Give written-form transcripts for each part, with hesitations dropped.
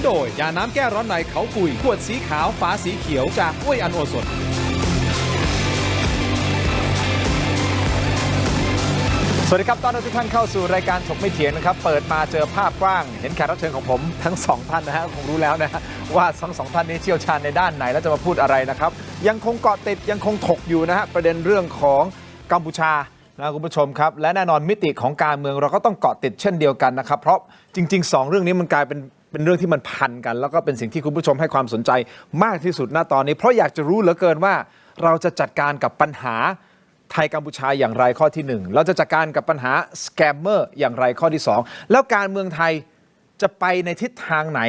โดยยาน้ำแก้ร้อนในเขาคุยขวดสีขาวฝาสีเขียวจากอ้วยอันโอสถสวัสดีครับต้อนรับทุกท่านเข้าสู่รายการถกไม่เถียงนะครับเปิดมาเจอภาพกว้างเห็นแขกรับเชิญของผมทั้งสองท่านนะฮะคงรู้แล้วนะฮะว่าทั้งสองท่านนี้เชี่ยวชาญในด้านไหนแล้วจะมาพูดอะไรนะครับยังคงเกาะติดยังคงถกอยู่นะฮะประเด็นเรื่องของกัมพูชานะคุณผู้ชมครับและแน่นอนมิติของการเมืองเราก็ต้องเกาะติดเช่นเดียวกันนะครับเพราะจริงๆ2เรื่องนี้มันกลายเป็นเรื่องที่มันพันกันแล้วก็เป็นสิ่งที่คุณผู้ชมให้ความสนใจมากที่สุดณตอนนี้เพราะอยากจะรู้เหลือเกินว่าเราจะจัดการกับปัญหาไทยกัมพูชาอย่างไรข้อที่1เราจะจัดการกับปัญหาสแกมเมอร์อย่างไรข้อที่2แล้วการเมืองไทยจะไปในทิศทางไหน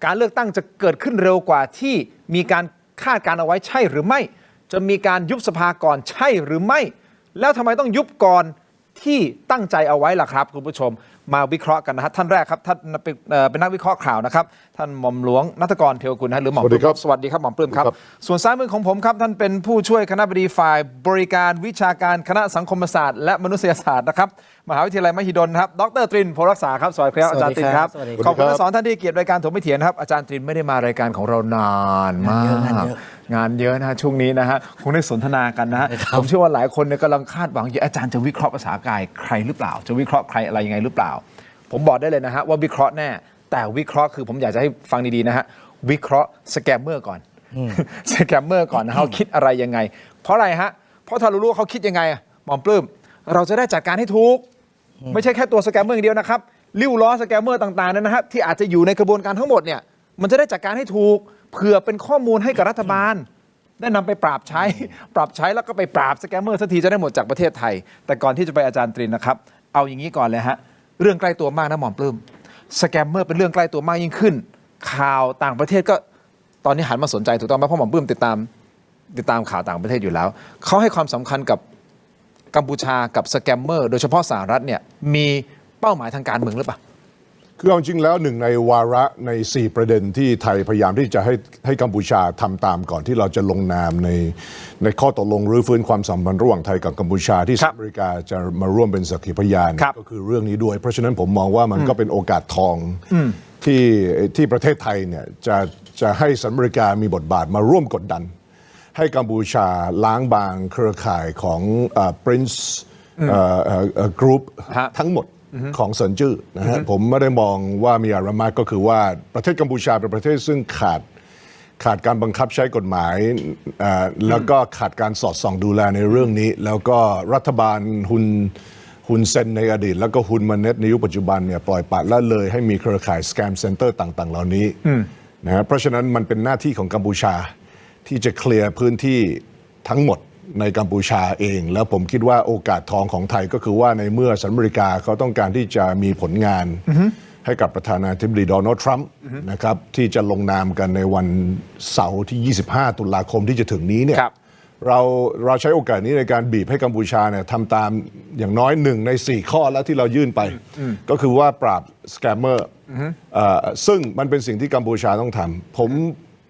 การเลือกตั้งจะเกิดขึ้นเร็วกว่าที่มีการคาดการเอาไว้ใช่หรือไม่จะมีการยุบสภาก่อนใช่หรือไม่แล้วทำไมต้องยุบก่อนที่ตั้งใจเอาไว้ล่ะครับคุณผู้ชมมาวิเคราะห์กันนะฮะท่านแรกครับท่านเป็นนักวิเคราะห์ข่าวนะครับท่านหม่อมหลวงณัฐกร เทวกุลหรือหม่อมปลื้มสวัสดีครับหม่อมปลื้มครับส่วนซ้ายมือของผมครับท่านเป็นผู้ช่วยคณบดีฝ่ายบริการวิชาการคณะสังคมศาสตร์และมนุษยศาสตร์นะครับมหาวิทยาลัยมหิดลครับดร.ตริน โพรักษาครับสวัสดีครับอาจารย์ตรินครับขอบคุณทั้งสองท่านที่เกียรติรายการถกไม่เถียงครับอาจารย์ตรินไม่ได้มารายการของเรานานมากงานเยอะนะช่วงนี้นะฮะคงได้สนทนากันนะฮะผมเชื่อว่าหลายคนเนี่ยกำลังคาดหวังอยู่อาจารย์จะวิเคราะห์ภาษากายใครหรือเปล่าจะวิเคราะห์ใครอะไรยังไงหรือเปล่าผมบอกได้เลยนะฮะว่าวิเคราะห์แน่แต่วิเคราะห์คือผมอยากจะให้ฟังดีๆนะฮะวิเคราะห์สแกมเมอร์ก่อนสแกมเมอร์ก่อนนะเขาคิดอะไรยังไงเพราะอะไรฮะเพราะถ้ารู้ว่าเขาคิดยังไงหม่อมปลื้มเราจะได้จัดการให้ถูกไม่ใช่แค่ตัวสแกมเมอร์อย่างเดียวนะครับลิ้วล้อสแกมเมอร์ต่างๆนั้นนะฮะที่อาจจะอยู่ในกระบวนการทั้งหมดเนี่ยมันจะได้จัดการให้ถูกเผื่อเป็นข้อมูลให้กับรัฐบาลได้นำไปปราบใช้แล้วก็ไปปราบสแกมเมอร์สักทีจะได้หมดจากประเทศไทยแต่ก่อนที่จะไปอาจารย์ตรินนะครับเอาอย่างนี้ก่อนเลยฮะเรื่องใกล้ตัวมากนะหม่อมปลื้มสแกมเมอร์เป็นเรื่องใกล้ตัวมากยิ่งขึ้นข่าวต่างประเทศก็ตอนนี้หันมาสนใจถูกต้องไหมเพราะหม่อมปลื้มติดตามข่าวต่างประเทศอยู่แล้วเขาให้ความสำคัญกับกัมพูชากับสแกมเมอร์โดยเฉพาะสหรัฐเนี่ยมีเป้าหมายทางการเมืองหรือเปล่าคือจริงแล้วหนึ่งในวาระใน4ประเด็นที่ไทยพยายามที่จะให้กัมพูชาทำตามก่อนที่เราจะลงนามในข้อตกลงรื้อฟื้นความสัมพันธ์ระหว่างไทยกับกัมพูชาที่สหรัฐอเมริกาจะมาร่วมเป็นสักขีพยานก็คือเรื่องนี้ด้วยเพราะฉะนั้นผมมองว่ามันก็เป็นโอกาสทองที่ประเทศไทยเนี่ยจะให้สหรัฐอเมริกามีบทบาทมาร่วมกดดันให้กัมพูชาล้างบางเครือข่ายของPrince Group ทั้งหมดของเซินจื้อนะฮะผมไม่ได้มองว่ามีอะไรมากก็คือว่าประเทศกัมพูชาเป็นประเทศซึ่งขาดการบังคับใช้กฎหมายแล้วก็ขาดการสอดส่องดูแลในเรื่องนี้แล้วก็รัฐบาลฮุนเซนในอดีตแล้วก็ฮุนมาเน็ตในยุคปัจจุบันเนี่ยปล่อยปละละเลยให้มีเครือข่ายสแกมเซ็นเตอร์ต่างๆเหล่านี้นะฮะเพราะฉะนั้นมันเป็นหน้าที่ของกัมพูชาที่จะเคลียร์พื้นที่ทั้งหมดในกัมพูชาเองแล้วผมคิดว่าโอกาสทองของไทยก็คือว่าในเมื่อสหรัฐอเมริกาเขาต้องการที่จะมีผลงานให้กับประธานาธิบดีโดนัลด์ทรัมป์นะครับที่จะลงนามกันในวันเสาร์ที่25ตุลาคมที่จะถึงนี้เนี่ยเราใช้โอกาสนี้ในการบีบให้กัมพูชาเนี่ยทำตามอย่างน้อย1ใน4ข้อแล้วที่เรายื่นไปก็คือว่าปราบสแกมเมอร์ซึ่งมันเป็นสิ่งที่กัมพูชาต้องทำ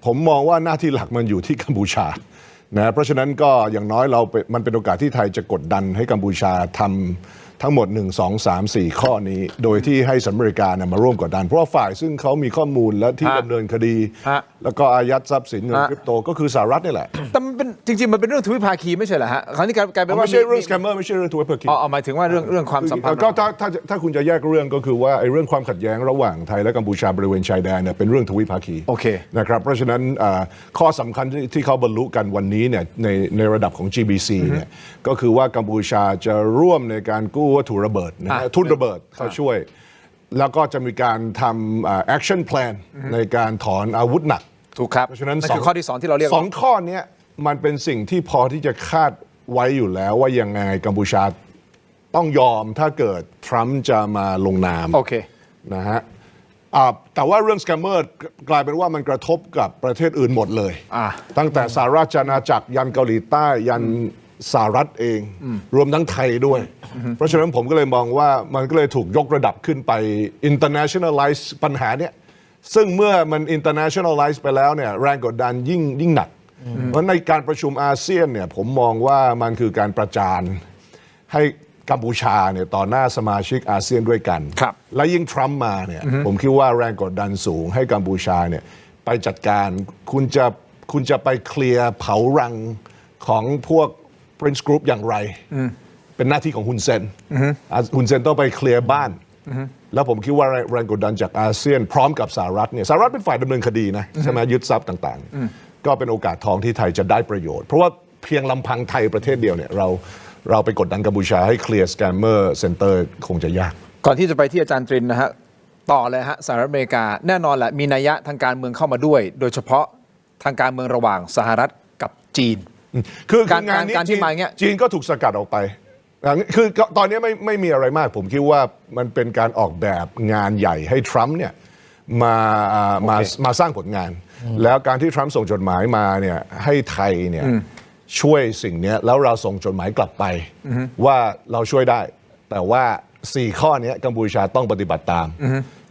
ผมมองว่าหน้าที่หลักมันอยู่ที่กัมพูชานะเพราะฉะนั้นก็อย่างน้อยมันเป็นโอกาสที่ไทยจะกดดันให้กัมพูชาทำทั้งหมด1 2 3 4ข้อนี้โดยที่ให้สหรัฐอเมริกามาร่วมกดดันเพราะว่าฝ่ายซึ่งเขามีข้อมูลและที่ดำเนินคดีแล้วก็อายัดทรัพย์สินเงินคริปโตก็คือสหรัฐนี่แหละแต่มันเป็นจริงๆมันเป็นเรื่องทวิภาคีไม่ใช่เหรอฮะคราวนี้กลายเป็นว่าไม่ใช่เรื่องสแกมเมอร์ไม่ใช่เรื่องทวิภาคีหมายถึงว่าเรื่องความสัมพันธ์ก็ถ้าคุณจะแยกเรื่องก็คือว่าไอ้เรื่องความขัดแย้งระหว่างไทยและกัมพูชาบริเวณชายแดนเนี่ยเป็นเรื่องทวิภาคีนะครับเพราะฉะนั้นข้อสำคัญที่เขาบรรลุกันวันนี้เนี่ยในระดับของ GBC เนี่ยก็คือว่ากัมพูชาจะร่วมในการกู้วัตถุระเบิดทุนระเบิดเขาช่วยแล้วก็จะมีการทำaction plan ในการถอนอาวุธหนักถูกครับเพราะฉะนั้นคือข้อที่2ที่เราเรียก2ข้อนี้มันเป็นสิ่งที่พอที่จะคาดไว้อยู่แล้วว่ายังไงกัมพูชาต้องยอมถ้าเกิดทรัมป์จะมาลงนามนะฮะแต่ว่าเรื่องสแกมเมอร์กลายเป็นว่ามันกระทบกับประเทศอื่นหมดเลยตั้งแต่สหราชอาณาจักรยันเกาหลีใต้ยันสหรัฐเองรวมทั้งไทยด้วยเพราะฉะนั้นผมก็เลยมองว่ามันก็เลยถูกยกระดับขึ้นไป internationalize ปัญหาเนี้ยซึ่งเมื่อมัน internationalize ไปแล้วเนี่ยแรงกดดันยิ่งหนักเพราะในการประชุมอาเซียนเนี่ยผมมองว่ามันคือการประจานให้ กัมพูชาเนี่ยต่อหน้าสมาชิกอาเซียนด้วยกัน ครับ และยิ่งทรัมป์มาเนี่ยผมคิดว่าแรงกดดันสูงให้กัมพูชาเนี่ยไปจัดการคุณจะไปเคลียร์เผารังของพวก Prince Group อย่างไรเป็นหน้าที่ของฮุนเซนฮุนเซนต้องไปเคลียร์บ้านแล้วผมคิดว่าแรงกดดันจากอาเซียนพร้อมกับสหรัฐเนี่ยสหรัฐเป็นฝ่ายดำเนินคดีนะใช่ไหมยึดทรัพย์ต่างๆก็เป็นโอกาสทองที่ไทยจะได้ประโยชน์เพราะว่าเพียงลำพังไทยประเทศเดียวเนี่ยเราไปกดดันกัมพูชาให้เคลียร์สแกมเมอร์เซ็นเตอร์คงจะยากก่อนที่จะไปที่อาจารย์ตรินนะฮะต่อเลยฮะสหรัฐอเมริกาแน่นอนแหละมีนัยยะทางการเมืองเข้ามาด้วย โดยเฉพาะทางการเมืองระหว่างสหรัฐกับจีน คืองานนี้ การที่มาอย่างเงี้ย จีนก็ถูกสกัดออกไปคือตอนนี้ไม่มีอะไรมากผมคิดว่ามันเป็นการออกแบบงานใหญ่ให้ทรัมป์เนี่ยมาสร้างผลงาน แล้วการที่ทรัมป์ส่งจดหมายมาเนี่ยให้ไทยเนี่ยช่วยสิ่งนี้แล้วเราส่งจดหมายกลับไปว่าเราช่วยได้แต่ว่า4 ข้อนี้กัมพูชาต้องปฏิบัติตาม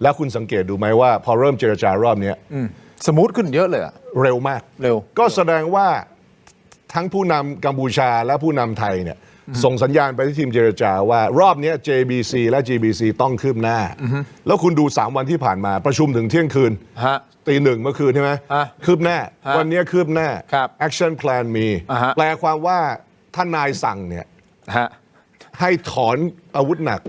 แล้วคุณสังเกตดูไหมว่าพอเริ่มเจรจารอบนี้สมูทขึ้นเยอะเลยเร็วมากเร็วก็แสดงว่าทั้งผู้นำกัมพูชาและผู้นำไทยเนี่ยส่งสัญญาณไปที่ทีมเจรจาว่ารอบนี้ JBC และ GBC ต้องคืบหน้าแล้วคุณดู3 วันที่ผ่านมาประชุมถึงเที่ยงคืนตี 1เมื่อคืนใช่ไหมคืบหน้าวันนี้คืบหน้า Action Plan มีแปลความว่าท่านนายสั่งเนี่ยให้ถอนอาวุธหนัก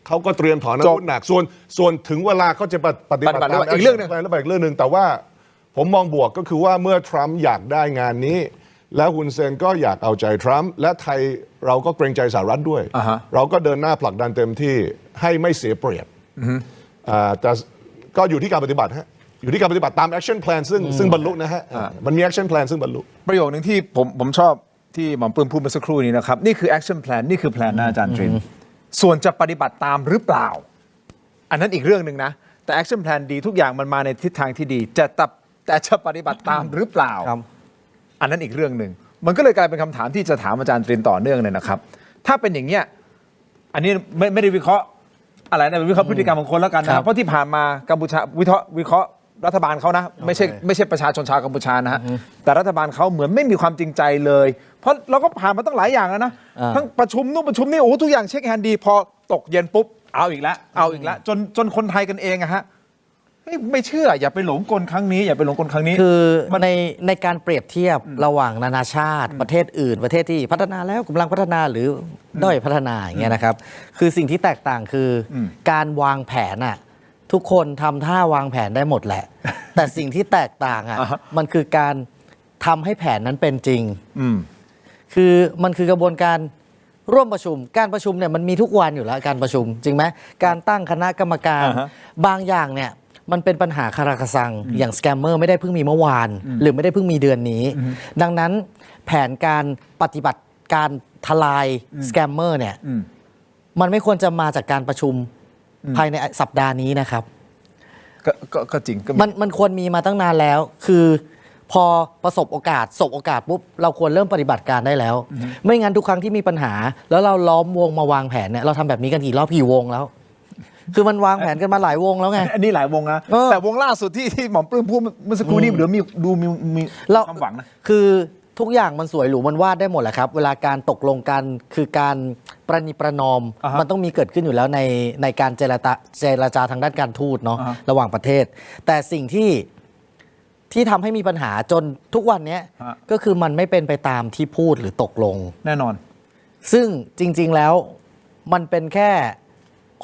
เขาก็เตรียมถอนอาวุธหนักส่วนถึงเวลาเขาจะปฏิบัติตามอีกเรื่องนึงแล้วอีกเรื่องนึงแต่ว่าผมมองบวกก็คือว่าเมื่อทรัมป์อยากได้งานนี้แล้วฮุนเซนก็อยากเอาใจทรัมป์และไทยเราก็เกรงใจสหรัฐด้วยเราก็เดินหน้าผลักดันเต็มที่ให้ไม่เสียเปรียบแต่ก็อยู่ที่การปฏิบัติฮะอยู่ที่การปฏิบัติตาม action plan ซึ่งบรรลุนะฮะมันมี action plan ซึ่งบรรลุประโยคนึงที่ผมชอบที่หม่อมปลื้มพูดเมื่อสักครู่นี้นะครับนี่คือ action plan นี่คือแผนนะอาจารย์ตรินส่วนจะปฏิบัติตามหรือเปล่าอันนั้นอีกเรื่องหนึ่งนะแต่ action plan ดีทุกอย่างมันมาในทิศทางที่ดีแต่จะปฏิบัติตามหรือเปล่าอันนั้นอีกเรื่องหนึ่งมันก็เลยกลายเป็นคำถามที่จะถามอาจารย์ตรินต่อเนื่องเลยนะครับถ้าเป็นอย่างเงี้ยอันนี้ไม่ได้วิเคราะห์อะไรนะวิเคราะห์พฤติกรรมของคนแล้วกันนะเพราะที่ผ่านมากัมพูชาวิเคราะห์รัฐบาลเขานะไม่ใช่ประชาชนชาวกัมพูชานะฮะแต่รัฐบาลเขาเหมือนไม่มีความจริงใจเลยเพราะเราก็ผ่านมาตั้งหลายอย่างแล้วนะทั้งประชุมนู่นประชุมนี่โอ้ทุกอย่างเช็คแฮนด์ดีพอตกเย็นปุ๊บเอาอีกแล้วจนคนไทยกันเองอะฮะไม่เชื่ออย่าไปหลงกลครั้งนี้อย่าไปหลงกลครั้งนี้คือในการเปรียบเทียบระหว่างนานาชาติประเทศอื่นประเทศที่พัฒนาแล้วกำลังพัฒนาหรือด้อยพัฒนาอย่างเงี้ยนะครับคือสิ่งที่แตกต่างคือการวางแผนอะทุกคนทำท่าวางแผนได้หมดแหละ แต่สิ่งที่แตกต่างอะมันคือการทำให้แผนนั้นเป็นจริงคือมันคือกระบวนการร่วมประชุมการประชุมเนี่ยมันมีทุกวันอยู่แล้วการประชุมจริงไหมการตั้งคณะกรรมการบางอย่างเนี่ยมันเป็นปัญหาคาราคาซังอย่างสแกมเมอร์ไม่ได้เพิ่งมีเมื่อวานหรือไม่ได้เพิ่งมีเดือนนี้ดังนั้นแผนการปฏิบัติการทลายสแกมเมอร์เนี่ยมันไม่ควรจะมาจากการประชุมภายในสัปดาห์นี้นะครับก็จริงมันควรมีมาตั้งนานแล้วคือพอประสบโอกาสปุ๊บเราควรเริ่มปฏิบัติการได้แล้วไม่งั้นทุกครั้งที่มีปัญหาแล้วเราล้อมวงมาวางแผนเนี่ยเราทำแบบนี้กันกี่รอบกี่วงแล้วคือมันวางแผนกันมาหลายวงแล้วไงอันนี้หลายวงนะแต่วงล่าสุดที่หม่อมปลื้มพูดเมื่อสักครู่นี้เดี๋ยวมีความหวังนะคือทุกอย่างมันสวยหรูมันวาดได้หมดแหละครับเวลาการตกลงกันคือการประนีประนอมมันต้องมีเกิดขึ้นอยู่แล้วในการเจรจาทางด้านการทูตเนาะระหว่างประเทศแต่สิ่งที่ทำให้มีปัญหาจนทุกวันนี้ก็คือมันไม่เป็นไปตามที่พูดหรือตกลงแน่นอนซึ่งจริงๆแล้วมันเป็นแค่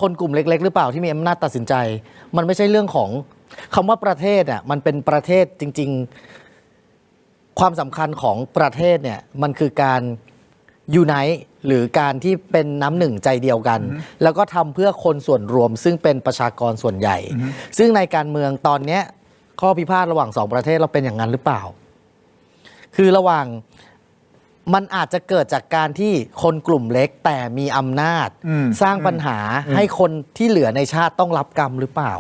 คนกลุ่มเล็กๆหรือเปล่าที่มีอำนาจตัดสินใจมันไม่ใช่เรื่องของคำว่าประเทศอ่ะมันเป็นประเทศจริงๆความสำคัญของประเทศเนี่ยมันคือการยูไนต์หรือการที่เป็นน้ำหนึ่งใจเดียวกันแล้วก็ทำเพื่อคนส่วนรวมซึ่งเป็นประชากรส่วนใหญ่ซึ่งในการเมืองตอนนี้ข้อพิพาทระหว่าง2ประเทศเราเป็นอย่างนั้นหรือเปล่าคือระหว่างมันอาจจะเกิดจากการที่คนกลุ่มเล็กแต่มีอำนาจสร้างปัญหาให้คนที่เหลือในชาติต้องรับกรรมหรือเปล่า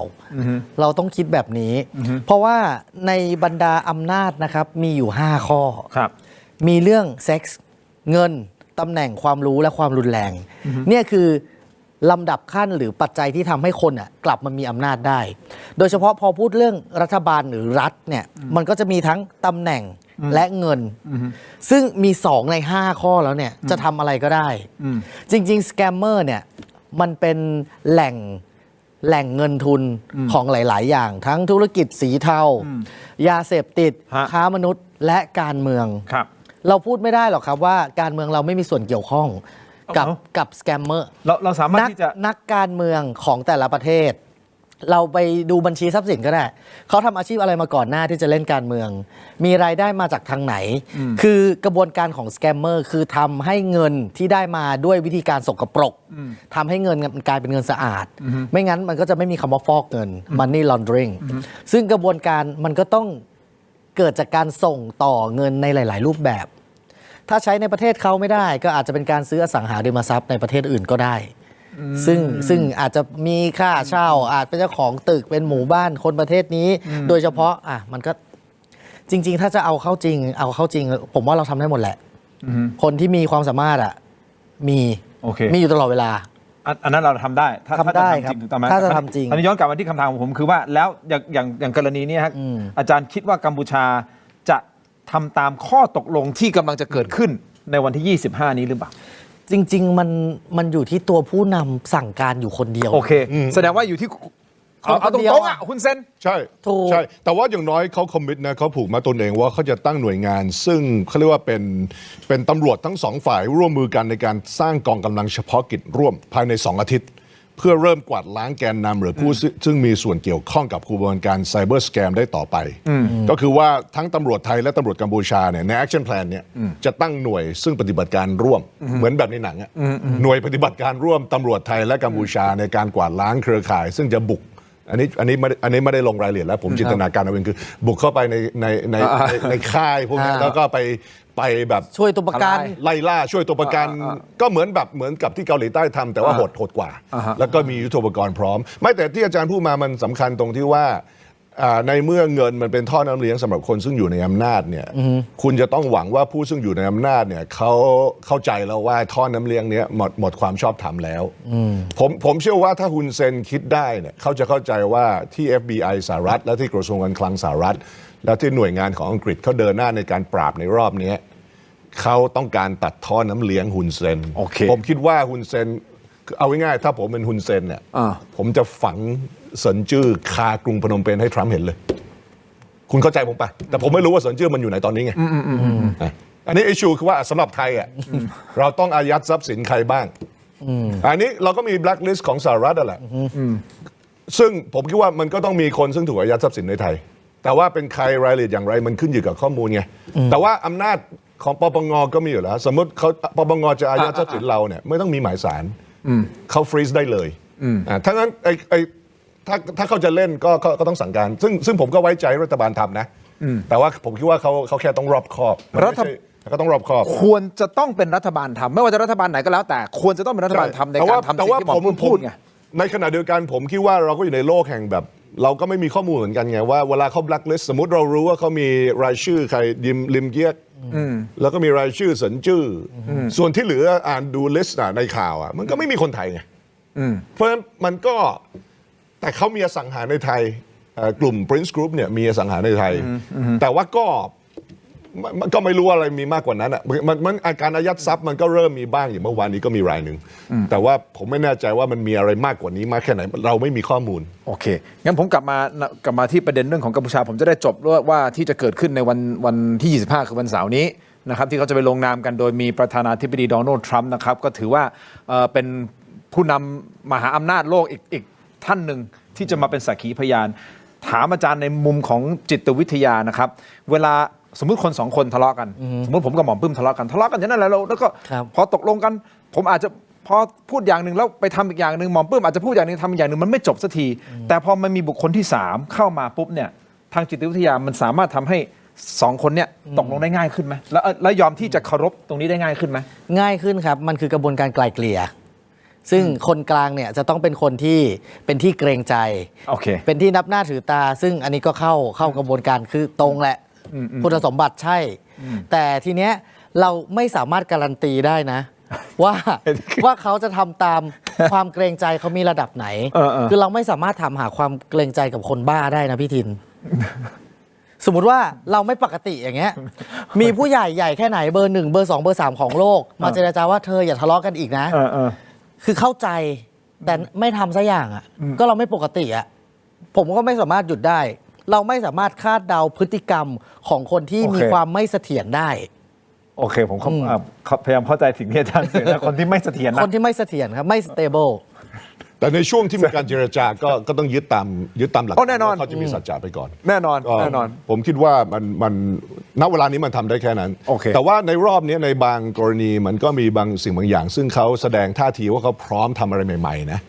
เราต้องคิดแบบนี้เพราะว่าในบรรดาอำนาจนะครับมีอยู่5ข้อมีเรื่องเซ็กส์เงินตำแหน่งความรู้และความรุนแรงเนี่ยคือลำดับขั้นหรือปัจจัยที่ทำให้คนกลับมามีอำนาจได้โดยเฉพาะพอพูดเรื่องรัฐบาลหรือรัฐเนี่ยมันก็จะมีทั้งตำแหน่ง และเงิน ซึ่งมี 2 ใน 5 ข้อแล้วเนี่ยจะทำอะไรก็ได้ จริงๆสแกมเมอร์เนี่ยมันเป็นแหล่งเงินทุนของหลาย ๆ อย่าง ทั้งธุรกิจสีเทายาเสพติด ฮะ ค้ามนุษย์และการเมือง ครับ เราพูดไม่ได้หรอกครับว่าการเมืองเราไม่มีส่วนเกี่ยวข้องกับสแกมเมอร์ เราสามารถที่จะ นักการเมืองของแต่ละประเทศ เราไปดูบัญชีทรัพย์สินก็ได้เขาทำอาชีพอะไรมาก่อนหน้าที่จะเล่นการเมือง มีรายได้มาจากทางไหน คือกระบวนการของสแกมเมอร์คือทำให้เงินที่ได้มาด้วยวิธีการสกปรกทำให้เงินมันกลายเป็นเงินสะอาด ไม่งั้นมันก็จะไม่มีคำว่าฟอกเงิน money laundering ซึ่งกระบวนการมันก็ต้องเกิดจากการส่งต่อเงินในหลาย ๆ รูปแบบ ถ้าใช้ในประเทศเขาไม่ได้ ก็อาจจะเป็นการซื้ออสังหาริมทรัพย์ในประเทศอื่นก็ได้ ซึ่งอาจจะมีค่าเช่าอาจเป็นเจ้าของตึกเป็นหมู่บ้านคนประเทศนี้ โดยเฉพาะมันก็จริง ๆ ถ้าจะเอาเข้าจริง ผมว่าเราทำได้หมดแหละ คนที่มีความสามารถมี โอเค มีอยู่ตลอดเวลา อันนั้นเราทำได้ถ้า ทำได้ จะ ครับ จริงถูกต้องไหม ถ้าจะทำจริง อันนี้ย้อนกลับมาที่คำถามของผมคือว่าแล้วอย่างกรณีนี้ฮะอาจารย์คิดว่ากัมพูชาจะทำตามข้อตกลงที่กำลังจะเกิดขึ้นในวันที่ 25 นี้หรือเปล่า จริง ๆ มันอยู่ที่ตัวผู้นำสั่งการอยู่คนเดียว โอเค แสดงว่าอยู่ที่เอาตรงๆอ่ะคุณเซน ใช่ ถูก ใช่ แต่ว่าอย่างน้อยเขาคอมมิตนะเขาผูกมาตนเองว่าเขาจะตั้งหน่วยงาน ซึ่งเขาเรียกว่าเป็นตำรวจทั้งสองฝ่ายร่วมมือกันในการสร้างกองกำลังเฉพาะกิจร่วมภายใน 2 อาทิตย์ เพื่อเริ่มกวาดล้างแกนนำหรือผู้ซึ่งมีส่วนเกี่ยวข้องกับกระบวนการไซเบอร์สแกมได้ต่อไป ก็คือว่าทั้งตำรวจไทยและตำรวจกัมพูชาเนี่ยในแอคชั่นแพลนเนี่ยจะตั้งหน่วยซึ่งปฏิบัติการร่วมเหมือนแบบในหนังอะหน่วยปฏิบัติการร่วมตำรวจไทยและกัมพูชาในการกวาดล้างเครือข่าย ซึ่งจะบุกอันนี้ไม่ได้ลงรายละเอียดแล้วผมจินตนาการเอาเองคือบุกเข้าไปในค่ายพวกนี้แล้วก็ไปแบบ ช่วยตัวประกัน ไล่ล่าช่วยตัวประกันก็เหมือนกับที่เกาหลีใต้ทำแต่ว่าโหดกว่า แล้วก็มียุทโธปกรณ์พร้อม ไม่แต่ที่อาจารย์พูดมามันสำคัญตรงที่ว่าในเมื่อเงินมันเป็นท่อน้ำเลี้ยงสำหรับคนซึ่งอยู่ในอำนาจเนี่ยคุณจะต้องหวังว่าผู้ซึ่งอยู่ในอำนาจเนี่ยเขาเข้าใจแล้วว่าท่อน้ำเลี้ยงเนี้ยหมดความชอบธรรมแล้วผมเชื่อว่าถ้าฮุนเซนคิดได้เนี่ยเขาจะเข้าใจว่าที่ FBI สหรัฐและที่กระทรวงการคลังสหรัฐและที่หน่วยงานของอังกฤษเขาเดินหน้าในการปราบในรอบนี้เขาต้องการตัดท่อน้ำเลี้ยงฮุนเซน โอเค ผมคิดว่าฮุนเซนเอาง่ายๆถ้าผมเป็นฮุนเซนเนี่ยผมจะฝังเซินจื้อคากรุงพนมเปญให้ทรัมป์เห็นเลย คุณเข้าใจผมปะแต่ผมไม่รู้ว่าเซินจื้อมันอยู่ไหนตอนนี้ไงอันนี้อิชชูคือว่าสำหรับไทยอ่ะเราต้องอายัดทรัพย์สินใครบ้างอันนี้เราก็มีแบล็คลิสต์ของสหรัฐนั่นแหละซึ่งผมคิดว่ามันก็ต้องมีคนซึ่งถูกอายัดทรัพย์สินในไทย แต่ว่าเป็นใครรายละเอียดอย่างไรมันขึ้นอยู่กับข้อมูลไงแต่ว่าอำนาจของปปงก็มีอยู่แล้วสมมติเขาปปงจะอายัดทรัพย์สินเราเนี่ยไม่ต้องมีหมายสารเขาฟรีซได้เลยถ้างั้นถ้าเขาจะเล่นก็ต้องสั่งการซึ่งผมก็ไว้ใจรัฐบาลทำนะแต่ว่าผมคิดว่าเขาแค่ต้องรอบคอบก็ต้องรอบคอบ ควรจะต้องเป็นรัฐบาลทำไม่ว่าจะรัฐบาลไหนก็แล้วแต่ควรจะต้องเป็นรัฐบาลทำในการทำสิ่งที่หมอพูดไง ในขณะเดียวกันผมคิดว่าเราก็อยู่ในโลกแห่งแบบเราก็ไม่มีข้อมูลเหมือนกันไงว่าเวลาเขา blacklist สมมติเรารู้ว่าเขามีรายชื่อใครลิมเกียกแล้วก็มีรายชื่อเสินจื้อส่วนที่เหลืออ่านดูลิสต์ในข่าวมันก็ไม่มีคนไทยไงเพราะฉะนั้นมันก็แต่เขามีอสังหาในไทยกลุ่ม Prince Group เนี่ยมีอสังหาในไทยแต่ว่าก็ไม่รู้อะไรมีมากกว่านั้นอ่ะมันอาการอายัดทรัพย์มันก็เริ่มมีบ้างอย่างเมื่อวานนี้ก็มีรายหนึ่งแต่ว่าผมไม่แน่ใจว่ามันมีอะไรมากกว่านี้มากแค่ไหนเราไม่มีข้อมูลโอเคงั้นผมกลับมาที่ประเด็นเรื่องของกัมพูชาผมจะได้จบว่าที่จะเกิดขึ้นในวันที่ 25 คือวันเสาร์นี้นะครับที่เขาจะไปลงนามกันโดยมีประธานาธิบดีโดนัลด์ทรัมป์นะครับก็ถือว่าเป็นผู้นำมหาอำนาจโลกอีกท่านหนึ่งที่จะมาเป็นสักขีพยานถามอาจารย์ในมุมของจิตวิทยานะครับเวลาสมมติคนสองคนทะเลาะกันสมมติผมกับหมอมปึ้มทะเลาะกันอย่างนั้นแหละแล้วก็พอตกลงกันผมอาจจะพอพูดอย่างหนึ่งแล้วไปทำอีกอย่างหนึ่งหมอมปึ้มอาจจะพูดอย่างหนึ่งทำอีกอย่างหนึ่งมันไม่จบสักทีแต่พอมันมีบุคคลที่3เข้ามาปุ๊บเนี่ยทางจิตวิทยามันสามารถทำให้2คนเนี่ยตกลงได้ง่ายขึ้นไหมแล้วยอมที่จะเคารพตรงนี้ได้ง่ายขึ้นไหมง่ายขึ้นครับมันคือกระบวนการไกล่เกลี่ยซึ่งคนกลางเนี่ยจะต้องเป็นคนที่เป็นที่เกรงใจ okay. เป็นที่นับหน้าถือตาซึ่งอันนี้ก็เข้ากระบวนการคือตรงแหละคุณสมบัติใช่แต่ทีเนี้ยเราไม่สามารถการันตีได้นะ ว่าเขาจะทำตามความเกรงใจเขามีระดับไหนคือเราไม่สามารถทำหาความเกรงใจกับคนบ้าได้นะพี่ทิน สมมุติว่าเราไม่ปกติอย่างเงี้ย มีผู้ใหญ่ใหญ่แค่ไหนเบอร์ 1 เบอร์ 2 เบอร์ 3 ของโลก มาเจรจาว่าเธออย่าทะเลาะกันอีกนะ คือเข้าใจแต่ไม่ทำซะอย่างอ่ะก็เราไม่ปกติอ่ะผมก็ไม่สามารถหยุดได้ เราไม่สามารถคาดเดาพฤติกรรมของคนที่มีความไม่เสถียรได้ โอเคผมพยายามเข้าใจถึงที่อาจารย์สื่อนะคนที่ไม่เสถียรนะ คนที่ไม่เสถียรครับไม่ stable แต่ในช่วงที่มีการเจรจาก็ต้องยึดตามหลัก แน่นอน ว่าเขาจะมีสัจจะไปก่อน แน่นอน ก็ แน่นอน ผมคิดว่ามันณเวลานี้มันทำได้แค่นั้น โอเค แต่ว่าในรอบนี้ในบางกรณีมันก็มีบางสิ่งบางอย่าง ซึ่งเขาแสดงท่าทีว่าเขาพร้อมทำอะไรใหม่ๆนะ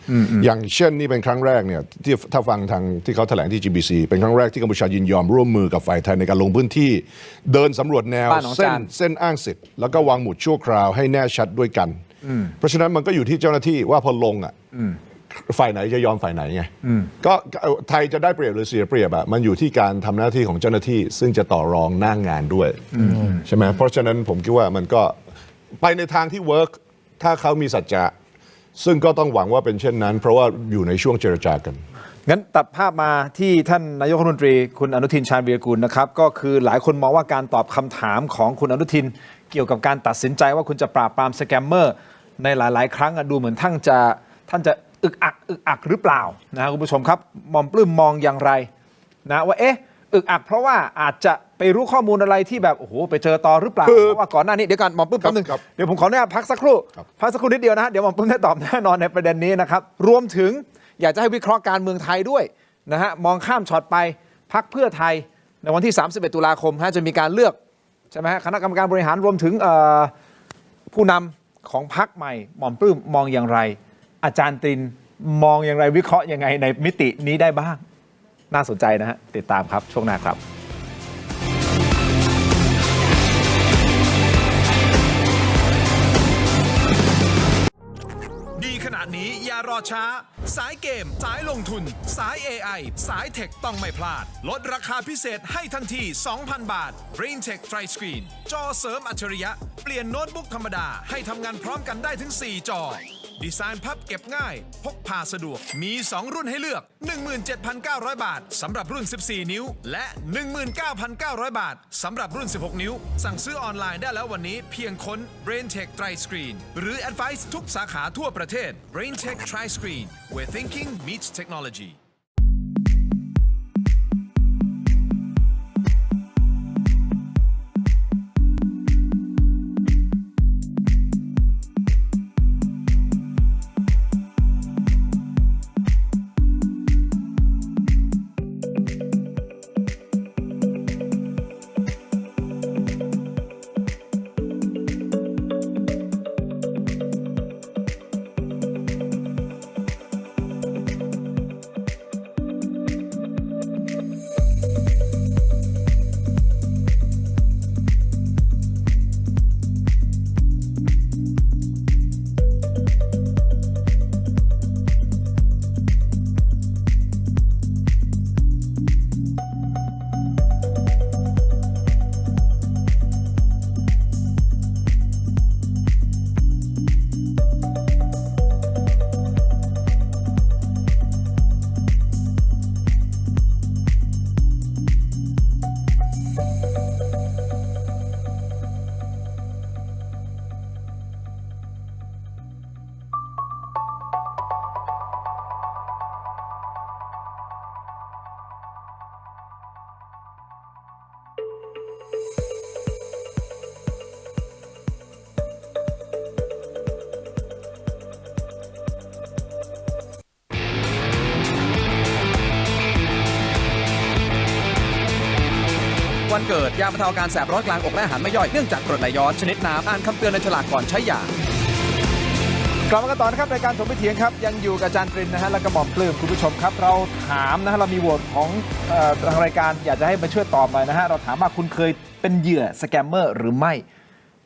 อย่างเช่นนี่เป็นครั้งแรกเนี่ยที่ถ้าฟังทางที่เขาแถลงที่ GBC เป็นครั้งแรกที่กัมพูชายินยอมร่วมมือกับฝ่ายไทยในการลงพื้นที่เดินสำรวจแนว บ้านหนองจาน เส้นอ้างสิทธิ์แล้วก็วางหมุดชั่วคราวให้แน่ชัดด้วยกัน เพราะฉะนั้นมันก็อยู่ที่เจ้าหน้าที่ว่าพอลงอ่ะฝ่ายไหนจะยอมฝ่ายไหนไงก็ไทยจะได้เปรียบหรือเสียเปรียบอะมันอยู่ที่การทำหน้าที่ของเจ้าหน้าที่ซึ่งจะต่อรองหน้างานด้วยใช่ไหมเพราะฉะนั้นผมคิดว่ามันก็ไปในทางที่เวิร์กถ้าเขามีสัจจะซึ่งก็ต้องหวังว่าเป็นเช่นนั้น เพราะว่าอยู่ในช่วงเจรจากัน งั้นตัดภาพมาที่ท่านนายกรัฐมนตรีคุณอนุทินชาญวีรกูลนะครับก็คือหลายคนมองว่าการตอบคำถามของคุณอนุทินเกี่ยวกับการตัดสินใจว่าคุณจะปราบปรามสแกมเมอร์ในหลายๆ ครั้งดูเหมือนท่านจะอึกอักหรือเปล่านะคุณผู้ชมครับหม่อมปลื้มมองอย่างไรนะว่าอึกอักเพราะว่าอาจจะไปรู้ข้อมูลอะไรที่แบบโอ้โหไปเจอต่อหรือเปล่าเพราะว่าก่อนหน้านี้เดี๋ยวกันหม่อมปลื้มแป๊บนึง ครับ เดี๋ยวผมขออนุญาตพักสักครู่นิดเดียวนะฮะเดี๋ยวหม่อมปลื้มได้ตอบแน่นอนในประเด็นนี้นะครับรวมถึงอยากจะให้วิเคราะห์การเมืองไทยด้วยนะฮะมองข้ามช็อตไปพรรคเพื่อไทยในวันที่31ตุลาคมจะมีการเลือกใช่ไหมฮะคณะกรรมการบริหารรวมถึงผู้นำของพรรคใหม่หม่อมปลื้มมองอย่างไรอาจารย์ตรินมองอย่างไรวิเคราะห์ยังไงในมิตินี้ได้บ้างน่าสนใจนะฮะติดตามครับช่วงหน้าครับ ดีขนาดนี้อย่ารอช้าสายเกมสายลงทุนสาย AI สายเทคต้องไม่พลาดลดราคาพิเศษให้ทันที 2,000 บาท BrainTech Tri Screen จอเสริมอัจฉริยะเปลี่ยนโน้ตบุ๊กธรรมดาให้ทำงานพร้อมกันได้ถึง 4 จอดีไซน์พับเก็บง่ายพกพาสะดวกมี 2 รุ่นให้เลือก 17,900 บาทสำหรับรุ่น 14 นิ้วและ 19,900 บาทสำหรับรุ่น 16 นิ้วสั่งซื้อออนไลน์ได้แล้ววันนี้เพียงค้น BrainTech Tri Screen หรือ Advice ทุกสาขาทั่วประเทศ BrainTech Tri Screen where thinking meets technologyวันเกิดยาบรรเทาอาการแสบร้อนกลางอกและอาหารไม่ย่อยเนื่องจากกรดไหลย้อนชนิดน้ำอ่านคำเตือนในฉลากก่อนใช้ยา กลับมากันต่อนะครับรายการถกไม่เถียงครับยังอยู่กับอาจารย์ตรินนะฮะและกระหม่อมปลื้มคุณผู้ชมครับเราถามนะฮะเรามีโหวตของทางรายการอยากจะให้มาช่วยตอบหน่อยนะฮะเราถามว่าคุณเคยเป็นเหยื่อสแกมเมอร์หรือไม่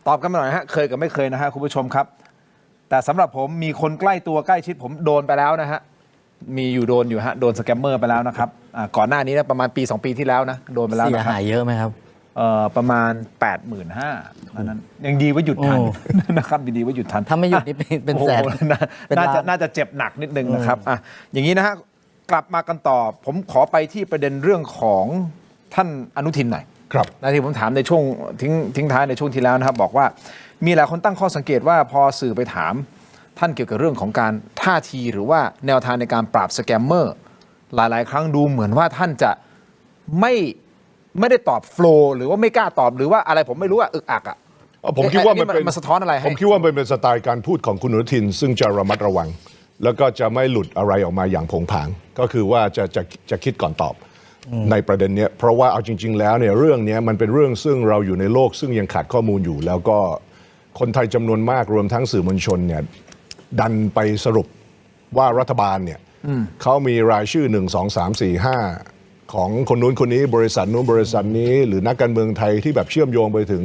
ตอบกันมาหน่อยนะฮะเคยกับไม่เคยนะฮะคุณผู้ชมครับแต่สำหรับผมมีคนใกล้ตัวใกล้ชิดผมโดนไปแล้วนะฮะมีอยู่โดนอยู่ฮะโดนสแกมเมอร์ไปแล้วนะครับก่อนหน้านี้นะประมาณปี2 ปีที่แล้วนะโดนไปแล้ว เสีย นะครั หา บ ยเยอะไหมครับ ประมาณ 85,000นั้นยังดีว่าหยุดทันนะครับดีว่าหยุดทัน ถ้าไม่หยุดนี่เป็นแสน โอ้โห เป็นล้าน น่าจะเจ็บหนักนิดนึงนะครับอย่างนี้นะฮะกลับมากันต่อผมขอไปที่ประเด็นเรื่องของ ท่านอนุทินหน่อย ครับ นะที่ผมถามในช่วงทิ้งท้ายในช่วงที่แล้วนะครับบอกว่ามีหลายคนตั้งข้อสังเกตว่าพอสื่อไปถามท่านเกี่ยวกับเรื่องของการท่าทีหรือว่าแนวทางในการปราบสแกมเมอร์หลายๆ ครั้งดูเหมือนว่าท่านจะไม่ได้ตอบโฟลว์หรือว่าไม่กล้าตอบหรือว่าอะไรผมไม่รู้อะอึกอักอะ ผมคิดว่ามันเป็น มันสะท้อนอะไรให้ ผมคิดว่ามันเป็นสไตล์การพูดของคุณอนุทินซึ่งจะระมัดระวัง แล้วก็จะไม่หลุดอะไรออกมาอย่างผงผางก็คือว่าจะคิดก่อนตอบในประเด็นเนี้ยเพราะว่าเอาจริง ๆ แล้วเนี่ยเรื่องเนี้ยมันเป็นเรื่องซึ่งเราอยู่ในโลกซึ่งยังขาดข้อมูลอยู่ แล้วก็คนไทยจำนวนมากรวมทั้งสื่อมวลชนเนี่ยดันไปสรุปว่ารัฐบาลเนี่ยเขามีรายชื่อ 1 2 3 4 5 ของคนนู้นคนนี้บริษัทนู้นบริษัทนี้หรือนักการเมืองไทยที่แบบเชื่อมโยงไปถึง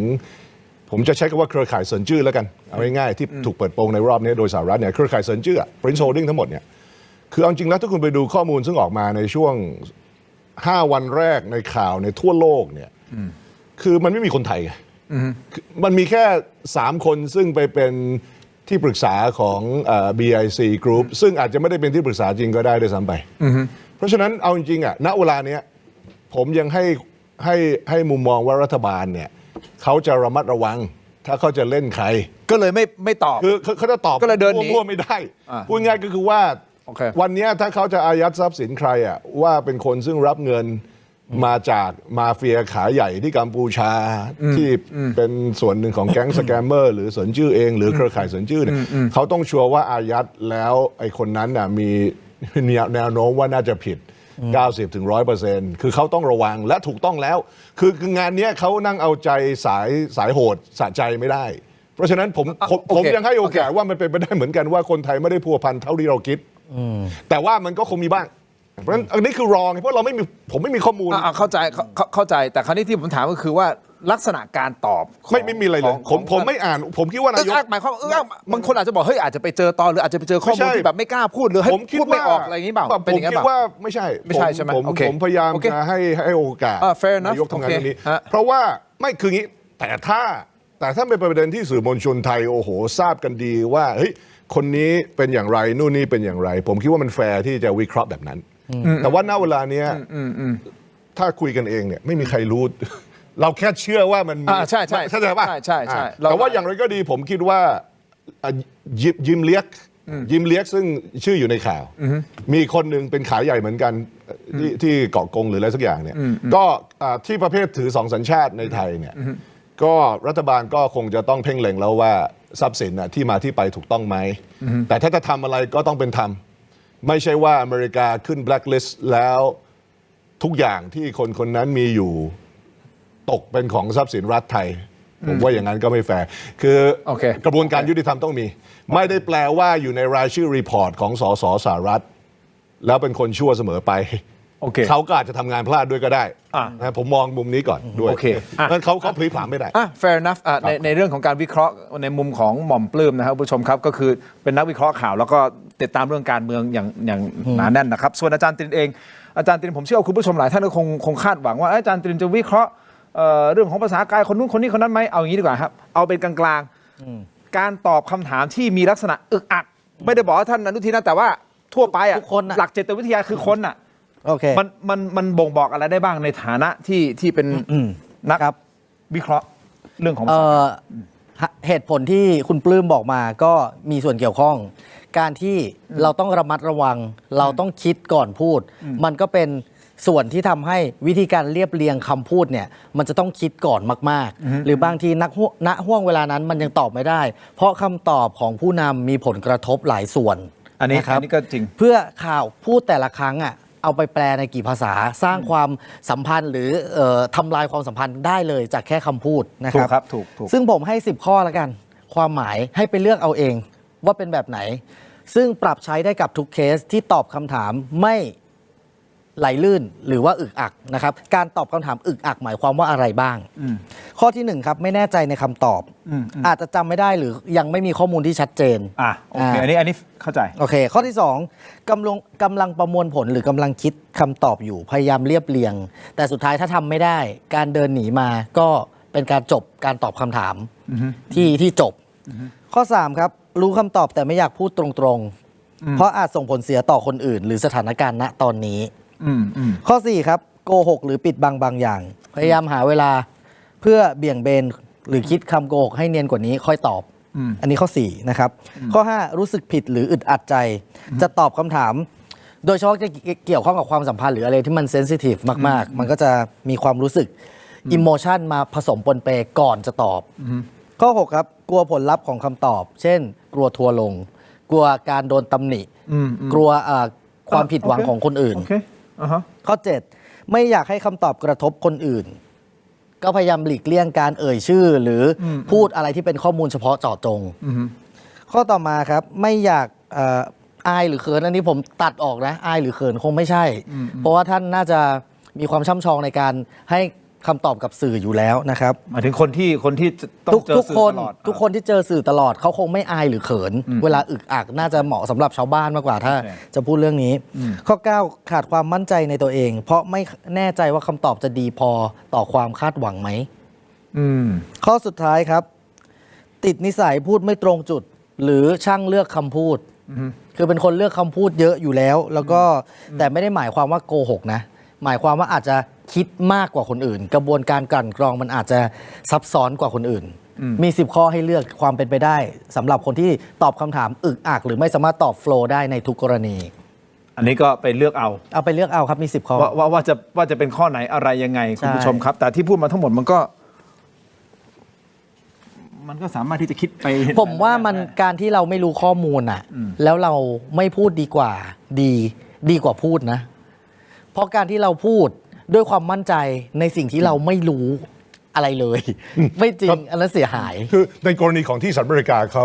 ผมจะใช้คำว่าเครือข่ายเซินจื้อแล้วกันเอาง่ายๆที่ถูกเปิดโปงในรอบนี้โดยสหรัฐเนี่ยเครือข่ายเซินจื้อ Prince Holding ทั้งหมดเนี่ยคือเอาจริงแล้วถ้าคุณไปดูข้อมูลซึ่งออกมาในช่วง5 วันแรกในข่าวในทั่วโลกเนี่ยคือมันไม่มีคนไทยไงมันมีแค่3 คนซึ่งไปเป็นที่ปรึกษาของBIC Group ซึ่งอาจจะไม่ได้เป็นที่ปรึกษาจริงก็ได้ด้วยซ้ำไปเพราะฉะนั้นเอาจริงๆณเวลาเนี้ยผมยังให้มุมมองว่ารัฐบาลเนี่ยเขาจะระมัดระวังถ้าเขาจะเล่นใครก็เลยไม่ตอบ คือเขาจะตอบ ก็เลยเดินหนี มั่วๆไม่ได้พูดง่ายก็คือว่า โอเค วันนี้ถ้าเขาจะอายัดทรัพย์สินใครว่าเป็นคนซึ่งรับเงินมาจากมาเฟียขาใหญ่ที่กัมพูชาที่เป็นส่วนหนึ่งของแก๊งสแกมเมอร์หรือเสินจื้อเองหรือเครือข่ายเสินจื้อเนี่ยเขาต้องชัวร์ว่าอายัดแล้วไอ้คนนั้นมีแนวโน้มว่าน่าจะผิด 90-100%คือเขาต้องระวังและถูกต้องแล้วคืองานนี้เขานั่งเอาใจสายโหดสะใจไม่ได้เพราะฉะนั้นผมยังให้โอกาสว่ามันเป็นไปได้เหมือนกันว่าคนไทยไม่ได้พัวพันเท่าที่เราคิดแต่ว่ามันก็คงมีบ้างเพราะฉะนั้นอันนี้คือรองเพราะผมไม่มีข้อมูลเข้าใจแต่คราวนี้ที่ผมถามก็คือว่าลักษณะการตอบไม่มีอะไรเลยผมไม่อ่านผมคิดว่านายกหมายความบางคนอาจจะบอกเฮ้ยอาจจะไปเจอตอนหรืออาจจะไปเจอข้อมูลที่แบบไม่กล้าพูดหรือให้พูดไม่ออกอะไรอย่างนี้เปล่าเป็นอย่างนี้เปล่าผมคิดว่าไม่ใช่ใช่ไหมผมพยายามจะให้โอกาสนายกทำงานตรงนี้เพราะว่าไม่คืองี้แต่ถ้าเป็นประเด็นที่สื่อมวลชนไทยโอ้โหทราบกันดีว่าเฮ้ยคนนี้เป็นอย่างไรนู่นนี่เป็นอย่างไรผมคิดว่ามันแฟร์ที่จะวิเคราะห์แบบนั้นแต่ว่าณเวลานี้ถ้าคุยกันเองเนี่ยไม่มีใครรู้เราแค่เชื่อว่ามันมีใช่เข้าใจป่ะใช่แต่ว่าอย่างไรก็ดีผมคิดว่ายิมเลียกซึ่งชื่ออยู่ในข่าวมีคนหนึ่งเป็นขายใหญ่เหมือนกันที่เกาะกงหรืออะไรสักอย่างเนี่ยก็ที่ประเภทถือ2 สัญชาติในไทยเนี่ยก็รัฐบาลก็คงจะต้องเพ่งเล็งแล้วว่าทรัพย์สินที่มาที่ไปถูกต้องไหมแต่ถ้าจะทำอะไรก็ต้องเป็นธรรมไม่ใช่ว่าอเมริกาขึ้นแบล็คลิสต์แล้วทุกอย่างที่คนนั้นมีอยู่ตกเป็นของทรัพย์สินรัฐไทยผมว่าอย่างนั้นก็ไม่แฟร์คือกระบวนการยุติธรรมต้องมีไม่ได้แปลว่าอยู่ในรายชื่อรีพอร์ตของสสสหรัฐแล้วเป็นคนชั่วเสมอไปเขาก็อาจจะทำงานพลาดด้วยก็ได้นะผมมองมุมนี้ก่อนด้วยงั้นเขาพลีผลามไม่ได้fair enough ในเรื่องของการวิเคราะห์ในมุมของหม่อมปลื้มนะครับผู้ชมครับก็คือเป็นนักวิเคราะห์ข่าวแล้วก็ติดตามเรื่องการเมืองอย่างหนาแน่นนะครับส่วนอาจารย์ตรินเองอาจารย์ตรินผมเชื่อว่าคุณผู้ชมหลายท่านก็คงคาดหวังว่าอาจารย์ตรินจะวิเคราะห์เรื่องของภาษากายคนนู้นคนนี้คนนั้นไหมเอาอย่างนี้ดีกว่าครับเอาเป็นกลางๆการตอบคำถามที่มีลักษณะอึกอักไม่ได้บอกว่าท่านอนุทินนะแต่ว่าทั่วไปหลักจิตวิทยาคือคนมันบ่งบอกอะไรได้บ้างในฐานะที่เป็นนักวิเคราะห์เรื่องของเหตุผลที่คุณปลื้มบอกมาก็มีส่วนเกี่ยวข้องการที่เราต้องระมัดระวังเราต้องคิดก่อนพูดมันก็เป็นส่วนที่ทำให้วิธีการเรียบเรียงคำพูดเนี่ยมันจะต้องคิดก่อนมากๆหรือบางทีณห่วงเวลานั้นมันยังตอบไม่ได้เพราะคำตอบของผู้นำมีผลกระทบหลายส่วนอันนี้ก็จริงเพื่อข่าวพูดแต่ละครั้งเอาไปแปลในกี่ภาษาสร้างความสัมพันธ์หรือทำลายความสัมพันธ์ได้เลยจากแค่คำพูดนะครับถูกซึ่งผมให้10 ข้อแล้วกันความหมายให้ไปเลือกเอาเองว่าเป็นแบบไหนซึ่งปรับใช้ได้กับทุกเคสที่ตอบคำถามไม่ไหลลื่นหรือว่าอึกอักนะครับการตอบคำถามอึกอักหมายความว่าอะไรบ้างข้อที่1ครับไม่แน่ใจในคำตอบอาจจะจำไม่ได้หรือยังไม่มีข้อมูลที่ชัดเจนโอเคอันนี้เข้าใจโอเคข้อที่2กำลังประมวลผลหรือกำลังคิดคำตอบอยู่พยายามเรียบเรียงแต่สุดท้ายถ้าทำไม่ได้การเดินหนีมาก็เป็นการจบการตอบคำถามที่จบข้อ3ครับรู้คำตอบแต่ไม่อยากพูดตรงๆเพราะอาจส่งผลเสียต่อคนอื่นหรือสถานการณ์ณตอนนี้ข้อ4ครับ โกหกหรือปิดบังบางอย่าง พยายามหาเวลาเพื่อเบี่ยงเบนหรือคิดคำโกหกให้เนียนกว่านี้ค่อยตอบ อันนี้ข้อ4นะครับข้อ5รู้สึกผิดหรืออึดอัดใจ จะตอบคำถาม โดยเฉพาะจะเกี่ยวข้องกับความสัมพันธ์หรืออะไรที่มันเซนซิทีฟมากๆ มันก็จะมีความรู้สึกอิโมชันมาผสมปนเปก่อนจะตอบข้อ6ครับกลัวผลลัพธ์ของคำตอบ เช่น กลัวทัวร์ลง กลัวการโดนตำหนิ กลัวความผิดหวังของคนอื่น โอเคข้อ 7 ไม่อยากให้คำตอบกระทบคนอื่น ก็พยายามหลีกเลี่ยงการเอ่ยชื่อ หรือพูดอะไรที่เป็นข้อมูลเฉพาะเจาะจงข้อต่อมาครับไม่อยากอายหรือเขินอันนี้ผมตัดออกนะอายหรือเขินคงไม่ใช่ เพราะว่าท่านน่าจะมีความช่ำชองในการให้คำตอบกับสื่ออยู่แล้วนะครับ หมายถึงคนที่ต้องเจอสื่อตลอด ทุกคนที่เจอสื่อตลอดเขาคงไม่อายหรือเขิน เวลาอึกอักน่าจะเหมาะสำหรับชาวบ้านมากกว่าถ้าจะพูดเรื่องนี้ ข้อ 9 ขาดความมั่นใจในตัวเอง เพราะไม่แน่ใจว่าคำตอบจะดีพอต่อความคาดหวังไหมข้อสุดท้ายครับ ติดนิสัยพูดไม่ตรงจุด หรือช่างเลือกคำพูดคือเป็นคนเลือกคำพูดเยอะอยู่แล้ว แล้วก็แต่ไม่ได้หมายความว่าโกหกนะหมายความว่าอาจจะคิดมากกว่าคนอื่น กระบวนการกลั่นกรองมันอาจจะซับซ้อนกว่าคนอื่น มี10ข้อให้เลือกความเป็นไปได้สำหรับคนที่ตอบคำถามอึกอักหรือไม่สามารถตอบโฟลว์ได้ในทุกกรณี อันนี้ก็ไปเลือกเอา ไปเลือกเอาครับมี10ข้อว่าจะเป็นข้อไหนอะไรยังไงคุณผู้ชมครับ แต่ที่พูดมาทั้งหมดมันก็สามารถที่จะคิดไป ผมว่ามันการที่เราไม่รู้ข้อมูลอ่ะแล้วเราไม่พูดดีกว่าดีกว่าพูดนะ เพราะการที่เราพูดด้วยความมั่นใจในสิ่งที่เราไม่รู้อะไรเลย ไม่จริงอันนั้นเสียหาย คือในกรณีของที่สหรัฐอเมริกาเ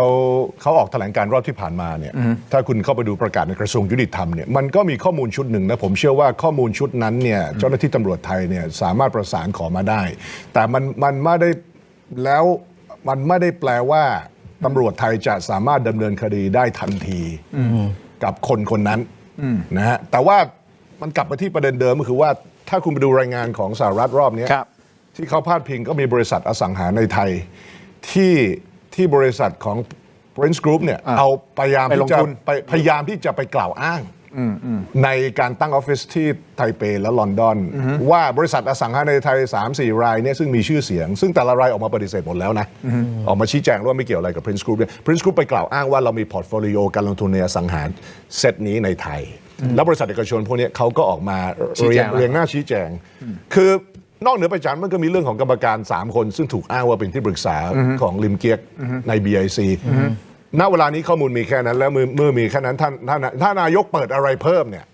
ขาออกแถลงการรอบที่ผ่านมาเนี่ยถ้าคุณเข้าไปดูประกาศในกระทรวงยุติธรรมเนี่ยมันก็มีข้อมูลชุดหนึ่งนะผมเชื่อว่าข้อมูลชุดนั้นเนี่ยเจ้าหน้าที่ตำรวจไทยเนี่ยสามารถประสานขอมาได้ แต่มันไม่ได้แล้วมันไม่ได้แปลว่าตำรวจไทยจะสามารถดำเนินคดีได้ทันทีกับคนนั้นนะฮะแต่ว่ามันกลับมาที่ประเด็นเดิมก็คือว่าถ้าคุณไปดูรายงานของสหรัฐรอบนี้ที่เขาพาดพิงก็มีบริษัทอสังหาในไทยที่บริษัทของ Prince Group เนี่ยเอาพยายามที่จะไปกล่าวอ้างในการตั้งออฟฟิศที่ไทเปและลอนดอนว่าบริษัทอสังหาในไทย 3-4 รายเนี่ยซึ่งมีชื่อเสียงซึ่งแต่ละรายออกมาปฏิเสธหมดแล้วนะออกมาชี้แจงว่าไม่เกี่ยวอะไรกับ Prince Group เนี่ย Prince Group ไปกล่าวอ้างว่าเรามีพอร์ตโฟลิโอการลงทุนในอสังหาเซตนี้ในไทยแล้วบริษัทเอกชนพวกนี้เขาก็ออกมาเรียงหน้าชี้แจงคือนอกเหนือไปจากมันก็มีเรื่องของกรรมการ3คนซึ่งถูกอ้างว่าเป็นที่ปรึกษาของลิมเกียกใน BIC ณเวลานี้ข้อมูลมีแค่นั้นแล้วเมื่อมีแค่นั้นถ้านายกเปิดอะไรเพิ่มเนี่ย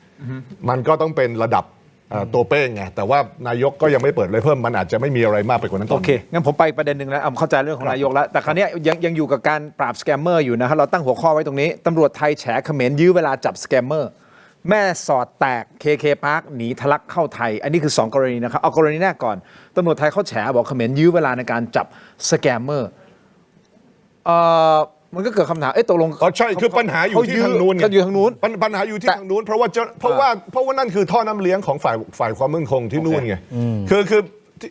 มันก็ต้องเป็นระดับตัวเป้งไงแต่ว่านายกก็ยังไม่เปิดอะไรเพิ่มมันอาจจะไม่มีอะไรมากไปกว่านั้น โอเคงั้นผมไปประเด็นหนึ่งแล้วเข้าใจเรื่องของนายกแล้วแต่คราวนี้ยังอยู่กับการปราบสแกมเมอร์อยู่นะครับเราตั้งหัวข้อไว้ตรงนี้ตำรวจไทยแฉเขมรยื้อเวลาจับสแกมเมอร์แม่สอดแตก KK Park หนีทะลักเข้าไทยอันนี้คือ2กรณีนะครับเอากรณีแรกก่อนตำรวจไทยเขาแฉบอกเขมรยื้อเวลาในการจับสแกมเมอร์มันก็เกิดคำถามตกลงใช่คือปัญหาอยู่ที่ทางนู้นกันอยู่ทางนู้นปัญหาอยู่ที่ทางนู้นเพราะว่านั่นคือท่อน้ำเลี้ยงของฝ่ายความมั่นคงที่นู่นไงคือ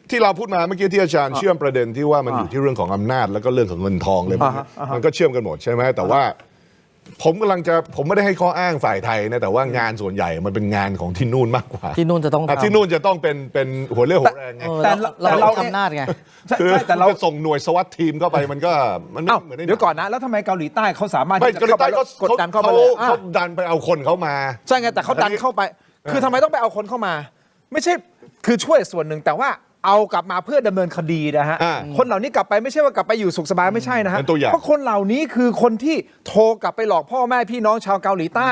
ที่เราพูดมาเมื่อกี้ที่อาจารย์เชื่อมประเด็นที่ว่ามันอยู่ที่เรื่องของอำนาจแล้วก็เรื่องของเงินทองเลยมันก็เชื่อมกันหมดใช่ไหมแต่ว่าผมไม่ได้ให้ข้ออ้างฝ่ายไทยนะแต่ว่างานส่วนใหญ่มันเป็นงานของที่นู่นมากกว่าที่นู่นจะต้องเป็นหัวเรี่ยวหัวแรงไงแต่เราอำนาจไงแต่เราส่งหน่วยสวัสดทีมเข้าไปมันไม่เหมือนเดี๋ยวก่อนนะแล้วทำไมเกาหลีใต้เขาสามารถที่จะเข้าไปกดดันเข้าไปเขาดันไปเอาคนเขามาใช่ไงแต่เขาดันเข้าไปคือทำไมต้องไปเอาคนเข้ามาไม่ใช่คือช่วยส่วนหนึ่งแต่ว่าเอากลับมาเพื่อดำเนินคดีนะฮะคนเหล่านี้กลับไปไม่ใช่ว่ากลับไปอยู่สุขสบายไม่ใช่นะฮะเพราะคนเหล่านี้คือคนที่โทรกลับไปหลอกพ่อแม่พี่น้องชาวเกาหลีใต้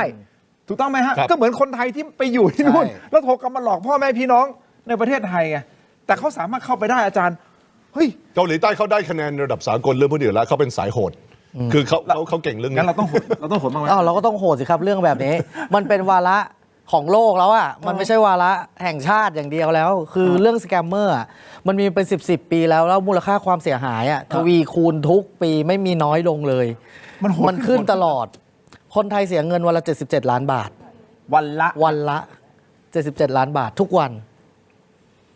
ถูกต้องไหมฮะก็เหมือนคนไทยที่ไปอยู่ที่นู่นแล้วโทรกลับมาหลอกพ่อแม่พี่น้องในประเทศไทยไงแต่เขาสามารถเข้าไปได้อาจารย์เฮ้ยเกาหลีใต้เขาได้คะแนนระดับสากลเรื่องพวกนี้แล้วเขาเป็นสายโหดคือเขาเก่งเรื่องนี้งั้นเราต้องโหดบ้างไหมเราก็ต้องโหดสิครับเรื่องแบบนี้มันเป็นวาระของโลกแล้วอ่ะมันไม่ใช่วาระแห่งชาติอย่างเดียวแล้วคือเรื่องสแกมเมอร์มันมีเป็น10 ปีแล้วมูลค่าความเสียหายอ่ะทวีคูณทุกปีไม่มีน้อยลงเลยมันขึ้นตลอดคนไทยเสียเงินวันละ77 ล้านบาทวันละ77 ล้านบาททุกวัน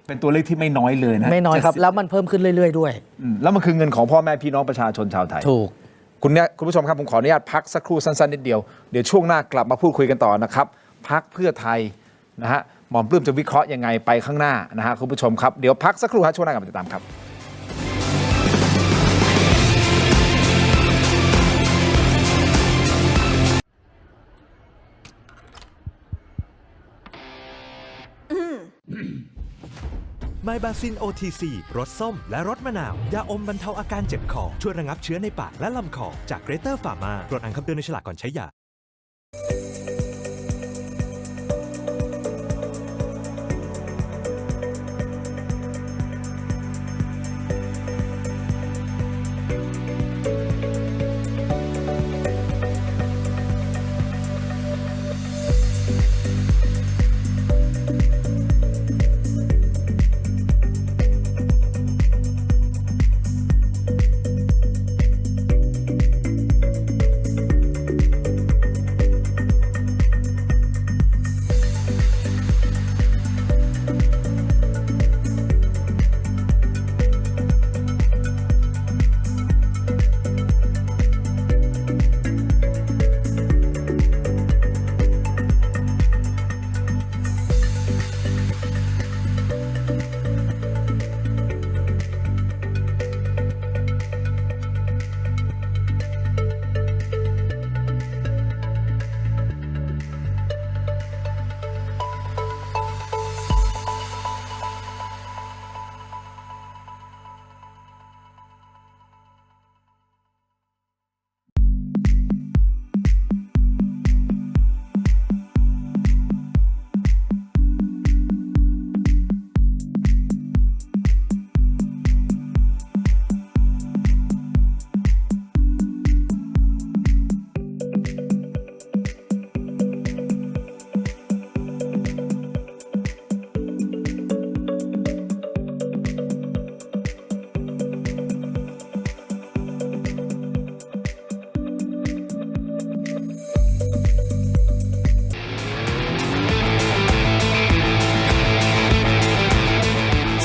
เป็นตัวเลขที่ไม่น้อยเลยนะไม่น้อยครับแล้วมันเพิ่มขึ้นเรื่อยๆด้วยแล้วมันคือเงินของพ่อแม่พี่น้องประชาชนชาวไทยถูกคุณผู้ชมครับผมขออนุญาตพักสักครู่สั้นๆนิดเดียวเดี๋ยวช่วงหน้ากลับมาพูดคุยกันต่อนะครับพรรคเพื่อไทยนะฮะ หมอมปลื้มจะวิเคราะห์ยังไงไปข้างหน้านะฮะคุณผู้ชมครับเดี๋ยวพักสักครู่ฮะช่วงหน้ากลับมาติดตามครับไมบาซิน OTC รสส้มและรสมะนาวยาอมบรรเทาอาการเจ็บคอช่วยระงับเชื้อในปากและลำคอจากเกรเตอร์ฟาร์มาตรวจอ่านคำเตือนในฉลากก่อนใช้ยา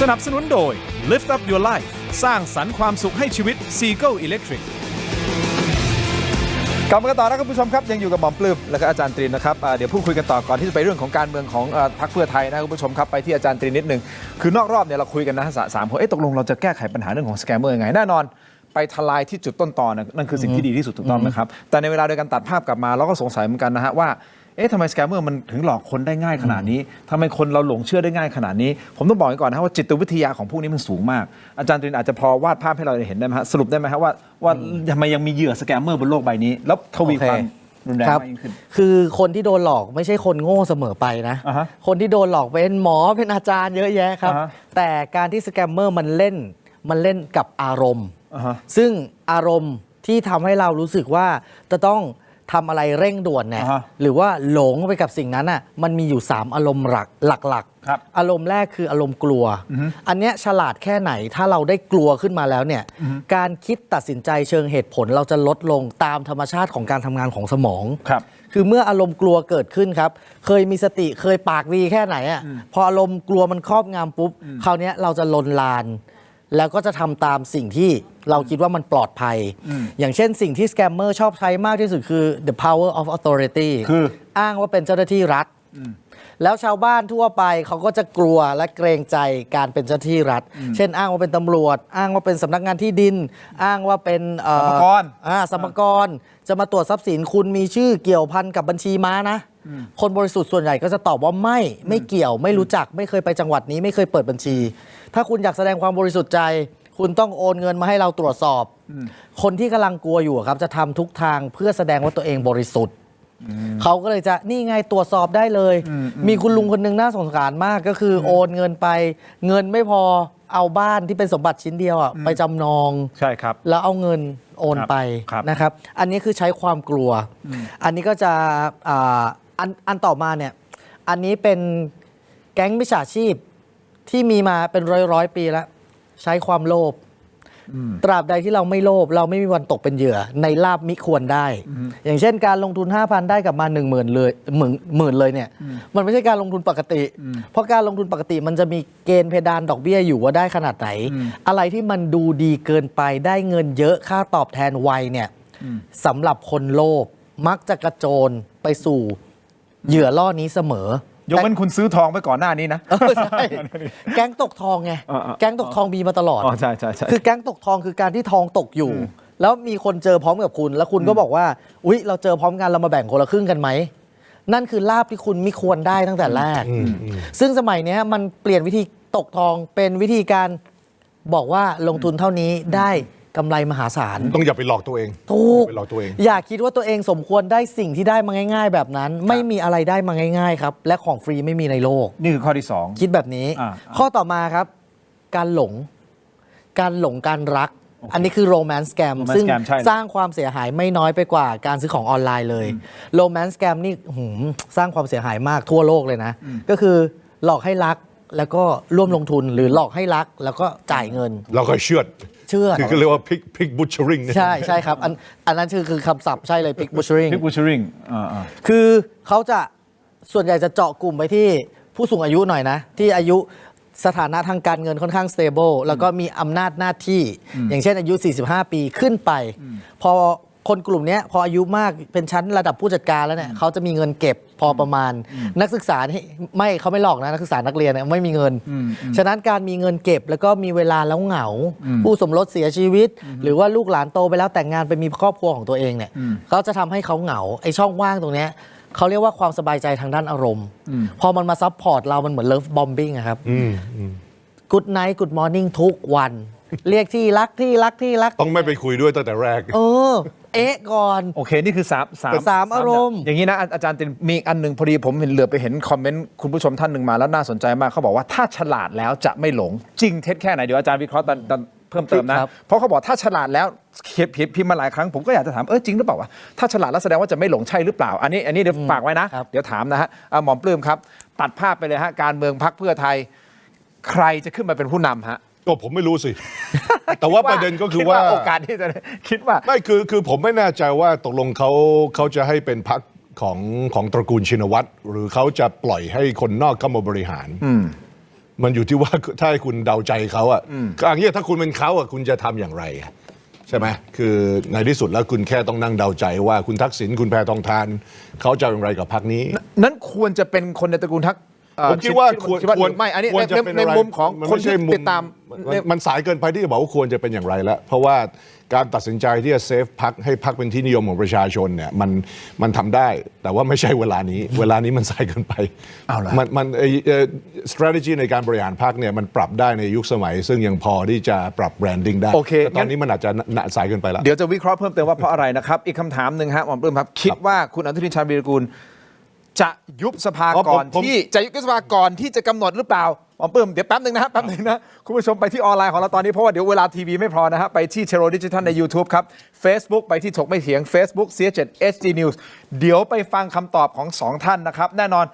สนับสนุนโดย Lift Up Your Life สร้างสรรค์ความสุขให้ชีวิต Seagull Electric กลับมากันต่อนะคุณผู้ชมครับยังอยู่กับหมอมปลื้มและก็อาจารย์ตรีนะครับเดี๋ยวพูดคุยกันต่อก่อนที่จะไปเรื่องของการเมืองของพรรคเพื่อไทยนะคุณผู้ชมครับไปที่อาจารย์ตรีนิดนึงคือนอกรอบเนี่ยเราคุยกันนะสามคนตกลงเราจะแก้ไขปัญหาเรื่องของสแกมเมอร์ยังไงแน่นอนไปทลายที่จุดต้นตอนั่นคือสิ่งที่ดีที่สุดถูกต้องนะครับแต่ในเวลาเดียวกันตัดภาพกลับมาเราก็สงสัยเหมือนกันนะฮะว่าทำไมสแกมเมอร์มันถึงหลอกคนได้ง่ายขนาดนี้ทำไมคนเราหลงเชื่อได้ง่ายขนาดนี้ผมต้องบอกก่อนนะว่าจิตวิทยาของพวกนี้มันสูงมากอาจารย์ตรินอาจจะพอวาดภาพให้เราเห็นได้ไหมฮะสรุปได้ไหมฮะว่าทำไมยังมีเหยื่อสแกมเมอร์บนโลกใบนี้แล้วทวีความรุนแรงมากยิ่งขึ้นคือคนที่โดนหลอกไม่ใช่คนโง่เสมอไปนะคนที่โดนหลอกเป็นหมอเป็นอาจารย์เยอะแยะครับแต่การที่สแกมเมอร์มันเล่นกับอารมณ์ซึ่งอารมณ์ที่ทำให้เรารู้สึกว่าจะต้องทำอะไรเร่งด่วนเนี่ยหรือว่าหลงไปกับสิ่งนั้นน่ะมันมีอยู่3อารมณ์หลักอารมณ์แรกคืออารมณ์กลัวอันเนี้ยฉลาดแค่ไหนถ้าเราได้กลัวขึ้นมาแล้วเนี่ยการคิดตัดสินใจเชิงเหตุผลเราจะลดลงตามธรรมชาติของการทำงานของสมองคือเมื่ออารมณ์กลัวเกิดขึ้นครับเคยมีสติเคยปากดีแค่ไหนอ่ะพออารมณ์กลัวมันครอบงำปุ๊บคราวนี้เราจะลนลานแล้วก็จะทำตามสิ่งที่เราคิดว่ามันปลอดภัยอย่างเช่นสิ่งที่สแกมเมอร์ชอบใช้มากที่สุดคือ the power of authority คืออ้างว่าเป็นเจ้าหน้าที่รัฐแล้วชาวบ้านทั่วไปเขาก็จะกลัวและเกรงใจการเป็นเจ้าหน้าที่รัฐเช่นอ้างว่าเป็นตำรวจอ้างว่าเป็นสำนักงานที่ดินอ้างว่าเป็นสรรพากรจะมาตรวจทรัพย์สินคุณมีชื่อเกี่ยวพันกับบัญชีม้านะคนบริสุทธิ์ส่วนใหญ่ก็จะตอบว่าไม่เกี่ยวไม่รู้จักไม่เคยไปจังหวัดนี้ไม่เคยเปิดบัญชีถ้าคุณอยากแสดงความบริสุทธิ์ใจคุณต้องโอนเงินมาให้เราตรวจสอบคนที่กำลังกลัวอยู่ครับจะทำทุกทางเพื่อแสดงว่าตัวเองบริสุทธิ์เขาก็เลยจะนี่ไงตรวจสอบได้เลยมีคุณลุงคนนึงน่าสงสารมากก็คือโอนเงินไปเงินไม่พอเอาบ้านที่เป็นสมบัติชิ้นเดียวไปจำนองใช่ครับแล้วเอาเงินโอนไปนะครับอันนี้คือใช้ความกลัวอันนี้ก็จะอันต่อมาเนี่ยอันนี้เป็นแก๊งมิจฉาชีพที่มีมาเป็นร้อยปีแล้วใช้ความโลภตราบใดที่เราไม่โลภเราไม่มีวันตกเป็นเหยื่อในลาภมิควรได้อย่างเช่นการลงทุน 5,000 ได้กลับมา 10,000 เลยหมื่นเลยเนี่ยมันไม่ใช่การลงทุนปกติเพราะการลงทุนปกติมันจะมีเกณฑ์เพดานดอกเบี้ยอยู่ว่าได้ขนาดไหนอะไรที่มันดูดีเกินไปได้เงินเยอะค่าตอบแทนไวเนี่ยสำหรับคนโลภมักจะกระโจนไปสู่เหยื่อล่อนี้เสมอ ยกเว้นคุณซื้อทองไปก่อนหน้านี้นะ ใช่แก๊งตกทองไง แก๊งตกทองมีมาตลอด อ๋อใช่ใช่ใช่ คือแก๊งตกทองคือการที่ทองตกอยู่ แล้วมีคนเจอพร้อมกับคุณ แล้วคุณก็บอกว่าอุ๊ยเราเจอพร้อมกันเรามาแบ่งคนละครึ่งกันไหมนั่นคือลาภที่คุณไม่ควรได้ตั้งแต่แรก ซึ่งสมัยเนี้ยมันเปลี่ยนวิธีตกทองเป็นวิธีการบอกว่าลงทุนเท่านี้ได้กำไรมหาศาล ต้องอย่าไปหลอกตัวเอง ถูก อย่าไปหลอกตัวเอง อย่าคิดว่าตัวเองสมควรได้สิ่งที่ได้มาง่าย ๆ แบบนั้น ไม่มีอะไรได้มาง่ายๆครับและของฟรีไม่มีในโลก นี่คือข้อที่ คิดแบบนี้ ข้อต่อมาครับ การหลงการรัก อันนี้คือโรแมนต์สแกม romance ซึ่ง scam ใช่เลย สร้างความเสียหายไม่น้อยไปกว่าการซื้อของออนไลน์เลยโรแมนต์สแกมนี่สร้างความเสียหายมากทั่วโลกเลยนะ ก็คือหลอกให้รักแล้วก็ร่วมลงทุนหรือหลอกให้รักแล้วก็จ่ายเงิน เราก็เชื่อ คือก็เรียกว่าพิกบูชเชอริง ใช่ครับอันนั้นคือคำศัพท์ใช่เลย pick butchering พิกบูชริง คือเขาจะส่วนใหญ่จะเจาะกลุ่มไปที่ผู้สูงอายุหน่อยนะ ที่อายุสถานะทางการเงินค่อนข้าง stable แล้วก็มีอำนาจหน้าที่ อย่างเช่นอายุ 45 ปีขึ้นไป พอคนกลุ่มนี้พออายุมากเป็นชั้นระดับผู้จัดการแล้วเนี่ยเขาจะมีเงินเก็บพอประมาณ นักศึกษาที่เขาไม่หลอกนะนักศึกษานักเรียนเนี่ยไม่มีเงิน ฉะนั้นการมีเงินเก็บแล้วก็มีเวลาแล้วเหงา ผู้สมรสเสียชีวิต หรือว่าลูกหลานโตไปแล้วแต่งงานไปมีครอบครัวของตัวเองเนี่ยเขาจะทำให้เขาเหงาไอ้ช่องว่างตรงเนี้ยเขาเรียกว่าความสบายใจทางด้านอารมณ์ พอมันมาซัพพอร์ตเรามันเหมือนเลิฟบอมบิ้งครับกูดไนท์กูดมอร์นิ่งทุกวัน เรียกที่รัก ต้องไม่ไปคุยด้วยตั้งแต่แรก เอ๊ะก่อน โอเค นี่คือสามอารมณ์ อย่างนี้นะอาจารย์ตินมีอีกอันหนึ่งพอดีผมเห็นเหลือไปเห็นคอมเมนต์คุณผู้ชมท่านหนึ่งมาแล้วน่าสนใจมากเขาบอกว่าถ้าฉลาดแล้วจะไม่หลงจริงเท็จแค่ไหนเดี๋ยวอาจารย์วิเคราะห์ตอนเพิ่มเติมนะ ครับ เพราะเขาบอกถ้าฉลาดแล้วพิมพ์มาหลายครั้งผมก็อยากจะถามจริงหรือเปล่าวะถ้าฉลาดแล้วแสดงว่าจะไม่หลงใช่หรือเปล่าอันนี้เดี๋ยวฝากไว้นะเดี๋ยวถามนะฮะหมอมปลื้มครับตัดภาพไปเลยฮะการเมืองพรรคเพื่อไทยใครจะขึ้นมาเป็นผู้นำฮะ ก็ผมไม่รู้สิ แต่ว่าประเด็นก็คือว่า โอกาสที่จะคิดว่า ไม่คือผมไม่แน่ใจว่าตกลงเขาจะให้เป็นพรรคของตระกูลชินวัตรหรือเขาจะปล่อยให้คนนอกเข้ามาบริหารมันอยู่ที่ว่าถ้าให้คุณเดาใจเขาอ่ะก็อย่างนี้ถ้าคุณเป็นเขาอ่ะคุณจะทำอย่างไรอะใช่ไหมคือในที่สุดแล้วคุณแค่ต้องนั่งเดาใจว่าคุณทักษิณคุณแพทองทานเขาจะอย่างไรกับพรรคนี้ นั้นควรจะเป็นคนในตระกูลทัก ผมคิดว่าควร ไม่อันนี้ ควรจะเป็น ใน อะไร มุมของ มัน คน ไม่ใช่ ที่ มุม ติดตาม มันสายเกินไปที่จะบอกว่าควรจะเป็นอย่างไรแล้ว เพราะว่าการตัดสินใจที่จะเซฟพรรคให้พรรคเป็นที่นิยมของประชาชนเนี่ยมันทำได้แต่ว่าไม่ใช่เวลานี้ เวลานี้มันสายเกินไป เอาล่ะ มันstrategy ในการบริหารพรรคเนี่ยมันปรับได้ในยุคสมัย ซึ่งยังพอที่จะปรับแบรนดิ้งได้ โอเค แต่ตอนนี้มันอาจจะสายเกินไปแล้ว เดี๋ยวจะวิเคราะห์เพิ่มเติมว่าเพราะอะไรนะครับ อีกคำถามหนึ่งฮะหมอมปลื้มครับ คิดว่าคุณอนุทินชาญวีรกูลจะยุบสภา อ๋อ ก่อน ผม ที่จะยุบสภาก่อนที่จะกำหนดหรือเปล่าหมอมปลื้มเดี๋ยวแป๊บหนึ่งนะคุณผู้ชมไปที่ออนไลน์ของเราตอนนี้เพราะว่าเดี๋ยวเวลาทีวีไม่พอนะฮะไปที่เชโรดิจิทัลใน YouTube ครับ Facebook ไปที่ถกไม่เถียง Facebook CS7 HD News เดี๋ยวไปฟังคำตอบของสองท่านนะครับแน่นอน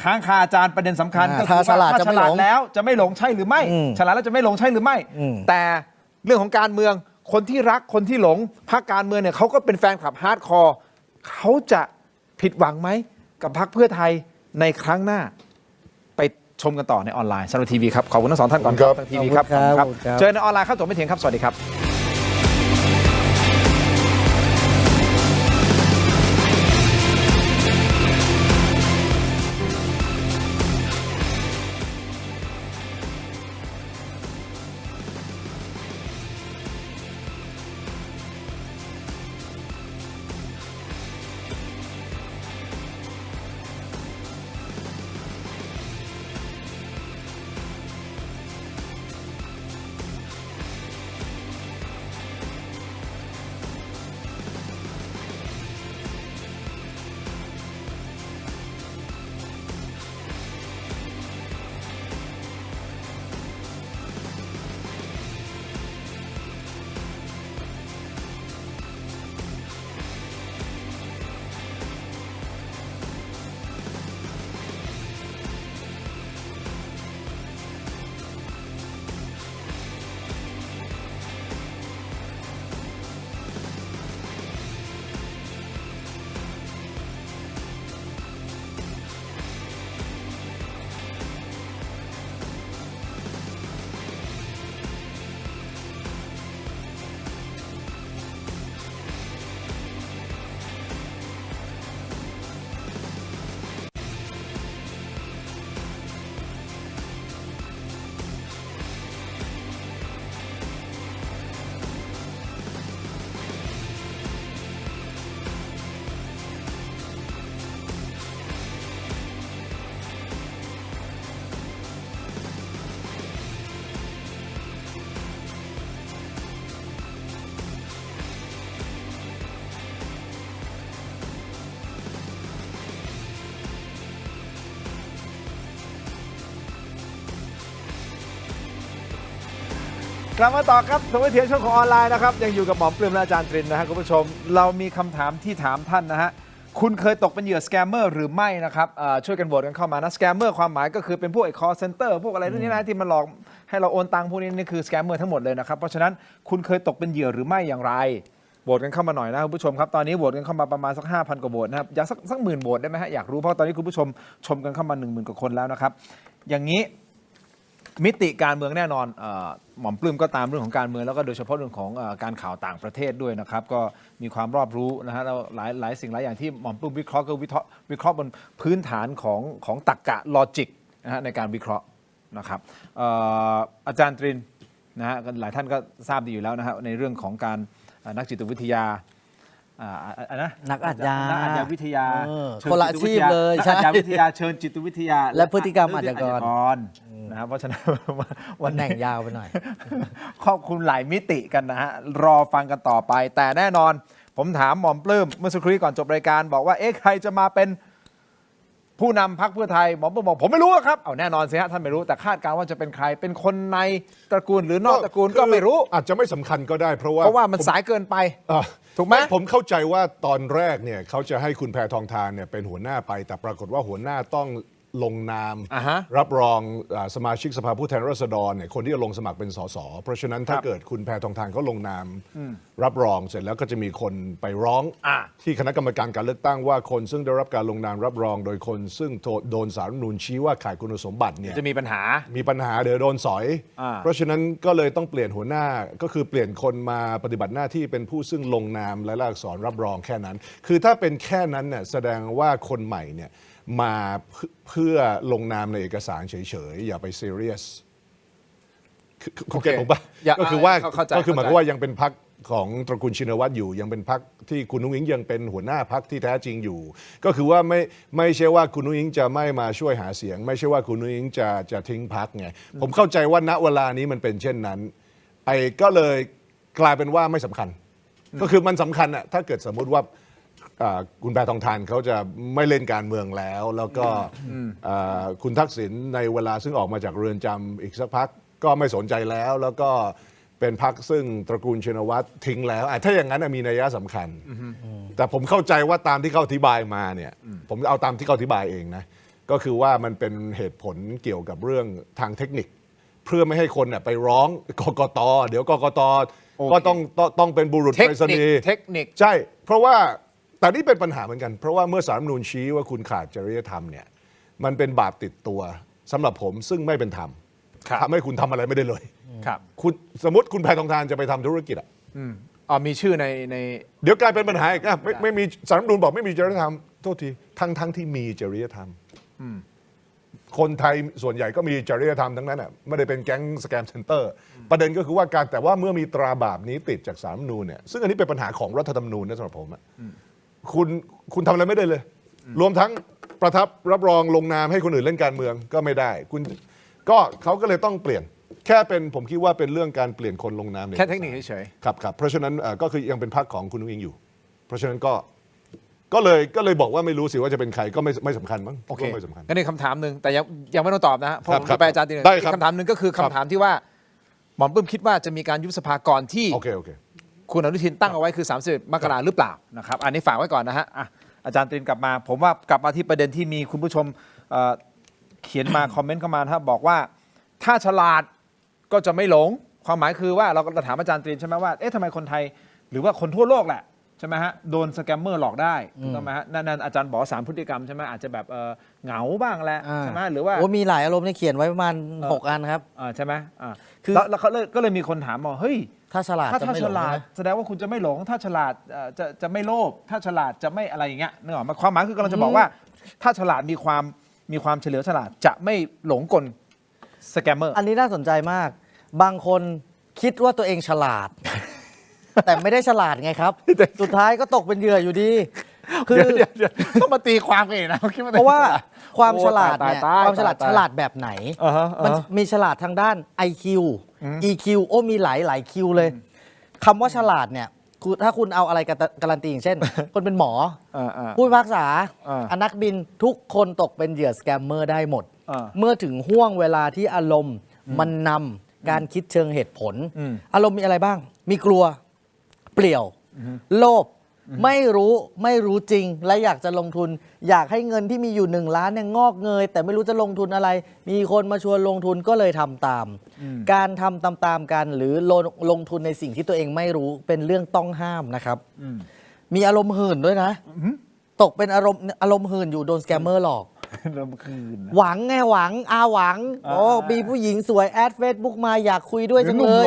ค้างคาอาจารย์ประเด็นสำคัญก็คือ ถ้าฉลาด ว่า จะ ถ้า ไม่ ฉ หล ลาง ดแล้วจะไม่หลงใช่หรือไม่ฉลาดแล้วจะไม่หลงใช่หรือไม่แต่เรื่องของการเมืองคนที่รักคนที่หลงพรรคการเมืองเนี่ยเขาก็เป็นแฟนคลับฮาร์ดคอร์เขาจะผิดหวังไหมกับพรรคเพื่อไทยในครั้งหน้าไปชมกันต่อในออนไลน์สำหรับทีวีครับขอบคุณทั้งสองท่านก่อนครับทางทีวีครับ ขอบคุณครับ เจอในออนไลน์ครับถกไม่เถียงครับสวัสดีครับ กลับมาต่อครับถกไม่เถียงช่วงของออนไลน์นะครับยังอยู่กับหมอปลื้มและอาจารย์ตรินนะฮะคุณผู้ชมเรามีคำถามที่ถามท่านนะฮะคุณเคยตกเป็นเหยื่อสแกมเมอร์หรือไม่นะครับช่วยกันโหวตกันเข้ามานะสแกมเมอร์ความหมายก็คือเป็นพวกcall center พวกอะไรพวกนี้นะที่มันหลอกให้เราโอนตังค์พวกนี้นี่คือสแกมเมอร์ทั้งหมดเลยนะครับเพราะฉะนั้นคุณเคยตกเป็นเหยื่อหรือไม่อย่างไรโหวตกันเข้ามาหน่อยนะคุณผู้ชมครับตอนนี้โหวตกันเข้ามาประมาณสัก 5,000 กว่าโหวตนะครับอยากสักหมื่นโหวตได้ไหมฮะอยากรู้เพราะตอนนี้คุณผู้ชมชมกันเข้ามา 10,000 กว่าคนแล้วนะครับอย่างนี้มิติการเมืองแน่นอนหม่อมปลื้มก็ตามเรื่องของการเมืองแล้วก็โดยเฉพาะเรื่องของการข่าวต่างประเทศด้วยนะครับก็มีความรอบรู้นะฮะแล้วหลายสิ่งหลายอย่างที่หม่อมปลื้มวิเคราะห์ก็วิเคราะห์บนพื้นฐานของตรรกะลอจิกนะฮะในการวิเคราะห์นะครับอาจารย์ตรินนะฮะหลายท่านก็ทราบดีอยู่แล้วนะฮะในเรื่องของการนักจิตวิทยานักอาชญาวิทยา คนละอาชีพเลย นักอาชญาวิทยาเชิญจิตวิทยาและพฤติกรรมอาชญากรนะครับเพราะฉะนั้น วันแหน่งยาวไปหน่อยครอบคลุมหลายมิติกันนะฮะรอฟังกันต่อไปแต่แน่นอนผมถามหม่อมปลื้มเมื่อสักครู่ก่อนจบรายการบอกว่าใครจะมาเป็นผู้นำพรรคเพื่อไทยหม่อมปลื้มบอกผมไม่รู้ครับเอาแน่นอนสิฮะท่านไม่รู้แต่คาดการณ์ว่าจะเป็นใครเป็นคนในตระกูลหรือนอกตระกูลก็ไม่รู้อาจจะไม่สำคัญก็ได้เพราะว่ามันสายเกินไปถูกไหมผมเข้าใจว่าตอนแรกเนี่ยเขาจะให้คุณแพทองธารเนี่ยเป็นหัวหน้าไปแต่ปรากฏว่าหัวหน้าต้องลงนามรับรองสมาชิกสภาผู้แทนราษฎรเนี่ยคนที่จะลงสมัครเป็นสสเพราะฉะนั้นถ้าเกิดคุณแพทองธารเขาลงนามรับรองเสร็จแล้วก็จะมีคนไปร้องที่คณะกรรมการการเลือกตั้งว่าคนซึ่งได้รับการลงนามรับรองโดยคนซึ่งโดนศาลรัฐธรรมนูญชี้ว่าขาดคุณสมบัติเนี่ยจะมีปัญหาเดี๋ยวโดนสอยเพราะฉะนั้นก็เลยต้องเปลี่ยนหัวหน้าก็คือเปลี่ยนคนมาปฏิบัติหน้าที่เป็นผู้ซึ่งลงนามและอักษรรับรองแค่นั้นคือถ้าเป็นแค่นั้นเนี่ยแสดงว่าคนใหม่เนี่ยมาเพื่อลงนามในเอกสารเฉยๆอย่าไปซีเรียสคุณเก็ตผมปะก็คือว่าก็คือหมายความว่ายังเป็นพรรคของตระกูลชินวัตรอยู่ยังเป็นพรรคที่คุณนุ้งอิงยังเป็นหัวหน้าพรรคที่แท้จริงอยู่ก็คือว่าไม่ใช่ว่าคุณนุ้งอิงจะไม่มาช่วยหาเสียงไม่ใช่ว่าคุณนุ้งอิงจะทิ้งพรรคไงผมเข้าใจว่าณเวลานี้มันเป็นเช่นนั้นก็เลยกลายเป็นว่าไม่สำคัญก็คือมันสำคัญอะถ้าเกิดสมมุติว่าคุณแพทองธารเขาจะไม่เล่นการเมืองแล้วก็คุณทักษิณในเวลาซึ่งออกมาจากเรือนจำอีกสักพักก็ไม่สนใจแล้วก็เป็นพรรคซึ่งตระกูลชินวัตรทิ้งแล้วถ้าอย่างนั้นมีนัยสำคัญแต่ผมเข้าใจว่าตามที่เขาอธิบายมาเนี่ยผมเอาตามที่เขาอธิบายเองนะก็คือว่ามันเป็นเหตุผลเกี่ยวกับเรื่องทางเทคนิคเพื่อไม่ให้คนไปร้องกกต.เดี๋ยวกกต.ก็ต้องเป็นบุรุษไปรษณีย์เทคนิคใช่เพราะว่าแต่นี่เป็นปัญหาเหมือนกันเพราะว่าเมื่อศาลรัฐธรรมนูญชี้ว่าคุณขาดจริยธรรมเนี่ยมันเป็นบาปติดตัวสำหรับผมซึ่งไม่เป็นธรรมทำให้คุณทำอะไรไม่ได้เลยคุณสมมติคุณแพทองธารจะไปทำธุรกิจมีชื่อในเดี๋ยวกลายเป็นปัญหาอีกไม่มีศาลรัฐธรรมนูญบอกไม่มีจริยธรรมโทษทีทั้งที่มีจริยธรรมคนไทยส่วนใหญ่ก็มีจริยธรรมทั้งนั้นไม่ได้เป็นแก๊งสแกมเซ็นเตอร์ประเด็นก็คือว่าแต่ว่าเมื่อมีตราบาปนี้ติดจากศาลรัฐธรรมนูญเนี่ยซึ่งอันนี้เป็นปัญหาของรัฐธรรมนูญนะสำหรับผมคุณทำอะไรไม่ได้เลยรวมทั้งประทับรับรองลงนามให้คนอื่นเล่นการเมืองก็ไม่ได้เขาก็เลยต้องเปลี่ยนแค่เป็นผมคิดว่าเป็นเรื่องการเปลี่ยนคนลงนามแค่เทคนิคเฉยๆครับเพราะฉะนั้นก็คือยังเป็นพรรคของคุณนุ้งอิงอยู่เพราะฉะนั้นก็เลยบอกว่าไม่รู้สิว่าจะเป็นใครก็ไม่สำคัญมั้งโอเคไม่สำคัญงั้นในคำถามหนึ่งแต่ยังไม่ต้องตอบนะเพราะผมจะไปอาจารย์ตีหนึ่งคำถามหนึ่งก็คือคำถามที่ว่าหม่อมปลื้มคิดว่าจะมีการยุบสภาก่อนที่โอเคคุณอนุทินตั้งเอาไว้คือ30 มกราคมหรือเปล่านะครับอันนี้ฝากไว้ก่อนนะฮะอาจารย์ตรินกลับมาผมว่ากลับมาที่ประเด็นที่มีคุณผู้ชมเขียนมาคอมเมนต์เข้ามานะครับบอกว่าถ้าฉลาดก็จะไม่หลงความหมายคือว่าเราถามอาจารย์ตรินใช่ไหมว่าทำไมคนไทยหรือว่าคนทั่วโลกแหละใช่ไหมฮะโดนสแกมเมอร์หลอกได้ถูกต้องไหมฮะนั่นอาจารย์บอก3 พฤติกรรมใช่ไหมอาจจะแบบเหงาบ้างแหละใช่ไหมหรือว่ามีหลายอารมณ์ที่เขียนไว้ประมาณ6 อันครับใช่ไหมแล้วเขาก็เลยมีคนถามว่าเฮ้ยถ้าฉลาดแสดงว่าคุณจะไม่หลงถ้าฉลาดจะไม่โลภถ้าฉลาดจะไม่อะไรอย่างเงี้ยนึกออกไหมความหมายคือกำลังจะบอกว่าถ้าฉลาดมีความเฉลียวฉลาดจะไม่หลงกลสแกมเมอร์อันนี้น่าสนใจมากบางคนคิดว่าตัวเองฉลาด แต่ไม่ได้ฉลาดไงครับสุดท้ายก็ตกเป็นเหยื่ออยู่ดีคือต้องมาตีความเองนะเพราะว่าความฉลาดเนี่ยความฉลาดแบบไหนมันมีฉลาดทางด้าน IQ EQ มีหลายคิวเลยคำว่าฉลาดเนี่ยถ้าคุณเอาอะไรการันตีอย่างเช่น คนเป็นหมอผู้พิพากษานักบินทุกคนตกเป็นเหยื่อสแกมเมอร์ได้หมดเมื่อถึงห่วงเวลาที่อารมณ์มันนำ การคิดเชิงเหตุผล อารมณ์มีอะไรบ้าง มีกลัวเปลี่ยวโลภไม่รู้จริงและอยากจะลงทุน อยากให้เงินที่มีอยู่1 ล้านเนี่ยงอกเงย แต่ไม่รู้จะลงทุนอะไร มีคนมาชวนลงทุนก็เลยทำตาม การทำตามๆกันหรือลงทุนในสิ่งที่ตัวเองไม่รู้เป็นเรื่องต้องห้ามนะครับ มีอารมณ์หื่นด้วยนะ ตกเป็นอารมณ์หื่นอยู่โดนสแกมเมอร์หลอก ลำคืน หวังไงหวังหวังโอ้มีผู้หญิงสวยแอดเฟซบุ๊กมาอยากคุยด้วยจังเลย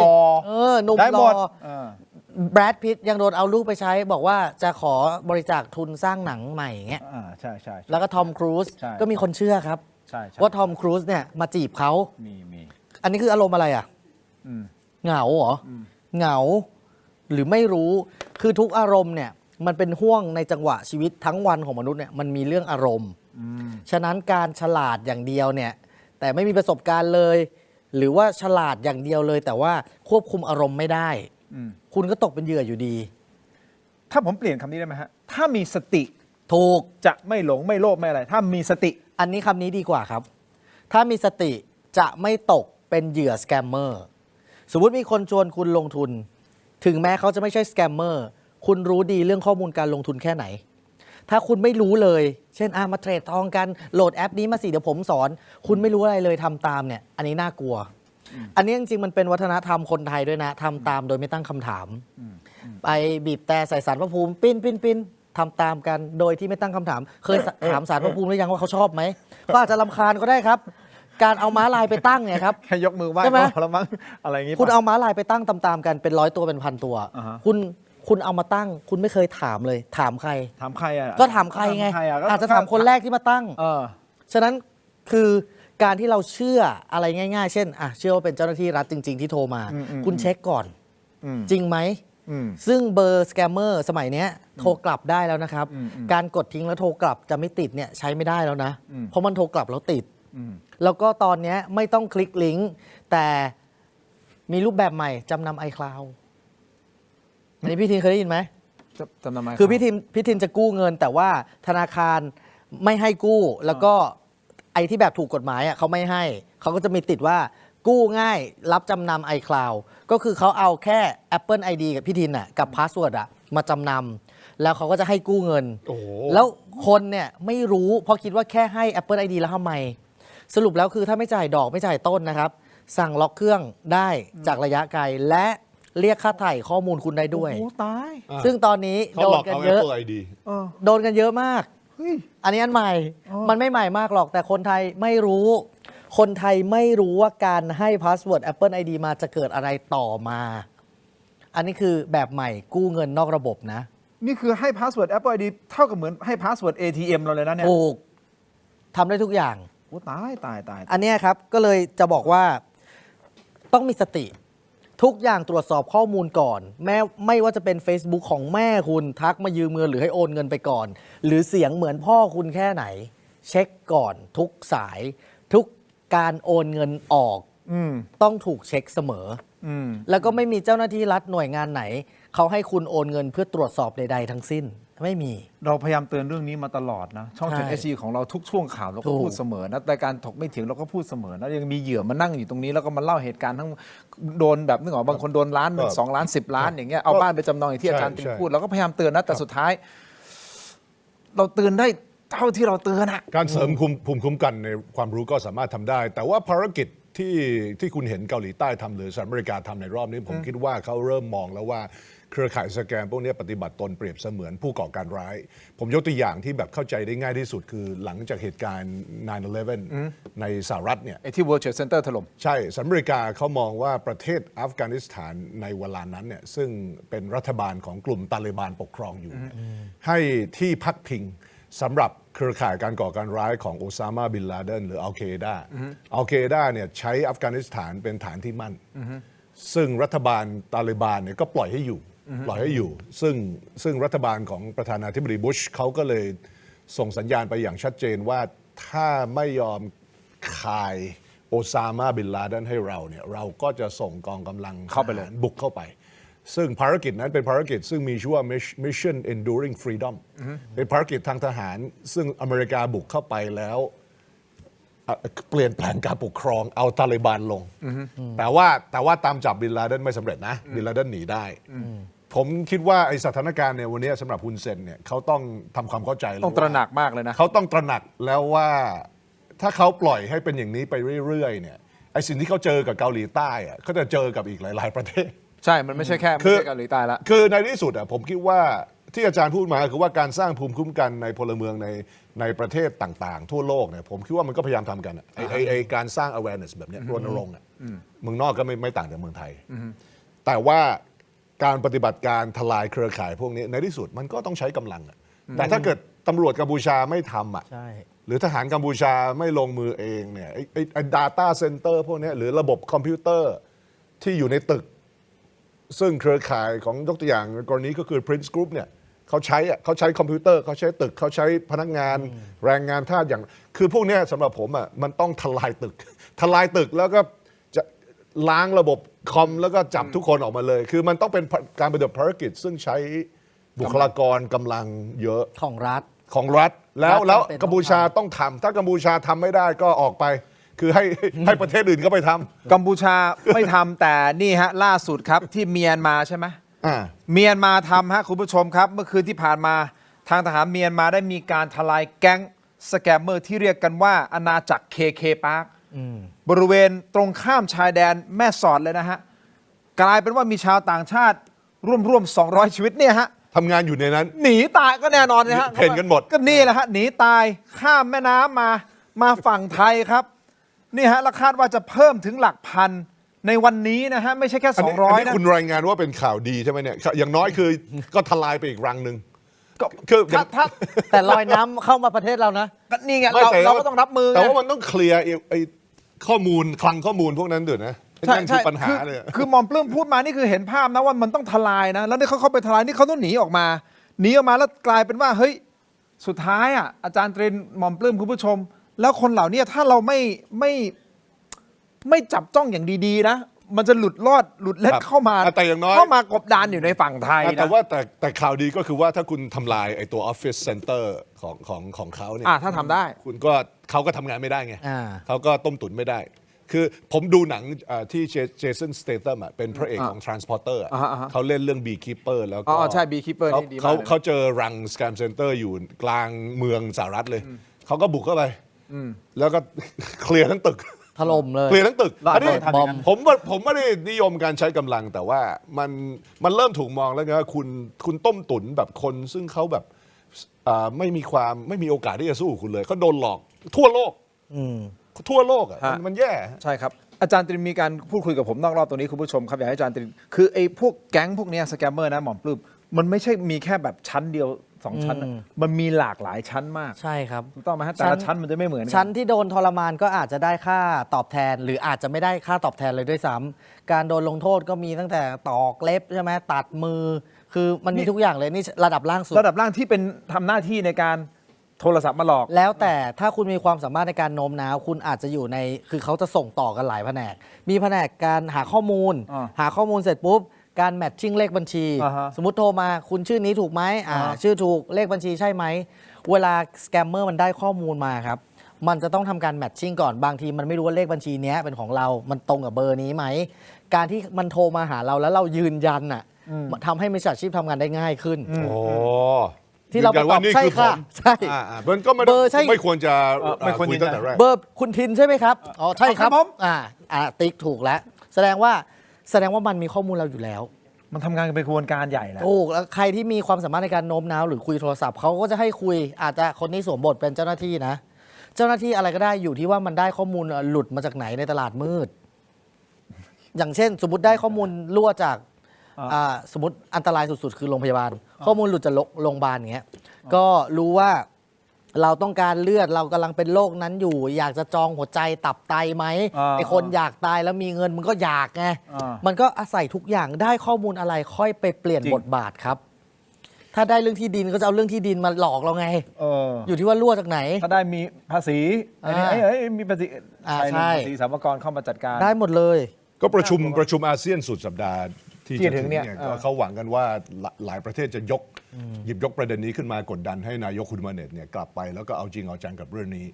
หนุ่ม ได้ ห หม ล่อ ด แบรดพิตต์ยังโดนเอาลูกไปใช้ บอกว่าจะขอบริจาคทุนสร้างหนังใหม่อย่างเงี้ย ใช่ใช่ แล้วก็ทอมครูซ ใช่ ก็มีคนเชื่อครับ ใช่ ว่าทอมครูซเนี่ยมาจีบเขา มี อันนี้คืออารมณ์อะไรอ่ะ เหงาเหรอเหงา หรือไม่รู้คือทุกอารมณ์เนี่ยมันเป็นห่วงในจังหวะชีวิตทั้งวันของมนุษย์เนี่ยมันมีเรื่องอารมณ์ฉะนั้นการฉลาดอย่างเดียวเนี่ยแต่ไม่มีประสบการณ์เลย หรือว่าฉลาดอย่างเดียวเลย แต่ว่าควบคุมอารมณ์ไม่ได้คุณก็ตกเป็นเหยื่ออยู่ดี ถ้าผมเปลี่ยนคำนี้ได้ไหมฮะ ถ้ามีสติ ถูก จะไม่หลงไม่โลภไม่อะไร ถ้ามีสติ อันนี้คำนี้ดีกว่าครับ ถ้ามีสติจะไม่ตกเป็นเหยื่อสแกมเมอร์ สมมุติมีคนชวนคุณลงทุน ถึงแม้เขาจะไม่ใช่สแกมเมอร์ คุณรู้ดีเรื่องข้อมูลการลงทุนแค่ไหน ถ้าคุณไม่รู้เลย เช่นมาเทรดทองกัน โหลดแอปนี้มาสิเดี๋ยวผมสอน คุณไม่รู้อะไรเลยทำตามเนี่ย อันนี้น่ากลัว อันนี้จริงๆมันเป็นวัฒนธรรมคนไทยด้วยนะทำตามโดยไม่ตั้งคำถาม ไปบีบแต่ใส่สารพระภูมิปิ้นทำตามกันโดยที่ไม่ตั้งคำถาม เคยถามสารพระภูมิหรือยังว่าเขาชอบไหมก็อาจจะรำคาญก็ได้ครับ การเอาม้าลายไปตั้งเนี่ยครับ แค่ยกมือไหว้ ใช่ไหม ก็พอแล้วมั้งอะไรอย่างงี้ คุณ ปะ เอาม้าลายไปตั้งตามๆกันเป็น100 ตัวเป็น1,000 ตัว อ่าฮะ คุณเอามาตั้ง คุณไม่เคยถามเลย ถามใคร ถามใครอ่ะ ก็ถามใครไง ถามใครอ่ะ อาจจะถามคนแรกที่มาตั้ง ฉะนั้นคือการที่เราเชื่ออะไรง่ายๆ เช่นเชื่อว่าเป็นเจ้าหน้าที่รัฐจริง ๆ ที่โทรมา คุณเช็คก่อน จริงไหม ซึ่งเบอร์สแกมเมอร์สมัยนี้โทรกลับได้แล้วนะครับ การกดทิ้งแล้วโทรกลับจะไม่ติดเนี่ยใช้ไม่ได้แล้วนะ เพราะมันโทรกลับแล้วติด แล้วก็ตอนนี้ไม่ต้องคลิกลิงก์แต่มีรูปแบบใหม่จำนำ iCloud อันนี้พี่ทินเคยได้ยินไหม จำนำไม คือพี่ทินจะกู้เงิน แต่ว่าธนาคารไม่ให้กู้แล้วก็ไอ้ที่แบบถูกกฎหมายเขาไม่ให้เขาก็จะมีติดว่ากู้ง่ายรับจำนำ iCloud ก็คือเขาเอาแค่ Apple ID กับพี่ทินกับพาสเวิร์ดมาจำนำแล้วเขาก็จะให้กู้เงิน แล้วคนเนี่ยไม่รู้เพราะคิดว่าแค่ให้ Apple ID แล้วทำไม สรุปแล้วคือถ้าไม่จ่ายดอกไม่จ่ายต้นนะครับ สั่งล็อกเครื่องได้จากระยะไกลและเรียกค่าไถ่ข้อมูลคุณได้ด้วย โอ้ตาย ซึ่งตอนนี้ เขา โด หล น อก กัน เอา เยอะ Apple ID โดนกันเยอะมาก อันนี้อันใหม่ มันไม่ใหม่มากหรอก แต่คนไทยไม่รู้ คนไทยไม่รู้ว่าการให้พาสเวิร์ด Apple ID มาจะเกิดอะไรต่อมา อันนี้คือแบบใหม่กู้เงินนอกระบบนะ นี่คือให้พาสเวิร์ด Apple ID เท่ากับเหมือนให้พาสเวิร์ด ATM เราเลยนะเนี่ย ถูกทำได้ทุกอย่าง โอ้ตายตาย อันเนี้ยครับก็เลยจะบอกว่าต้องมีสติ ทุกอย่างตรวจสอบข้อมูลก่อน ไม่ว่าจะเป็น Facebook ของแม่คุณทักมายืมเงินหรือให้โอนเงินไปก่อน หรือเสียงเหมือนพ่อคุณแค่ไหน เช็คก่อนทุกสาย ทุกการโอนเงินออกต้องถูกเช็คเสมอแล้วก็ไม่มีเจ้าหน้าที่รัฐหน่วยงานไหน เขาให้คุณโอนเงินเพื่อตรวจสอบใดๆทั้งสิ้น ไม่มี เราพยายามเตือนเรื่องนี้มาตลอดนะ ช่อง ใช่ 7 SG ของเราทุกช่วงข่าวเราก็ ถูก พูดเสมอนะแต่การถกไม่เถียงเราก็พูดเสมอนะยังมีเหยื่อมานั่งอยู่ตรงนี้แล้วก็มาเล่าเหตุการณ์ทั้งโดนแบบนึกออกบางคนโดนล้านหนึ่ง2 ล้าน 10 ล้านอย่างเงี้ยเอาบ้านไปจำนองอย่างที่อาจารย์ติงพูดเราก็พยายามเตือนนะแต่สุดท้าย เราเตือนได้เท่าที่เราเตือนอะ การเสริมภูมิคุ้มกันในความรู้ก็สามารถทำได้ แต่ว่าภารกิจที่คุณเห็นเกาหลีใต้ทำหรือสหรัฐอเมริกาทำในรอบนี้ ผมคิดว่าเขาเริ่มมองแล้วว่าเครือข่ายสแกมพวกนี้ปฏิบัติตนเปรียบเสมือนผู้ก่อการร้าย ผมยกตัวอย่างที่แบบเข้าใจได้ง่ายที่สุดคือหลังจากเหตุการณ์ 9/11 ในสหรัฐเนี่ย ไอ้ที่ World Trade Center ถล่ม ใช่สหรัฐอเมริกาเขามองว่าประเทศอัฟกานิสถานในเวลานั้นเนี่ยซึ่งเป็นรัฐบาลของกลุ่มตาลิบันปกครองอยู่เนี่ยให้ที่พักพิงสำหรับเครือข่ายการก่อการร้ายของโอซามาบินลาเดนหรืออัลเกดาอัลเกดาเนี่ยใช้อัฟกานิสถานเป็นฐานที่มั่นซึ่งรัฐบาลตาลิบันเนี่ยก็ปล่อยให้อยู่ซึ่งรัฐบาลของประธานาธิบดีบุชเขาก็เลยส่งสัญญาณไปอย่างชัดเจนว่าถ้าไม่ยอมคายโอซามาบินลาเดนให้เราเนี่ยเราก็จะส่งกองกำลัง เข้าไปเลย บุกเข้าไป ซึ่งภารกิจนั้นเป็นภารกิจซึ่งมีชื่อว่า Mission Enduring Freedom เป็นภารกิจทางทหารซึ่งอเมริกาบุกเข้าไปแล้ว เปลี่ยนแปลงการปกครองเอาตาลิบันลงแต่ว่าตามจับบินลาเดนไม่สำเร็จนะบินลาเดนหนีได้ผมคิดว่าไอสถานการณ์เนี่ยวันนี้สำหรับฮุนเซนเนี่ยเขาต้องทำความเข้าใจแล้ว ต้องตระหนักมากเลยนะ เขาต้องตระหนักแล้วว่าถ้าเขาปล่อยให้เป็นอย่างนี้ไปเรื่อยๆเนี่ยไอสิ่งที่เขาเจอกับเกาหลีใต้อะเขาจะเจอกับอีกหลายๆประเทศ ใช่มันไม่ใช่แค่ไม่ใช่เกาหลีใต้ละ คือในที่สุดผมคิดว่าที่อาจารย์พูดมาคือว่าการสร้างภูมิคุ้มกันในพลเมืองในประเทศต่างๆ ทั่วโลกเนี่ยผมคิดว่ามันก็พยายามทำกันไอการสร้าง awareness แบบเนี้ยรณรงค์เมืองนอกก็ไม่ต่างจากเมืองไทยแต่ว่าการปฏิบัติการทลายเครือข่ายพวกนี้ในที่สุดมันก็ต้องใช้กำลังแต่ถ้าเกิดตำรวจกัมพูชาไม่ทำ ใช่ หรือทหารกัมพูชาไม่ลงมือเองเนี่ยไอ้ data center พวกนี้หรือระบบคอมพิวเตอร์ที่อยู่ในตึก ซึ่งเครือข่ายของยกตัวอย่างกรณีก็คือ Prince Group เนี่ยเขาใช้คอมพิวเตอร์เขาใช้ตึกเขาใช้พนักงานแรงงานทาสอย่างคือพวกนี้สำหรับผมมันต้องทลายตึก ทลายตึกแล้วก็จะล้างระบบคอมแล้วก็จับทุกคนออกมาเลย คือมันต้องเป็นการปฏิบัติภารกิจซึ่งใช้บุคลากรกำลังเยอะ ของรัฐ ของรัฐแล้ว รัฐจำเป็น กัมพูชาต้องทำถ้ากัมพูชาทำไม่ได้ก็ออกไป คือให้ประเทศอื่นก็ไปทำ กัมพูชาไม่ทำแต่นี่ฮะล่าสุดครับที่เมียนมาใช่ไหมเมียนมาทำฮะคุณผู้ชมครับ เมื่อคืนที่ผ่านมาทางทหารเมียนมาได้มีการทลายแก๊งสแกมเมอร์ที่เรียกกันว่าอาณาจักร KK Park บริเวณตรงข้ามชายแดนแม่สอดเลยนะฮะกลายเป็นว่ามีชาวต่างชาติร่วม200 ชีวิตเนี่ยฮะ ทำงานอยู่ในนั้น หนีตายก็แน่นอนนะฮะ เห็นกันหมด ก็นี่แหละฮะหนีตายข้ามแม่น้ำมาฝั่งไทยครับนี่ฮะและคาดว่าจะเพิ่มถึงหลักพันในวันนี้นะฮะไม่ใช่แค่ อันนี้ 200นะ คุณรายงานว่าเป็นข่าวดีใช่ไหมเนี่ยอย่างน้อยคือก็ทลายไปอีกรังหนึ่ง ก็ คือ ถ้า แต่ลอยน้ำเข้ามาประเทศเรานะ ก็นี่ไง ไม่ เราก็ต้องรับมือไง แต่ว่ามันต้องเคลียร์ไอ้ข้อมูลคลังข้อมูลพวกนั้นด้วยนะ ใช่ นั่นคื ใช่ อปัญหาเลย คือหมอมปลื้มพูดมานี่คือเห็นภาพนะว่ามันต้องทลายนะแล้วนี่เขาเข้าไปทลายนี่เขาต้องหนีออกมาแล้วกลายเป็นว่าเฮ้ยสุดท้ายอ่ะอาจารย์ตรินหมอมปลื้มคุณผู้ชม แล้วคนเหล่านี้ถ้าเราไม่จับจ้องอย่างดีๆนะมันจะหลุดเล็ด ครับ เข้ามา แต่อย่างน้อย เข้ามากบดานอยู่ในฝั่งไทย แต่ นะ ว่าแต่ข่าวดีก็คือว่าถ้าคุณทำลายไอ้ตัว Office Center ของเขาเนี่ย ถ้าทำได้ คุณก็เขาก็ทำงานไม่ได้ไง อ่า เขาก็ต้มตุ๋นไม่ได้ คือผมดูหนังที่เจสันสเตทัมเป็นพระเอกของ Transporter เขาเล่นเรื่อง Beekeeper แล้วก็ ใช่ Beekeeper นี่ดีมากเลย เขาเจอรัง Scam Center อยู่กลางเมืองสหรัฐเลย เขาก็บุกเข้าไปแล้วก็ เคลียร์ทั้งตึก ถล่มเลย เคลียร์ทั้งตึก แล้ว อันนี้ ทำอย่างนั้น ผมไม่ได้นิยมการใช้กำลังแต่ว่ามันเริ่มถูกมองแล้วไงว่าคุณต้มตุ๋นแบบคนซึ่งเขาแบบไม่มีโอกาสที่จะสู้กับคุณเลยเขาโดนหลอกทั่วโลกทั่วโลกมันแย่ ใช่ครับอาจารย์ตรินมีการพูดคุยกับผมนอกรอบตรงนี้คุณผู้ชมครับอยากให้อาจารย์ตรินคือไอ้พวกแก๊งพวกเนี้ยสแกมเมอร์นะหมอมปลื้มมันไม่ใช่มีแค่แบบชั้นเดียว2 ชั้นนะมันมีหลากหลายชั้นมาก ใช่ครับ ถูกต้องไหมฮะแต่ละชั้นมันจะไม่เหมือนกั ชั้นที่โดนทรมานก็อาจจะได้ค่าตอบแทน หรืออาจจะไม่ได้ค่าตอบแทนเลยด้วยซ้ำการโดนลงโทษก็มีตั้งแต่ตอกเล็บใช่ไหมตัดมือ คือมันมีทุกอย่างเลยนี่ระดับล่างสุด ระดับล่างที่เป็นทำหน้าที่ในการโทรศัพท์มาหลอก แล้วแต่ถ้าคุณมีความสามารถในการโน้มน้าวคุณอาจจะอยู่ในคือเขาจะส่งต่อกันหลายแผนก มีแผนกการหาข้อมูล หาข้อมูลเสร็จปุ๊บการแมทชิ่งเลขบัญชี สมมติโทรมาคุณชื่อนี้ถูกไหมชื่อถูกเลขบัญชีใช่ไหมเวลาสแกมเมอร์มันได้ข้อมูลมาครับมันจะต้องทำการแมทชิ่งก่อนบางทีมันไม่รู้ว่าเลขบัญชีเนี้ยเป็นของเรา มันตรงกับเบอร์นี้ไหมการที่มันโทรมาหาเราแล้วเรายืนยันอ่ะทำให้มิจฉาชีพทำงานได้ง่ายขึ้น โอ้ ที่เรา ยืนยันว่านี่ ใช่ คือ ค่ะ ผม ใช่ มันก็ไม่ เบอร์ใช่ ไม่ควรจะ ไม่ควร คุย ยืนยัน ตั้งแต่แรก เบอร์คุณทินใช่ไหมครับอ๋อใช่ครับ ครับผม ติ๊กถูกแล้วแสดงว่ามันมีข้อมูลเราอยู่แล้ว มันทำงานกันเป็นขบวนการใหญ่แหละ ถูกแล้วใครที่มีความสามารถในการโน้มน้าวหรือคุยโทรศัพท์เขาก็จะให้คุยอาจจะคนนี้สวมบทเป็นเจ้าหน้าที่นะ เจ้าหน้าที่อะไรก็ได้อยู่ที่ว่ามันได้ข้อมูลหลุดมาจากไหนในตลาดมืด อย่างเช่น สมมติได้ข้อมูลรั่วจากสมมติอันตรายสุดๆ คือโรงพยาบาล ข้อมูลหลุดจากโรงพยาบาลอย่างเงี้ยก็รู้ว่าเราต้องการเลือดเรากำลังเป็นโรคนั้นอยู่ อยากจะจองหัวใจตับไตไหมไอคนอยากตายแล้วมีเงินมันก็อยากไงมันก็อาศัยทุกอย่างได้ข้อมูลอะไรค่อยไปเปลี่ยนบทบาทครับ ถ้าได้เรื่องที่ดินก็จะเอาเรื่องที่ดินมาหลอกเราไง อยู่ที่ว่ารั่วจากไหน ถ้าได้มีภาษีอันนี้มีภาษี ใช่ ภาษีสรรพากรเข้ามาจัดการ ได้หมดเลย ก็ประชุมอาเซียนสุดสัปดาห์ ที่ ที่ จะ ถึ ถึ ง ง เนี่ เนี่ย ย ก็เขาหวังกันว่าหลายประเทศจะหยิบยกประเด็นนี้ขึ้นมากดดันให้นายกคุณมาเนตเนี่ยกลับไปแล้วก็เอาจริงเอาจังกับเรื่องนี้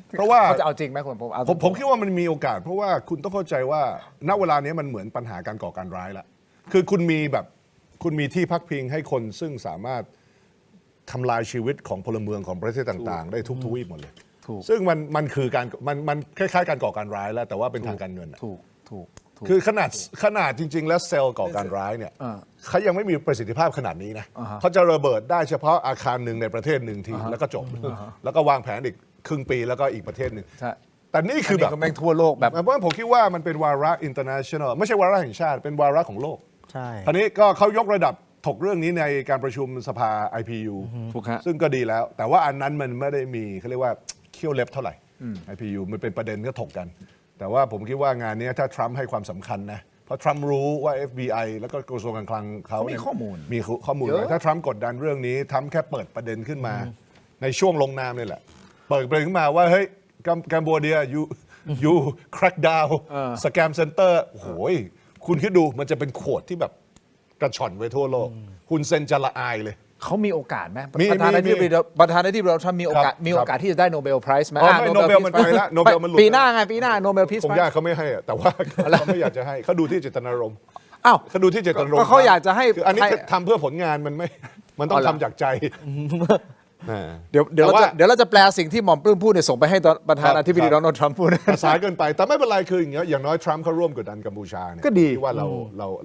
เพราะว่า เขาจะเอาจริงไหมผมเอา ผมคิดว่ามันมีโอกาส เพราะว่าคุณต้องเข้าใจว่าณเวลานี้มันเหมือนปัญหาการก่อการร้ายละคือคุณมีที่พักพิงให้คนซึ่งสามารถทำลายชีวิตของพลเมืองของประเทศต่างๆ ได้ทุกทวีปหมดเลย ซึ่งมันคือการมันคล้ายๆการก่อการร้ายแล้วแต่ว่าเป็นทางการเงินอะ ถูก คือขนาดจริง ๆ แล้วเซลล์ก่อการร้ายเนี่ยเขายังไม่มีประสิทธิภาพขนาดนี้นะเขาจะระเบิดได้เฉพาะอาคารหนึ่งในประเทศหนึ่งทีแล้วก็จบ แล้วก็วางแผนอีกครึ่งปีแล้วก็อีกประเทศหนึ่ง ใช่ แต่นี่คือแบบ ก็แม่งทั่วโลกแบบ เพราะผมคิดว่ามันเป็นวาระ international ไม่ใช่วาระแห่งชาติ เป็นวาระของโลก ใช่ คราวนี้ก็เขายกระดับถกเรื่องนี้ในการประชุมสภา IPU ถูกฮะ ซึ่งก็ดีแล้ว แต่ว่าอันนั้นมันไม่ได้มีเขาเรียกว่าเขี้ยวเล็บเท่าไหร่ IPU มันเป็นประเด็นก็ถกกัน แต่ว่าผมคิดว่างานนี้ถ้าทรัมป์ให้ความสำคัญนะเพราะทรัมป์รู้ว่า FBI แล้วก็กระทรวงการคลังเขา เขามี เนี่ย ข้อมูล มีข้อมูล เยอะ ไว้ถ้าทรัมป์กดดันเรื่องนี้ทรัมป์แค่เปิดประเด็นขึ้นมา ในช่วงลงนามนี่แหละ เปิดประเด็นขึ้นมาว่าเฮ้ยกัมพูชาyou crack down สแกมเซ็นเตอร์โอ้โหคุณคิดดูมันจะเป็นขวดที่แบบกระชอนไปทั่วโลก คุณเซนจะละอายเลย เขามีโอกาสไหม มี ประธานาธิบดี มี ประธานาธิบดีโดนัลด์ทรัมป์มีโอกาส ครับ มีโอกาสที่จะได้โนเบลไพรส์ไหม อ๋อไม่ Nobel มันไปแล้ว Nobel มันหลุด ปีหน้าไงปีหน้าโนเบลพีซ ผมยากเขาไม่ให้อะแต่ว่าเขาไม่อยากจะให้เขาดูที่เจตนารมณ์ อ้าว เขาดูที่เจตนารมณ์ ก็เขาอยากจะให้ คืออันนี้ ให้ ทำเพื่อผลงานมันต้อง เอาล่ะ ทำจากใจ เดี๋ยว แต่ว่า เราจะแปลสิ่งที่หม่อมปลื้มพูดเนี่ยส่งไปให้ประธานาธิบดี ครับ โดนัลด์ทรัมป์พูด ภาษาเกินไป แต่ไม่เป็นไรคืออย่างเงี้ยอย่างน้อยทรัมป์เขาร่วมกดดันกัมพูชาเนี่ย ก็ดี ที่ว่า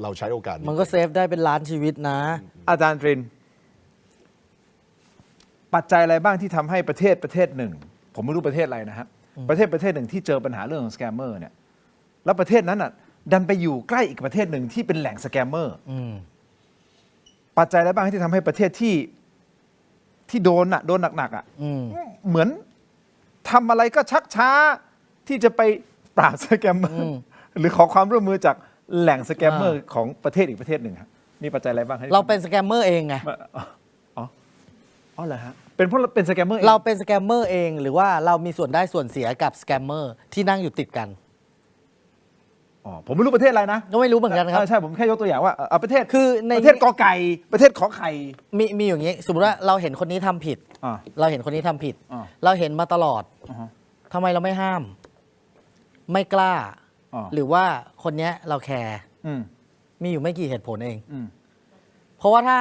เราใช้โอกาสนี้ มันก็เซฟได้เป็นล้านชีวิตนะ อาจารย์ตริน ปัจจัยอะไรบ้างที่ทำให้ประเทศหนึ่ง ผมไม่รู้ประเทศอะไรนะฮะประเทศหนึ่งที่เจอปัญหาเรื่องของสแกมเมอร์เนี่ยแล้วประเทศนั้นอ่ะดันไปอยู่ใกล้อีกประเทศหนึ่งที่เป็นแหล่งสแกมเมอร์ปัจจัยอะไรบ้างที่ทำให้ประเทศที่โดนหนักๆอ่ะเหมือนทำอะไรก็ชักช้าที่จะไปปราบสแกมเมอร์หรือขอความร่วมมือจากแหล่งสแกมเมอร์ของประเทศอีกประเทศหนึ่งครับมีปัจจัยอะไรบ้างให้ เราเป็นสแกมเมอร์เองไง อ๋อเหรอฮะเป็นเพราะเราเป็นสแกมเมอร์ เราเป็นสแกมเมอร์เองหรือว่าเรามีส่วนได้ส่วนเสียกับสแกมเมอร์ที่นั่งอยู่ติดกัน อ๋อผมไม่รู้ประเทศอะไรนะ ก็ไม่รู้เหมือนกันครับ ใช่ผมแค่ยกตัวอย่างว่าประเทศ คือใน ประเทศกอไก่ประเทศขอไข่ มีอย่างนี้ สมมติว่าเราเห็นคนนี้ทำผิด อ่า เราเห็นคนนี้ทำผิด อ่า เราเห็นมาตลอด อ่าฮะ ทำไมเราไม่ห้าม ไม่กล้า อ่า หรือว่าคนเนี้ยเราแคร์ อืม มีอยู่ไม่กี่เหตุผลเอง อืม เพราะว่าถ้า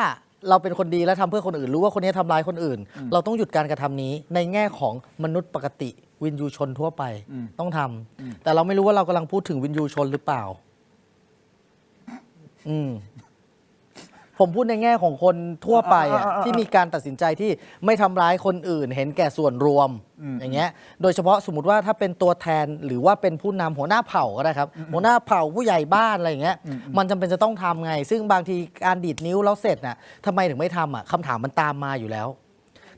เราเป็นคนดีและทำเพื่อคนอื่นรู้ว่าคนนี้ทำร้ายคนอื่น เราต้องหยุดการกระทำนี้ ในแง่ของมนุษย์ปกติวินยูชนทั่วไปต้องทำแต่เราไม่รู้ว่าเรากำลังพูดถึงวินยูชนหรือเปล่า ผมพูดในแง่ของคนทั่วไปอะที่มีการตัดสินใจที่ไม่ทำร้ายคนอื่น เห็นแก่ส่วนรวมอย่างเงี้ย โดยเฉพาะสมมติว่าถ้าเป็นตัวแทนหรือว่าเป็นผู้นำหัวหน้าเผ่าก็ได้ครับ หัวหน้าเผ่าผู้ใหญ่บ้านอะไรอย่างเงี้ย มันจำเป็นจะต้องทำไง ซึ่งบางทีการดีดนิ้วแล้วเสร็จน่ะทำไมถึงไม่ทำอ่ะคำถามมันตามมาอยู่แล้ว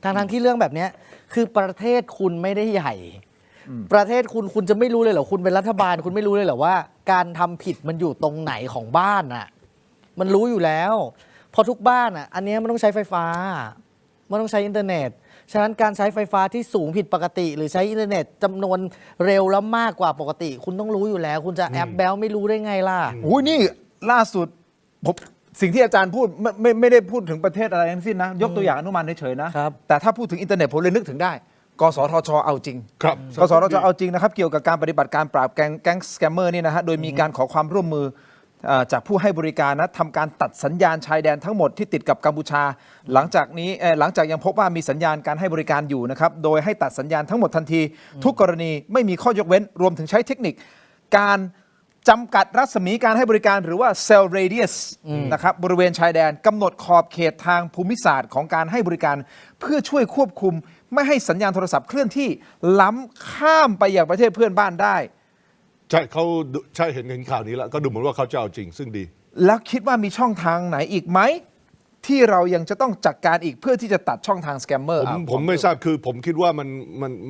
ทั้งที่เรื่องแบบเนี้ยคือประเทศคุณไม่ได้ใหญ่ ประเทศคุณจะไม่รู้เลยเหรอคุณเป็นรัฐบาล คุณไม่รู้เลยเหรอว่า การทำผิดมันอยู่ตรงไหนของบ้านน่ะ มันรู้อยู่แล้วเพอทุกบ้านอ่ะอันเนี้ยมันต้องใช้ไฟฟ้ามันต้องใช้อินเทอร์เน็ต ฉะนั้นการใช้ไฟฟ้าที่สูงผิดปกติ หรือใช้อินเทอร์เน็ตจำนวนเร็วแล้วมากกว่าปกติ คุณต้องรู้อยู่แล้ว คุณจะแอบแบลไม่รู้ได้ไงล่ะ โอ้ยนี่ล่าสุดผมสิ่งที่อาจารย์พูดไม่ได้พูดถึงประเทศอะไรทั้งสิ้นนะ ยกตัวอย่างอนุมานเฉยๆนะครับ แต่ถ้าพูดถึงอินเทอร์เน็ตผมเลยนึกถึงได้ กสทชเอาจริง ครับ กสทชเอาจริงนะครับเกี่ยวกับการปฏิบัติการปราบแก๊งสแกมเมอร์นี่นะฮะโดยมีการขอความร่วมมือจากผู้ให้บริการนะทำการตัดสัญญาณชายแดนทั้งหมดที่ติดกับกัมพูชา หลังจากยังพบว่ามีสัญญาณการให้บริการอยู่นะครับโดยให้ตัดสัญญาณทั้งหมดทันที ทุกกรณีไม่มีข้อยกเว้นรวมถึงใช้เทคนิคการจำกัดรัศมีการให้บริการหรือว่า cell radius นะครับบริเวณชายแดนกำหนดขอบเขตทางภูมิศาสตร์ของการให้บริการเพื่อช่วยควบคุมไม่ให้สัญญาณโทรศัพท์เคลื่อนที่ล้ำข้ามไปยังประเทศเพื่อนบ้านได้ ใช่เห็นข่าวนี้แล้วก็ดูเหมือนว่าเขาจะเอาจริงซึ่งดี แล้วคิดว่ามีช่องทางไหนอีกไหมที่เรายังจะต้องจัดการอีกเพื่อที่จะตัดช่องทางสแกมเมอร์ ผมไม่ทราบคือผมคิดว่า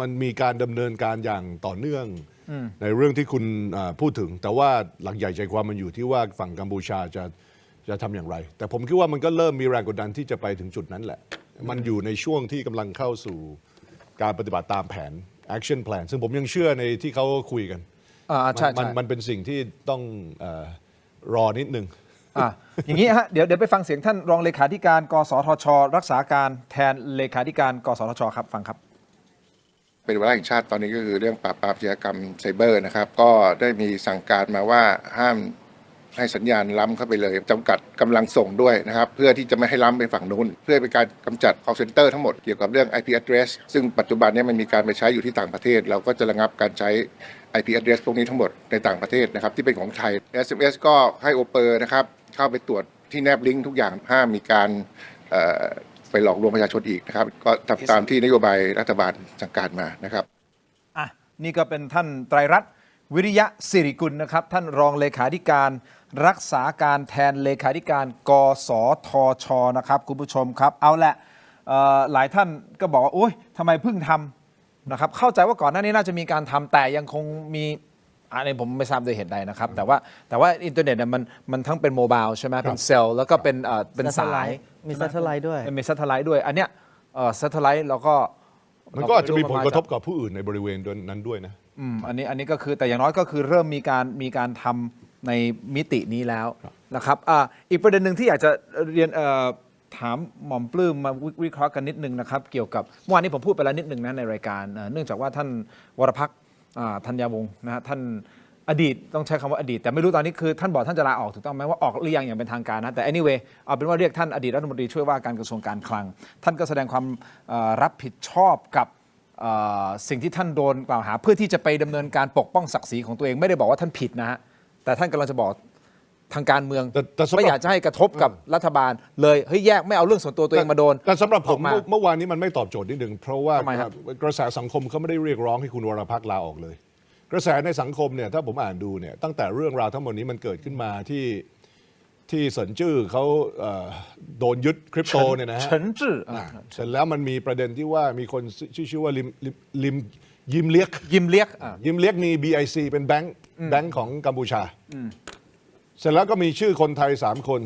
มันมีการดำเนินการอย่างต่อเนื่องในเรื่องที่คุณพูดถึง แต่ว่าหลักใหญ่ใจความมันอยู่ที่ว่าฝั่งกัมพูชาจะทำอย่างไร แต่ผมคิดว่ามันก็เริ่มมีแรงกดดันที่จะไปถึงจุดนั้นแหละ มันอยู่ในช่วงที่กำลังเข้าสู่การปฏิบัติตามแผน action plan ซึ่งผมยังเชื่อในที่เขาคุยกัน ใช่ มันเป็นสิ่งที่ต้องรอนิดนึง อย่างนี้ฮะเดี๋ยวไปฟังเสียงท่านรองเลขาธิการกสทช.รักษาการแทนเลขาธิการกสทช.ครับฟังครับ เป็นวาระแห่งชาติตอนนี้ก็คือเรื่องปราบปรามอาชญากรรมไซเบอร์นะครับก็ได้มีสั่งการมาว่าห้ามให้สัญญาณล้ำเข้าไปเลยจำกัดกำลังส่งด้วยนะครับเพื่อที่จะไม่ให้ล้ำไปฝั่งนู้นเพื่อเป็นการกำจัด call center ทั้งหมดเกี่ยวกับเรื่อง IP address ซึ่งปัจจุบันนี้มันมีการไปใช้อยู่ที่ต่างประเทศเราก็จะระงับการใช้ IP address พวกนี้ทั้งหมดในต่างประเทศนะครับที่เป็นของไทย SMS ก็ให้โอเปอร์นะครับเข้าไปตรวจที่แนบลิงก์ทุกอย่างห้ามมีการไปหลอกลวงประชาชนอีกนะครับก็ทำตามที่นโยบายรัฐบาลสั่งการมานะครับ นี่ก็เป็นท่านไตรรัตน์วิริยะสิริกุลนะครับท่านรองเลขาธิการรักษาการแทนเลขาธิการกสทช.นะครับคุณผู้ชมครับเอาละหลายท่านก็บอกว่าโอ๊ยทำไมเพิ่งทำนะครับเข้าใจว่าก่อนหน้านี้น่าจะมีการทำแต่ยังคงมีอันนี้ผมไม่ทราบโดยเหตุใดนะครับแต่ว่าอินเทอร์เน็ตเนี่ยมันทั้งเป็นโมบายใช่ไหมเป็นเซลล์แล้วก็เป็นสาย มีซัตเทอร์ไลท์ด้วย มีซัตเทอร์ไลท์ด้วยอันเนี้ยซัตเทอร์ไลท์เราก็ มันก็อาจจะมีผลกระทบกับผู้อื่นในบริเวณนั้นด้วยนะ อันนี้ก็คือแต่อย่างน้อยก็คือเริ่มมีการทำในมิตินี้แล้วนะครับอีกประเด็นหนึ่งที่อยากจะเรียนถามหม่อมปลื้มมาวิเคราะห์กันนิดนึงนะครับเกี่ยวกับเมื่อวานนี้ผมพูดไปแล้วนิดนึงนะในรายการเนื่องจากว่าท่านวรพักษ์ธัญวงศ์นะฮะท่านอดีตต้องใช้คำว่าอดีตแต่ไม่รู้ตอนนี้คือท่านบอกท่านจะลาออกถูกต้องไหมว่าออกหรือยังอย่างเป็นทางการนะแต่ anyway เอาเป็นว่าเรียกท่านอดีตรัฐมนตรีช่วยว่าการกระทรวงการคลังท่านก็แสดงความรับผิดชอบกับสิ่งที่ท่านโดนกล่าวหาเพื่อที่จะไปดำเนินการปกป้องศักดิ์ศรีของตัวเองไม่ได้บอกว่าท่านผิดนะฮะแต่ท่านกำลังจะบอกทางการเมือง แต่สำหรับ ไม่อยากจะให้กระทบกับรัฐบาลเลยเฮ้ยแยกไม่เอาเรื่องส่วนตัวเองมาโดน แต่สำหรับผม ออกมา เมื่อวานนี้มันไม่ตอบโจทย์นิดหนึ่งเพราะว่า ทำไมครับ กระแสสังคมเขาไม่ได้เรียกร้องให้คุณวรพักษ์ลาออกเลย กระแสในสังคมเนี่ยถ้าผมอ่านดูเนี่ยตั้งแต่เรื่องราวทั้งหมดนี้มันเกิดขึ้นมาที่เซินจื้อเขาโดนยึดคริปโตเนี่ยนะฮะ เฉินจื้อ เสร็จแล้วมันมีประเด็นที่ว่ามีคนชื่อว่าลิมยิมเลียก ยิมเลียก ยิมเลียกมี BIC เป็นแบงค์ของกัมพูชาเสร็จแล้วก็มีชื่อคนไทย3คน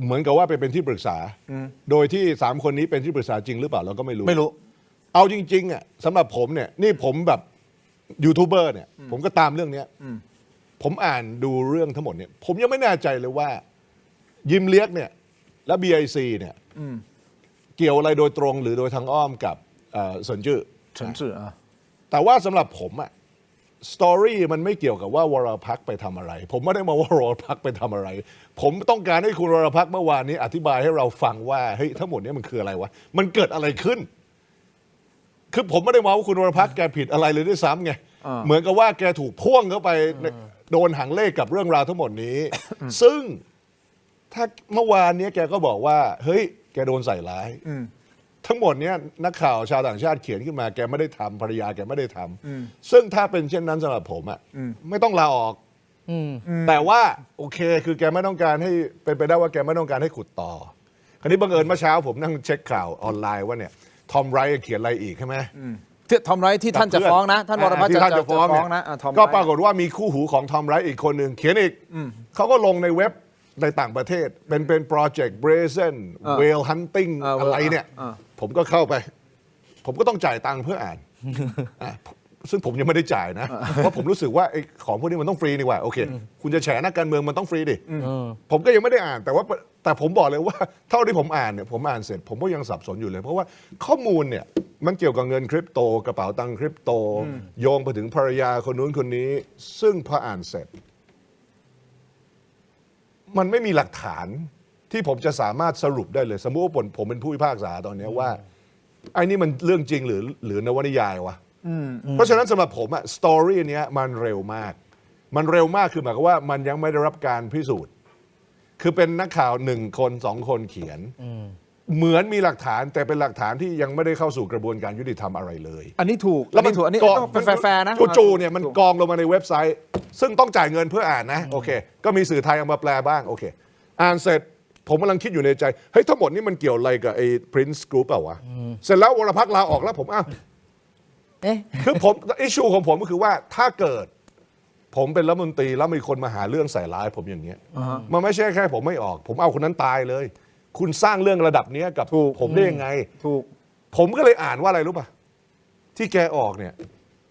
เหมือนกับว่าไปเป็นที่ปรึกษาโดยที่3คนนี้เป็นที่ปรึกษาจริงหรือเปล่าเราก็ไม่รู้ เอาจริงๆอ่ะสำหรับผมเนี่ยนี่ผมแบบยูทูบเบอร์เนี่ยผมก็ตามเรื่องนี้ผมอ่านดูเรื่องทั้งหมดเนี่ยผมยังไม่แน่ใจเลยว่ายิมเลียกเนี่ยและ BIC เนี่ยเกี่ยวอะไรโดยตรงหรือโดยทางอ้อมกับเซินจื้อ เฉินจื้อ แต่ว่าสำหรับผมอะสตอรี่มันไม่เกี่ยวกับว่าวรพักษ์ไปทำอะไร ผมไม่ได้มาว่าวรพักษ์ไปทำอะไร ผมต้องการให้คุณวรพักษ์เมื่อวานนี้อธิบายให้เราฟังว่าเฮ้ยทั้งหมดนี้มันคืออะไรวะมันเกิดอะไรขึ้น คือผมไม่ได้มองว่าคุณวรพักษ์แกผิดอะไรเลยด้วยซ้ำไงเหมือนกับว่าแกถูกพ่วงเข้าไปโดนหางเลขกับเรื่องราวทั้งหมดนี้ ซึ่งถ้าเมื่อวานนี้แกก็บอกว่าเฮ้ยแกโดนใส่ร้ายทั้งหมดเนี้ยนักข่าวชาวต่างชาติเขียนขึ้นมาแกไม่ได้ทำภรรยาแกไม่ได้ทำซึ่งถ้าเป็นเช่นนั้นสำหรับผมอะไม่ต้องลาออกแต่ว่าโอเคคือแกไม่ต้องการให้เป็นไปได้ว่าแกไม่ต้องการให้ขุดต่อคราวนี้บังเอิญเมื่อเช้าผมนั่งเช็คข่าวออนไลน์ว่าเนี่ยทอมไรท์เขียนอะไรอีกใช่ไหมทอมไรท์ที่ท่านจะฟ้องนะท่านวรพัฒน์ ที่ท่านจะฟ้อง นะทอมไรท์ ก็ปรากฏว่ามีคู่หูของทอมไรท์อีกคนหนึ่งเขียนอีกเขาก็ลงในเว็บในต่างประเทศเป็นโปรเจกต์ Brazen Whale Hunting อะไรเนี่ยผมก็เข้าไปผมก็ต้องจ่ายตังค์เพื่ออ่านซึ่งผมยังไม่ได้จ่ายนะเพราะผมรู้สึกว่าไอ้ของพวกนี้มันต้องฟรีนี่หว่าโอเคคุณจะแฉนักการเมืองมันต้องฟรีดิผมก็ยังไม่ได้อ่านแต่ผมบอกเลยว่าเท่าที่ผมอ่านเนี่ยผมอ่านเสร็จผมก็ยังสับสนอยู่เลยเพราะว่าข้อมูลเนี่ยมันเกี่ยวกับเงินคริปโตกระเป๋าตังค์คริปโตโยงไปถึงภรรยาคนนู้นคนนี้ซึ่งพออ่านเสร็จมันไม่มีหลักฐานที่ผมจะสามารถสรุปได้เลยสมมติว่าผมเป็นผู้พิพากษาตอนนี้ว่าไอ้นี่มันเรื่องจริงหรือนวนิยายวะเพราะฉะนั้นสำหรับผมอะสตอรี่นี้มันเร็วมากคือหมายความว่ามันยังไม่ได้รับการพิสูจน์คือเป็นนักข่าว1 คน 2 คนเขียนเหมือนมีหลักฐานแต่เป็นหลักฐานที่ยังไม่ได้เข้าสู่กระบวนการยุติธรรมอะไรเลย อันนี้ถูก แล้วมัน ถูกอันนี้ กอง ต้องเป็นแฟร์ๆนะ จู่ๆเนี่ยมันกองลงมาในเว็บไซต์ ซึ่งต้องจ่ายเงินเพื่ออ่านนะโอเคก็มีสื่อไทยเอามาแปลบ้างโอเคอ่านเสร็จผมกำลังคิดอยู่ในใจเฮ้ยทั้งหมดนี้มันเกี่ยวอะไรกับไอ้ Prince Group เปล่าวะเสร็จแล้ววรพักษ์ลาออกแล้วผมคือผมอิชชูของผมก็คือว่าถ้าเกิดผมเป็นรัฐมนตรีแล้วมีคนมาหาเรื่องใส่ร้ายผมอย่างเงี้ยมันไม่ใช่แค่ผมไม่ออกผมเอาคนนั้นตายเลยคุณสร้างเรื่องระดับนี้กับผมได้ยังไงถูกผมก็เลยอ่านว่าอะไรรู้ป่ะที่แกออกเนี่ย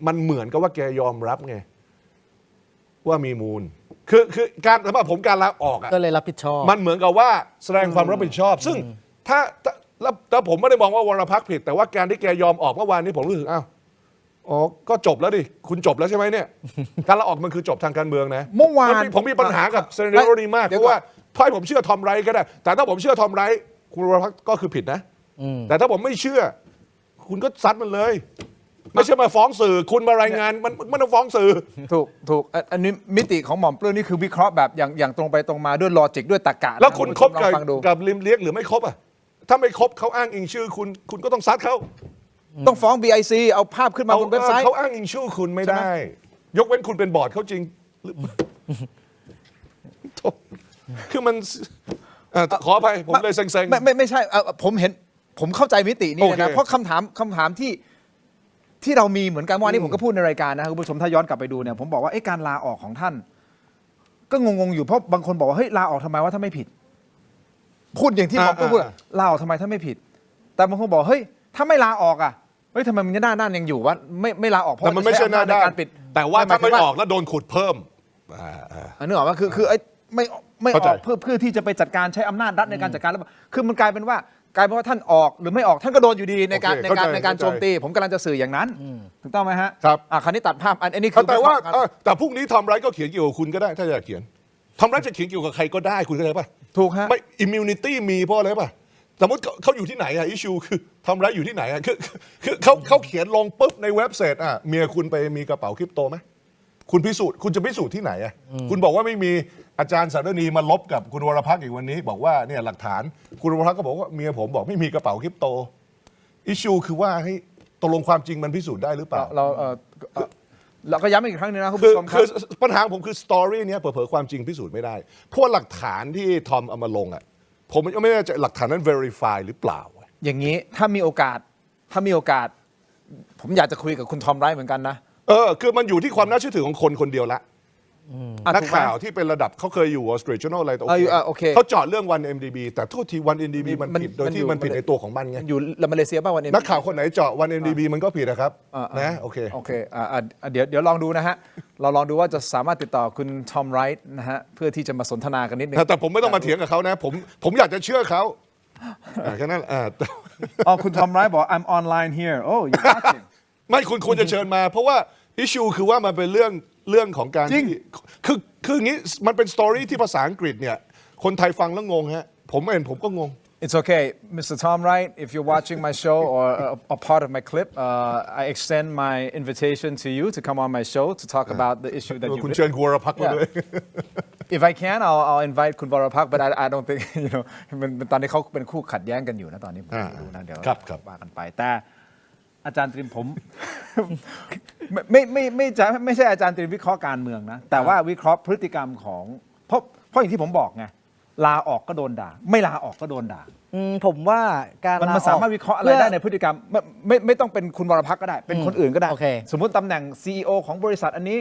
มันเหมือนกับว่าแกยอมรับไงว่ามีมูล คือการสำหรับผมการลาออกอ่ะ ก็เลยรับผิดชอบ มันเหมือนกับว่าแสดงความรับผิดชอบ ซึ่งถ้าแล้วผมไม่ได้มองว่าวรพักษ์ผิด แต่ว่าการที่แกยอมออกเมื่อวานนี้ผมรู้สึกอ้าวอ๋อก็จบแล้วดิคุณจบแล้วใช่ไหมเนี่ยการลาออกมันคือจบทางการเมืองนะ เมื่อวาน ผมมีปัญหากับเซนเนอร์นี้มากเพราะว่าถ้าให้ผมเชื่อทอมไรท์ก็ได้แต่ถ้าผมเชื่อทอมไรท์คุณวรพักษ์ก็คือผิดนะแต่ถ้าผมไม่เชื่อ คุณก็ซัดมันเลย ไม่ใช่มาฟ้องสื่อคุณมารายงานมันต้องฟ้องสื่อ ถูกอันนี้มิติของหม่อมเปลื้องนี่คือวิเคราะห์แบบอย่างตรงไปตรงมาด้วยลอจิกด้วยตรรกะ แล้วคุณคบ ลองฟังดู กับริมเลี้ยงหรือไม่คบอ่ะถ้าไม่คบเขาอ้างอิงชื่อคุณก็ต้องซัดเขา ต้องฟ้อง BIC เอาภาพขึ้นมาบนเว็บไซต์ เขาอ้างอิงชื่อคุณไม่ ใช่ไหม ได้ ยกเว้นคุณเป็นบอร์ดเขาจริงหรือ คือมันขออภัยผมเลยเซ็งๆ ไม่ใช่ผมเข้าใจมิตินี้ โอเค นะเพราะคำถามที่เรามีเหมือนกันเมื่อวานนี้ผมก็พูดในรายการนะครับคุณผู้ชมถ้าย้อนกลับไปดูเนี่ยผมบอกว่าการลาออกของท่าน ก็งงๆอยู่เพราะบางคนบอกว่าเฮ้ยลาออกทำไมว่าถ้าไม่ผิด พูดอย่างที่ผมพูดลาออกทำไมถ้าไม่ผิด แต่บางคนบอกเฮ้ยถ้าไม่ลาออกอ่ะเฮ้ยทำไมมันหน้าด้านยังอยู่วะไม่ลาออกเพราะ แต่มันไม่ใช่หน้าด้าน ใช้อำจในกรปิด แต่ว่าถ้าไม่ หยถึง ออกแล้วโดนขุดเพิ่ม นึกออกว่าคือไอ้ไม่อ เข้าใจ อกเพื่อที่จะไปจัดการใช้อำนาจรัฐในการจัดการแล้วคือมันกลายเป็นว่าท่านออกหรือไม่ออกท่านก็โดนอยู่ดีในการ โอเค ในการ เข้าใจ โจมตี ผมกำลังจะสื่ออย่างนั้นถูกต้องไหมฮะ ครับ คราวนี้ตัดภาพอันนี้คือ แต่ว่า วิเคระห์ แต่พรุ่งนี้ทอมไรท์ก็เขียนเกี่ยวกับคุณก็ได้ถ้าอยากเขียนทอมไรท์จะเขียนเกี่ยวกับใครก็ได้คุณเข้าใจป่ะ ถูกฮะ ไม่อิมมิวนิตี้มีเพราะอะไรป่ะสมมติเขาอยู่ที่ไหนอะอิชูคือทอมไรท์อยู่ที่ไหนอะคือเขาเขียนลงปุ๊บในเว็บไซต์อะเมียคุณไปมีกระเป๋าคริปโตไหมคุณจะพิสูจน์ที่ไหนอะคุณบอกว่าไม่มีอาจารย์สารณีมาลบกับคุณวรพักษ์อีกวันนี้ บอกว่าเนี่ยหลักฐานคุณวรพักษ์ก็บอกว่าเมียผมบอกไม่มีกระเป๋าคริปโตอิชูคือว่าให้ตกลงความจริงมันพิสูจน์ได้หรือเปล่า เราก็ย้ำอีกครั้งหนึงนะคุณ คือ ผู้ชมครั คื บ อปัญหาของผมคือสตอรี่เนี้ยเผลอๆความจริงพิสูจน์ไม่ได้เพราะหลักฐานที่ทอมเอามาลงอ่ะผมไม่แน่ใจหลักฐานนั้น verify หรือเปล่า อย่างนี้ถ้ามีโอกาส ผมอยากจะคุยกับคุณทอมไรท์เหมือนกันนะ คือมันอยู่ที่ความน่าเชื่อถือของคนคนเดียวละ นัก ถูไหม ข่าวที่เป็นระดับเขาเคยอยู่ Wall Street Journal อะไรตัว โอเค เขาเจาะเรื่อง 1MDB แต่โทษที 1MDB มันผิดโดยที่มันผิดในตัวของมันไง อยู่มาเลเซียป่ะวันนี้ นักข่าวคนไหนเจาะ 1MDB มันก็ผิดนะครับนะโอเค โอเคเดี๋ยวลองดูนะฮะ เราลองดูว่าจะสามารถติดต่อคุณทอมไรท์นะฮะเพื่อที่จะมาสนทนากันนิดนึง แต่ผมไม่ต้องมาเถียงกับเขานะ ผมอยากจะเชื่อเขาแค่นั้น คุณทอมไรท์บอก I'm online here oh you're watching ไม่คุณควรจะเชิญมา เพราะว่าอิชูคือว่ามันเป็นเรื่องของการ จริง ที่คืออย่างนี้มันเป็นสตอรี่ที่ภาษาอังกฤษเนี่ยคนไทยฟังแล้วงงฮะผมก็งง It's okay, Mr. Tom Wright. If you're watching my show or a part of my clip, I extend my invitation to you to come on my show to talk about the issue that คุณ you. เชิญคุณวรพักษ์มาด้วย If I can, I'll invite คุณวรพักษ์ but I don't think มันตอนนี้เขาเป็นคู่ขัดแย้งกันอยู่นะตอนนี้ผมไม่รู้นะเดี๋ยว ครับ ว่ากันไปแต่อาจารย์ตริมผม ไม่ใช่อาจารย์ตริมวิเคราะห์การเมืองนะแต่ว่าวิเคราะห์พฤติกรรมของเพราะอย่างที่ผมบอกไงลาออกก็โดนด่าไม่ลาออกก็โดนด่า ผมว่าการ มัน ลออก สามารถวิเคราะห์อะไรได้ในพฤติกรรมไม่ต้องเป็นคุณวรพักษ์ก็ได้ เป็นคนอื่นก็ได้ โอเค สมมุติตำแหน่ง CEO ของบริษัทอันนี้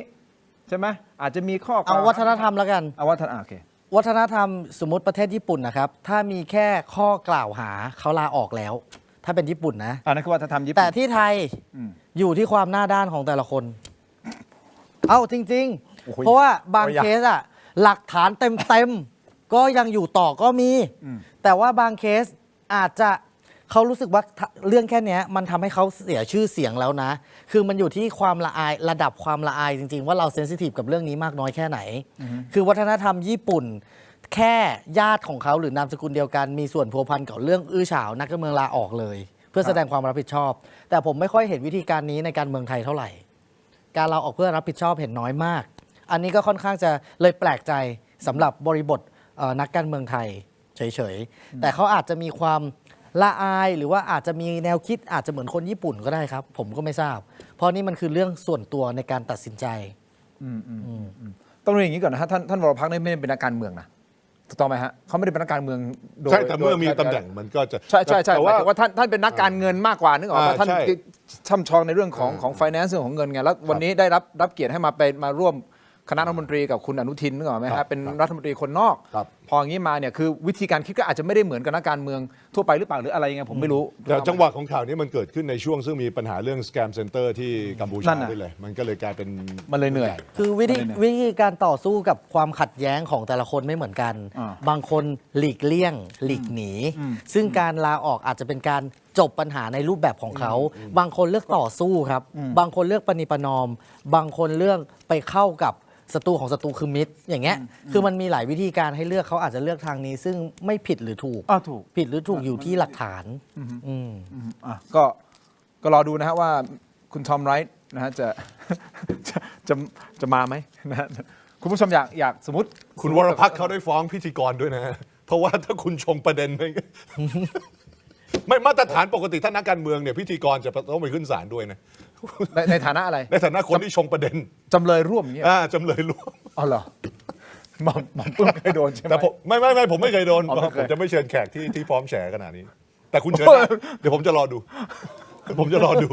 ใช่ไหมอาจจะมีข้อ เอาวัฒนธรรมแล้วกัน เอาวัฒนธรรมโอเค วัฒนธรรมสมมติประเทศญี่ปุ่นนะครับ ถ้ามีแค่ข้อกล่าวหาเขาลาออกแล้ว ถ้าเป็นญี่ปุ่นนะ อันนั้นคือวัฒนธรรมญี่ปุ่น แต่ที่ไทยอยู่ที่ความหน้าด้านของแต่ละคน เอาจริง โอ้โห ๆ เพราะว่าบาง โอ้ย เคสอะหลักฐานเต็มๆ ก็ยังอยู่ต่อก็มี แต่ว่าบางเคสอาจจะเขารู้สึกว่าเรื่องแค่เนี้ยมันทำให้เขาเสียชื่อเสียงแล้วนะ คือมันอยู่ที่ความละอายระดับความละอายจริง ๆ ว่าเราเซนซิทีฟกับเรื่องนี้มากน้อยแค่ไหน คือวัฒนธรรมญี่ปุ่น แค่ญาติของเขาหรือนามสกุลเดียวกันมีส่วนพัวพันกับเรื่องอื้อฉาวนักการเมืองลาออกเลย เพื่อแสดงความรับผิดชอบ แต่ผมไม่ค่อยเห็นวิธีการนี้ในการเมืองไทยเท่าไหร่ การลาออกเพื่อรับผิดชอบเห็นน้อยมาก อันนี้ก็ค่อนข้างจะเลยแปลกใจสำหรับบริบทนักการเมืองไทยเฉยๆ แต่เขาอาจจะมีความละอายหรือว่าอาจจะมีแนวคิดอาจจะเหมือนคนญี่ปุ่นก็ได้ครับ ผมก็ไม่ทราบ เพราะนี่มันคือเรื่องส่วนตัวในการตัดสินใจ ต้องเรียนอย่างนี้ก่อนนะฮะท่านวรพักษ์นี่ไม่ได้เป็นนักการเมืองนะถูกต้องไหมฮะเขาไม่ได้เป็นนักการเมืองโดย ใช่แต่เมื่อมีตำแหน่งมันก็จะ ใช่ แต่ หมายถึงว่าท่านเป็นนักการเงินมากกว่านึกออกว่าท่าน ใช่ ช่ำชองในเรื่องของ finance เรื่องของเงินไงแล้ววันนี้ได้รับเกียรติให้มาร่วม คณะรัฐมนตรีกับคุณอนุทินนึกออกไหม ครั ฮะ บ เป็นรัฐมนตรีคนนอก ครับ พออย่างนี้มาเนี่ยคือวิธีการคิดก็อาจจะไม่ได้เหมือนกับนักการเมืองทั่วไปหรือเปล่าหรืออะไรยังไงผมไม่รู้ แต่จังหวะของข่าวนี้มันเกิดขึ้นในช่วงซึ่งมีปัญหาเรื่อง scam center ที่กัมพู นั่ ชาน น่ะ ด้วยเลย มันก็เลยกลายเป็น มันเลยเหนื่อย คือวิธีการต่อสู้กับความขัดแย้งของแต่ละคนไม่เหมือนกัน อ่า บางคนหลีกเลี่ยงหลีกหนี ซึ่งการลาออกอาจจะเป็นการจบปัญหาในรูปแบบของเขา บางคนเลือกต่อสู้ครับ บางคนเลือกปณิประนอม บางคนเลือกไปเข้ากับศัตรูของศัตรูคือมิตร อย่างเงี้ย คือมันมีหลายวิธีการให้เลือกเขาอาจจะเลือกทางนี้ ซึ่งไม่ผิดหรือถูก ถูก ผิดหรือถูกอยู่ที่หลักฐานอืม อ่ะก็รอดูนะฮะว่าคุณทอมไรท์นะฮะจะมาไหมนะฮะคุณผู้ชมอยากสมมติ คุณวรพักษ์เขาได้ฟ้องพิธีกรด้วยนะ เพราะว่าถ้าคุณชงประเด็นไป ไม่มาตรฐานปกติถ้านักการเมืองเนี่ยพิธีกรจะต้องไปขึ้นศาลด้วยนะ ในฐานะอะไร ในฐานะคนที่ชงประเด็น จำเลยร่วมอย่างเงี้ย จำเลยร่วม อ๋อเหรอหม่อมปึ้มเคยโดนใช่ไหม แต่ผมไม่ผมไม่เคยโดน อ๋อไม่เคย ผมจะไม่เชิญแขกที่พร้อมแฉขนาดนี้ แต่คุณเชิญนะเดี๋ยวผมจะรอดู ผมจะรอดู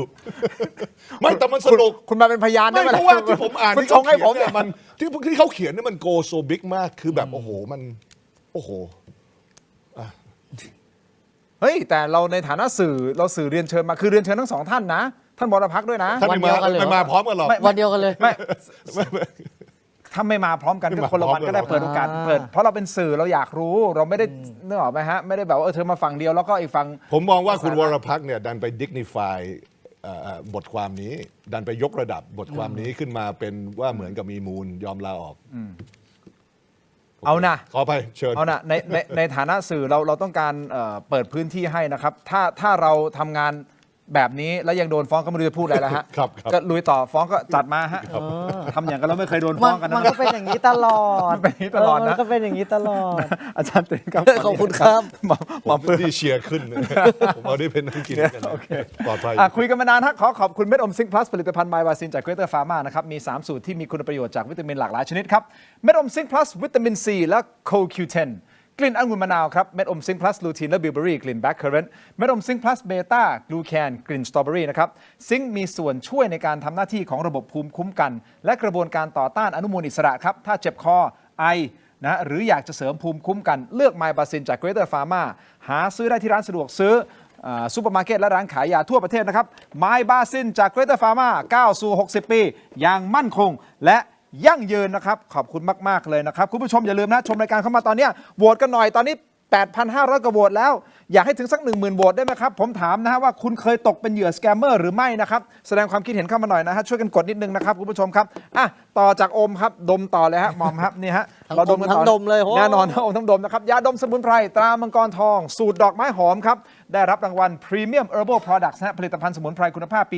ไม่แต่มันสนุก คุณมาเป็นพยานได้ ไม่ ไหม เพราะว่าที่ผมอ่าน คุณ ที่ ชงให้ผม เนี่ยมันที่เขาเขียนเนี่ยมันโกโซบิ๊กมากคือแบบโอ้โหมันโอ้โห เฮ้ยแต่เราในฐานะสื่อเราสื่อเรียนเชิญมาคือเรียนเชิญทั้งสองท่านนะ ท่านวรพักษ์ด้วยนะ ท่าน วันเดียวกันเลยเหรอ ไม่มาพร้อมกันหรอก วันเดียวกันเลย ไม่ถ้าไม่มาพร้อมกันก็คนละวันก็ได้เปิดโอกาสเปิดเพราะเราเป็นสื่อเราอยากรู้เราไม่ได้นึกออกไหมฮะไม่ได้แบบว่าเธอมาฝั่งเดียวแล้วก็อีกฝั่ง ผมมองว่าคุณวรพักษ์เนี่ยดันไป dignify บทความนี้ ดันไปยกระดับบทความนี้ขึ้นมาเป็นว่าเหมือนกับมีมูลยอมลาออก เอานะ ขอไปเชิญ เอานะในฐานะสื่อเราต้องการเปิดพื้นที่ให้นะครับถ้าเราทำงานแบบนี้แล้วยังโดนฟ้องก็ไม่รู้จะพูดอะไรแล้วฮะ ครับ ก็ลุยต่อฟ้องก็จัดมาฮะทำอย่างกันเราไม่เคยโดนฟ้องกัน มั นะ นก็เป็นอย่างนี้ตลอด มันเป็นอย่างนี้ตลอดนะ มันก็เป็นอย่างนี้ตลอด อาจารย์ตื่นครับ ขอบคุณครับ หมอ ผม เปิ้ล ที่เชียร์ขึ้น ผมเอาได้เป็นนักกินกันนะปลอดภัย คุยกันมานานฮะขอขอบคุณเม็ดอมซิงค์พลัสผลิตภัณฑ์ไมบาซินจากเกรเตอร์ฟาร์มานะครับมี 3 สูตรที่มีคุณประโยชน์จากวิตามินหลากหลายชนิดครับเม็ดอมซิงค์พลัสวิตามินซีและโคคิวเทนกลิ่นองุ่นมะนาวครับเม็ดอมซิงค์พลัสลูทีนและบิลเบอรี่กลิ่นแบล็คเคอร์เรนต์เม็ดอมซิงค์พลัสเบต้ากลูแคนกลิ่นสตรอเบอรี่นะครับซิงค์มีส่วนช่วยในการทำหน้าที่ของระบบภูมิคุ้มกัน และกระบวนการต่อต้านอนุมูลอิสระครับถ้าเจ็บคอไอนะหรืออยากจะเสริมภูมิคุ้มกันเลือกไมบาซินจากเกรเตอร์ฟาร์มาหาซื้อได้ที่ร้านสะดวกซื้อซูเปอร์มาร์เก็ตและร้านขายยาทั่วประเทศนะครับไมบาซินจากเกรเตอร์ฟาร์มาก้าวสู่60 ปีอย่างมั่นคงและยั่งยืนนะครับขอบคุณมากๆเลยนะครับคุณผู้ชมอย่าลืมนะชมรายการเข้ามาตอนนี้โหวตกันหน่อยตอนนี้ 8,500 กว่าโหวตแล้วอยากให้ถึงสัก 10,000 โหวตได้ไหมครับผมถามนะฮะว่าคุณเคยตกเป็นเหยื่อสแกมเมอร์หรือไม่นะครับแสดงความคิดเห็นเข้ามาหน่อยนะฮะช่วยกันกดนิดนึงนะครับคุณผู้ชมครับอ่ะต่อจากอมครับดมต่อเลยฮะหมอมครับนี่ฮะ ทั้ง เราดมกันต่อ ทั้งดมเลยโห แน่นอนทั้งอมทั้งดมนะครับยาดมสมุนไพรตรามังกรทองสูตรดอกไม้หอมครับได้รับรางวัล Premium Herbal Products นะฮะผลิตภัณฑ์สมุนไพรคุณภาพปี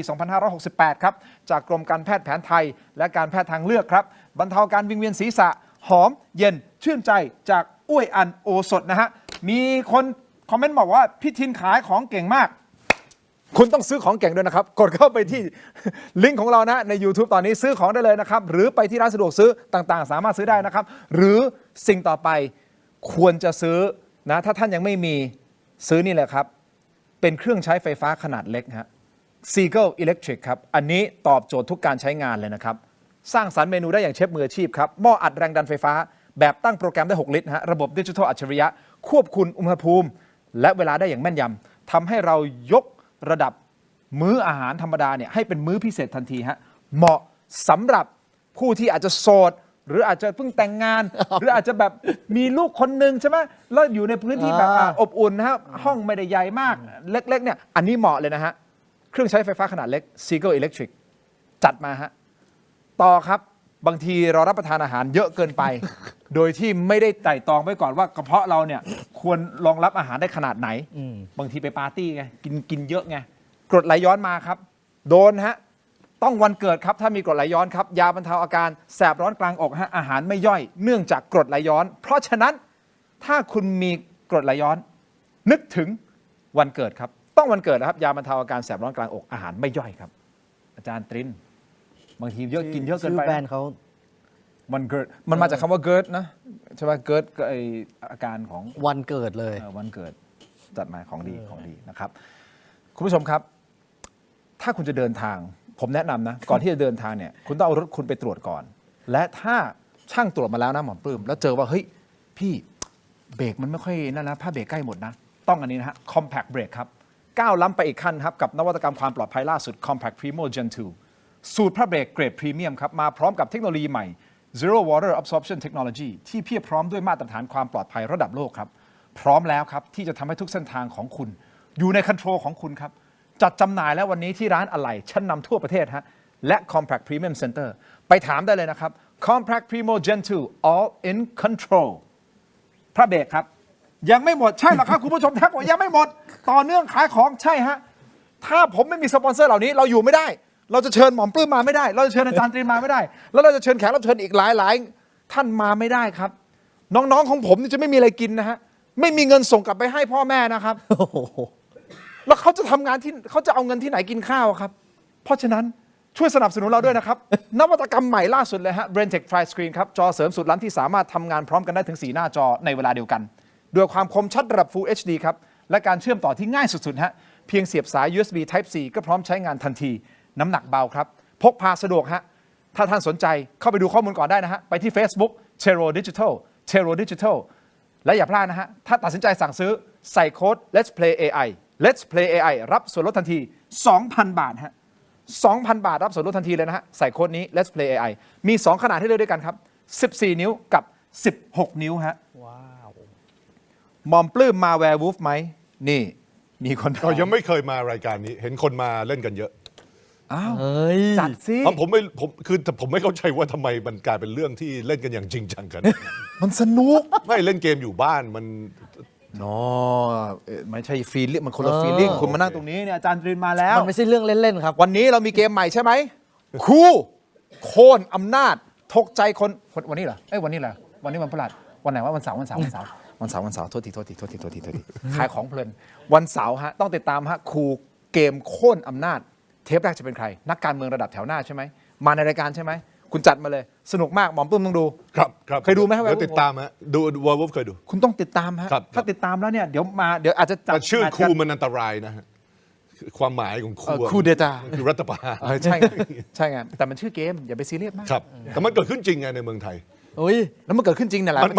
2568 ครับจากกรมการแพทย์แผนไทยและการแพทย์ทางเลือกครับบรรเทาการวิงเวียนศีรษะหอมเย็นชื่นใจจากอ้วยอันโอสถนะฮะมีคนคอมเมนต์บอกว่าพี่ทินขายของเก่งมาก คุณต้องซื้อของเก่งด้วยนะครับ กดเข้าไปที่ ลิงก์ของเรานะใน YouTube ตอนนี้ซื้อของได้เลยนะครับ หรือไปที่ร้านสะดวกซื้อต่างๆ สามารถซื้อได้นะครับ หรือสิ่งต่อไปควรจะซื้อนะถ้าท่านยังไม่มีซื้อนี่แหละครับ เป็นเครื่องใช้ไฟฟ้าขนาดเล็กฮะ Seagull Electric ครับ อันนี้ตอบโจทย์ทุกการใช้งานเลยนะครับ สร้างสรรค์เมนูได้อย่างเชฟมืออาชีพครับหม้ออัดแรงดันไฟฟ้าแบบตั้งโปรแกรมได้ 6 ลิตรฮะระบบดิจิทัลอัจฉริยะควบคุมอุณหภูมิ และเวลาได้อย่างแม่นยำทำให้เรายกระดับมื้ออาหารธรรมดาเนี่ยให้เป็นมื้อพิเศษทันทีฮะเหมาะสำหรับผู้ที่อาจจะโสด หรืออาจจะเพิ่งแต่งงาน หรืออาจจะแบบมีลูกคนหนึ่งใช่ไหมแล้วอยู่ในพื้นที่แบบอบอุ่นนะฮะห้องไม่ได้ใหญ่มากเล็กๆเนี่ยอันนี้เหมาะเลยนะฮะเครื่องใช้ไฟฟ้าขนาดเล็ก Seagull Electric จัดมาฮะต่อครับบางทีเรารับประทานอาหารเยอะเกินไป โดยที่ไม่ได้ไตร่ตรองไว้ก่อนว่ากระเพาะเราเนี่ยควรรองรับอาหารได้ขนาดไหนบางทีไปปาร์ตี้ไงกินเยอะไงกรดไหลย้อนมาครับโดนฮะต้องวันเกิดครับถ้ามีกรดไหลย้อนครับยาบรรเทาอาการแสบร้อนกลางอกฮะอาหารไม่ย่อยเนื่องจากกรดไหลย้อน เพราะฉะนั้นถ้าคุณมีกรดไหลย้อนนึกถึงวันเกิดครับต้องวันเกิดนะครับยาบรรเทาอาการแสบร้อนกลางอกอาหารไม่ย่อยครับอาจารย์ตรินบางทีเยอะกินเยอะเกิน ชื่ ไป อแบรนด์เขา วันเกิดมันมาจากคำว่าเกิดนะใช่ไหมเกิดก็ไออาการของ วันเกิดเลย วันเกิดจัดมาของดีนะครับคุณผู้ชมครับ ถ้าคุณจะเดินทางผมแนะนำนะก่อนที่จะเดินทางเนี่ยคุณต้องเอารถคุณไปตรวจก่อน และถ้าช่างตรวจมาแล้วนะหมอปลื้มแล้วเจอว่าเฮ้ยพี่เบรกมันไม่ค่อยนั่นนะผ้าเบรกใกล้หมดนะต้องอันนี้นะฮะ Compact Brake ครับก้าวล้ำไปอีกขั้นครับกับนวัตกรรมความปลอดภัยล่าสุด Compact Primo Gen 2 สูตรผ้าเบรกเกรดพรีเมียมครับมาพร้อมกับเทคโนโลยีใหม่ Zero Water Absorption Technology ที่เพียบพร้อมด้วยมาตรฐานความปลอดภัยระดับโลกครับพร้อมแล้วครับที่จะทำให้ทุกเส้นทางของคุณอยู่ในคอนโทรลของคุณครับจัดจำหน่ายแล้ววันนี้ที่ร้านอะไหล่ชั้นนำทั่วประเทศฮะและ Compact Premium Center ไปถามได้เลยนะครับ Compact Primo Gen 2 All in Control พระเบรกครับยังไม่หมดใช่หรอครับ คุณผู้ชมทักว่ายังไม่หมดต่อเนื่องขายของใช่ฮะถ้าผมไม่มีสปอนเซอร์เหล่านี้เราอยู่ไม่ได้เราจะเชิญหมอมปลื้มมาไม่ได้เราจะเชิญอาจารย์ตรีมาไม่ได้แล้วเราจะเชิญแขกรับเชิญอีกหลายท่านมาไม่ได้ครับน้องๆของผมนี่จะไม่มีอะไรกินนะฮะไม่มีเงินส่งกลับไปให้พ่อแม่นะครับแล้วเขาจะทำงานที่เขาจะเอาเงินที่ไหนกินข้าวครับเพราะฉะนั้นช่วยสนับสนุนเราด้วยนะครับ นวัตกรรมใหม่ล่าสุดเลยฮะ BrainTech Tri Screen ครับจอเสริมสุดล้ำที่สามารถทำงานพร้อมกันได้ถึง4หน้าจอในเวลาเดียวกันด้วยความคมชัดระดับ Full HD ครับและการเชื่อมต่อที่ง่ายสุดๆฮะเพียงเสียบสาย USB Type C ก็พร้อมใช้งานทันทีน้ำหนักเบาครับพกพาสะดวกฮะถ้าท่านสนใจเข้าไปดูข้อมูลก่อนได้นะฮะไปที่ Facebook Tero Digital และอย่าพลาดนะฮะถ้าตัดสินใจสั่งซื้อใส่โค้ด Let's Play AI รับส่วนลดทันที 2,000 บาทฮะ 2,000 บาทรับส่วนลดทันทีเลยนะฮะใส่โค้ดนี้ Let's Play AI มี 2 ขนาดให้เลือกด้วยกันครับ 14 นิ้วกับ 16 นิ้วฮะว้าวหมอมปลื้มมาแวร์วูฟไหมนี่มีคนถาม ยังไม่เคยมารายการนี้เห็นคนมาเล่นกันเยอะ อ้าว เฮ้ย จัดสิ ผมไม่เข้าใจว่าทำไมมันกลายเป็นเรื่องที่เล่นกันอย่างจริงจังกัน มันสนุก ไม่เล่นเกมอยู่บ้านมัน ไม่ใช่ฟีลลิ่งมันคนละฟีลลิ่งคุณมานั่งตรงนี้เนี่ยอาจารย์ตรีนมาแล้ว มันไม่ใช่เรื่องเล่นๆครับ วันนี้เรามีเกมใหม่ใช่ไหมคู่โค่นอำนาจทกใจคนวันนี้เหรอวันนี้เหรอวันนี้วันพฤหัสวันไหนวะวันเสาร์โทษทีขายของเพลินวันเสาร์ฮะต้องติดตามฮะคู่เกมโค่นอำนาจเทปแรกจะเป็นใครนักการเมืองระดับแถวหน้าใช่ไหมมาในรายการใช่ไหมคุณจัดมาเลยสนุกมากหมอมปุ้มต้องดู ครับ เคยดูไหมครับ เดี๋ยวติดตามฮะดูวอลวูฟเคยดู คุณต้องติดตามฮะ ครับ ถ้าติดตามแล้วเนี่ยเดี๋ยวอาจจะจัด แต่ชื่อ แมตช์ คู กัน มันอันตรายนะฮะความหมายของคู คูเดต้า คือรัฐประหาร ใช่ไงใช่ไงแต่มันชื่อเกมอย่าไปซีเรียสมาก ครับแต่มันเกิดขึ้นจริงไงในเมืองไทย อุ้ย แล้วมันเกิดขึ้นจริงเนี่ยแหละ มัน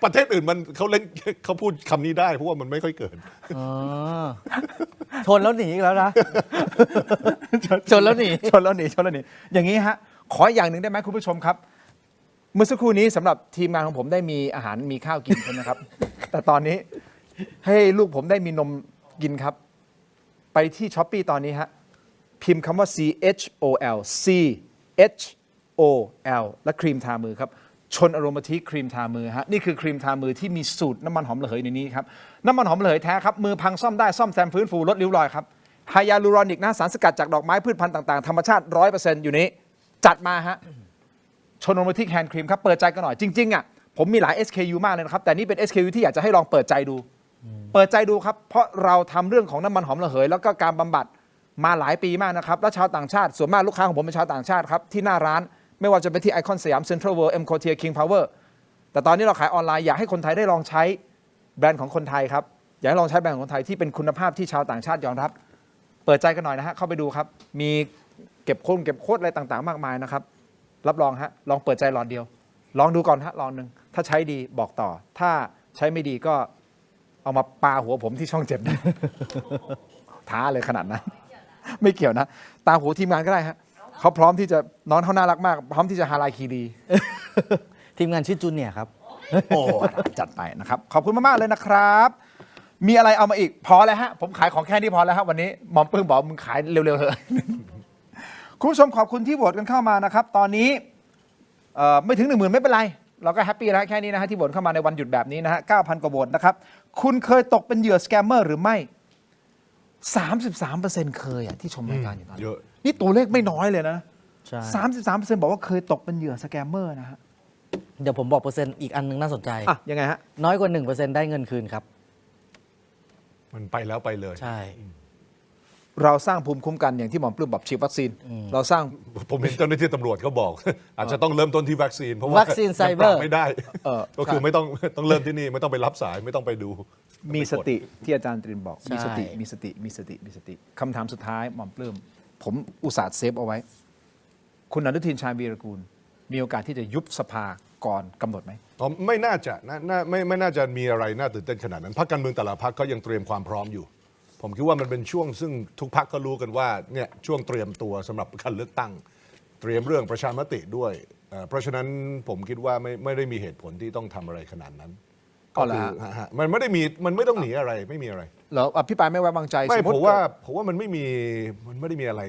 ประเทศอื่นเขาเล่นเขาพูดคำนี้ได้เพราะว่ามันไม่ค่อยเกิด อ๋อชนแล้วหนีอีกแล้วนะ ชนแล้วหนี ชนแล้วหนีอย่างนี้ฮะขออย่างหนึ่งได้ไหมคุณผู้ชมครับ เมื่อสักครู่นี้สำหรับทีมงานของผมได้มีอาหารมีข้าวกินกันนะครับ แต่ตอนนี้ให้ลูกผมได้มีนมกินครับ ไปที่ช้อปปี้ตอนนี้ฮะพิมพ์คำว่า CHOL และครีมทามือครับชนอโรมาทีครีมทามือฮะนี่คือครีมทามือที่มีสูตรน้ำมันหอมระเหยในนี้ครับน้ำมันหอมระเหยแท้ครับมือพังซ่อมได้ซ่อมแซมฟื้นฟูลดริ้วรอยครับไฮยาลูรอนิกนะสารสกัดจากดอกไม้พืชพันธุ์ต่างๆธรรมชาติ 100% อยู่นี้จัดมาฮะชนอโรมาทีแฮนด์ครีมครับเปิดใจกันหน่อยจริงๆอ่ะผมมีหลาย SKU มากเลยนะครับแต่นี่เป็น SKU ที่อยากจะให้ลองเปิดใจดูครับเพราะเราทำเรื่องของน้ำมันหอมระเหยแล้วก็การบำบัดมาหลายปีมากนะครับและชาวต่างชาติส่วนมากลูกค้าของผมเป็นชาวต่างชาติครับที่หน้าร้านไม่ว่าจะเป็นที่ไอคอนสยามเซ็นทรัลเวิลด์M Quartier King Power แต่ตอนนี้เราขายออนไลน์อยากให้คนไทยได้ลองใช้แบรนด์ของคนไทยครับอยากให้ลองใช้แบรนด์ของคนไทยที่เป็นคุณภาพที่ชาวต่างชาติยอมรับเปิดใจกันหน่อยนะฮะเข้าไปดูครับมีเก็บโค้ดอะไรต่างๆมากมายนะครับรับรองฮะลองเปิดใจหลอดเดียวลองดูก่อนฮะลองหนึ่งถ้าใช้ดีบอกต่อถ้าใช้ไม่ดีก็เอามาปาหัวผมที่ช่อง7ได้ ท้าเลยขนาดนั้น ไม่เกี่ยวนะตาหัวทีมงานก็ได้ฮะเขาพร้อมที่จะน้องเขาน่ารักมากพร้อมที่จะฮาลาคีรี ทีมงานชื่อจูเนียร์ครับ โอ้จัดไปนะครับขอบคุณมากๆเลยนะครับมีอะไรเอามาอีกพอแล้วฮะผมขายของแค่นี้พอแล้วฮะวันนี้หมอมปึ้งบอกมึงขายเร็วๆเถอะ คุณผู้ชมขอบคุณที่โหวตกันเข้ามานะครับตอนนี้ไม่ถึง 10,000 ไม่เป็นไรเราก็แฮปปี้แล้วแค่นี้นะฮะที่โหวตเข้ามาในวันหยุดแบบนี้นะฮะ 9,000 กว่าโหวตนะครับคุณเคยตกเป็นเหยื่อสแกมเมอร์หรือไม่ 33% เคยอ่ะที่ชมรายการอยู่ตอน เย นี้ อะ นี่ตัวเลขไม่น้อยเลยนะ ใช่ 33% บอกว่าเคยตกเป็นเหยื่อสแกมเมอร์นะฮะ เดี๋ยวผมบอกเปอร์เซ็นต์อีกอันนึงน่าสนใจ อ่ะยังไงฮะ น้อยกว่า 1% ได้เงินคืนครับ มันไปแล้วไปเลย ใช่ เราสร้างภูมิคุ้มกันอย่างที่หมอปลื้มบอกฉีดวัคซีนเราสร้าง ผมเห็นเจ้าหน้าที่ตำรวจเขาบอก อาจจะต้องเริ่มต้นที่วัคซีนเพราะว่า วัคซีนไซเบอร์ ยังปราบไม่ได้ ก็คือไม่ต้องเริ่มที่นี่ไม่ต้องไปรับสายไม่ต้องไปดู มีสติที่อาจารย์ตรินบอก ใช่ มีสติคำถามสุดท้ายหมอมปลื้มผมอุตส่าห์เซฟเอาไว้ คุณอนุทินชาญวีรกูล มีโอกาสที่จะยุบสภาก่อนกำหนดไหม ไม่น่าจะไม่น่าจะมีอะไรน่าตื่นเต้นขนาดนั้นพรรคการเมืองแต่ละพรรคก็ยังเตรียมความพร้อมอยู่ ผมคิดว่ามันเป็นช่วงซึ่งทุกพรรคก็รู้กันว่าเนี่ยช่วงเตรียมตัวสำหรับการเลือกตั้ง เตรียมเรื่องประชามติด้วยเพราะฉะนั้นผมคิดว่าไม่ได้มีเหตุผลที่ต้องทำอะไรขนาดนั้น อ๋อเหรอ ฮะมันไม่ได้มีมันไม่ต้องหนีอะไรไม่มีอะไร เหรออภิปรายไม่ไว้วางใจ ไม่ สติ ผมว่ามันไม่ได้มีอะไร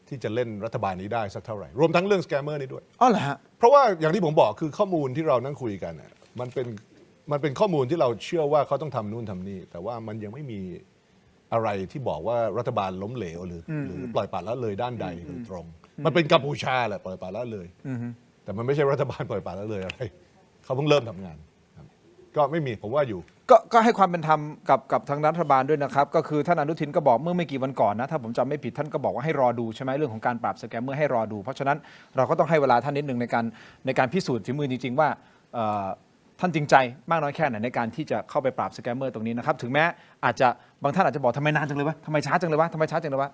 ที่จะเล่นรัฐบาลนี้ได้สักเท่าไหร่รวมทั้งเรื่องสแกมเมอร์นี้ด้วย อ๋อเหรอฮะ เพราะว่าอย่างที่ผมบอกคือข้อมูลที่เรานั่งคุยกันน่ะมันเป็นข้อมูลที่เราเชื่อว่าเขาต้องทำนู่นทำนี่แต่ว่ามันยังไม่มีอะไรที่บอกว่ารัฐบาลล้มเหลวหรือปล่อยปละละเลยด้านใดโดยตรง มันเป็นกัมพูชาแหละปล่อยปละละเลยแต่มันไม่ใช่รัฐบาลปล่อยปละละเลยอะไรเขาเพิ่งเริ่มทำงานครับก็ไม่มีผมว่าอยู่ ก็ให้ความเป็นธรรมกับทางรัฐบาลด้วยนะครับก็คือท่านอนุทินก็บอกเมื่อไม่กี่วันก่อนนะถ้าผมจำไม่ผิดท่านก็บอกว่าให้รอดูใช่ไหมเรื่องของการปราบสแกมเมอร์ให้รอดูเพราะฉะนั้นเราก็ต้องให้เวลาท่านนิดนึงในการพิสูจน์ฝีมือจริงๆว่าท่านจริงใจมากน้อยแค่ไหนในการที่จะเข้าไปปราบสแกมเมอร์ตรงนี้นะครับถึงแม้อาจจะบางท่านอาจจะบอกทำไมนานจังเลยวะทำไมช้าจังเลยวะทำไมช้าจังเลยวะ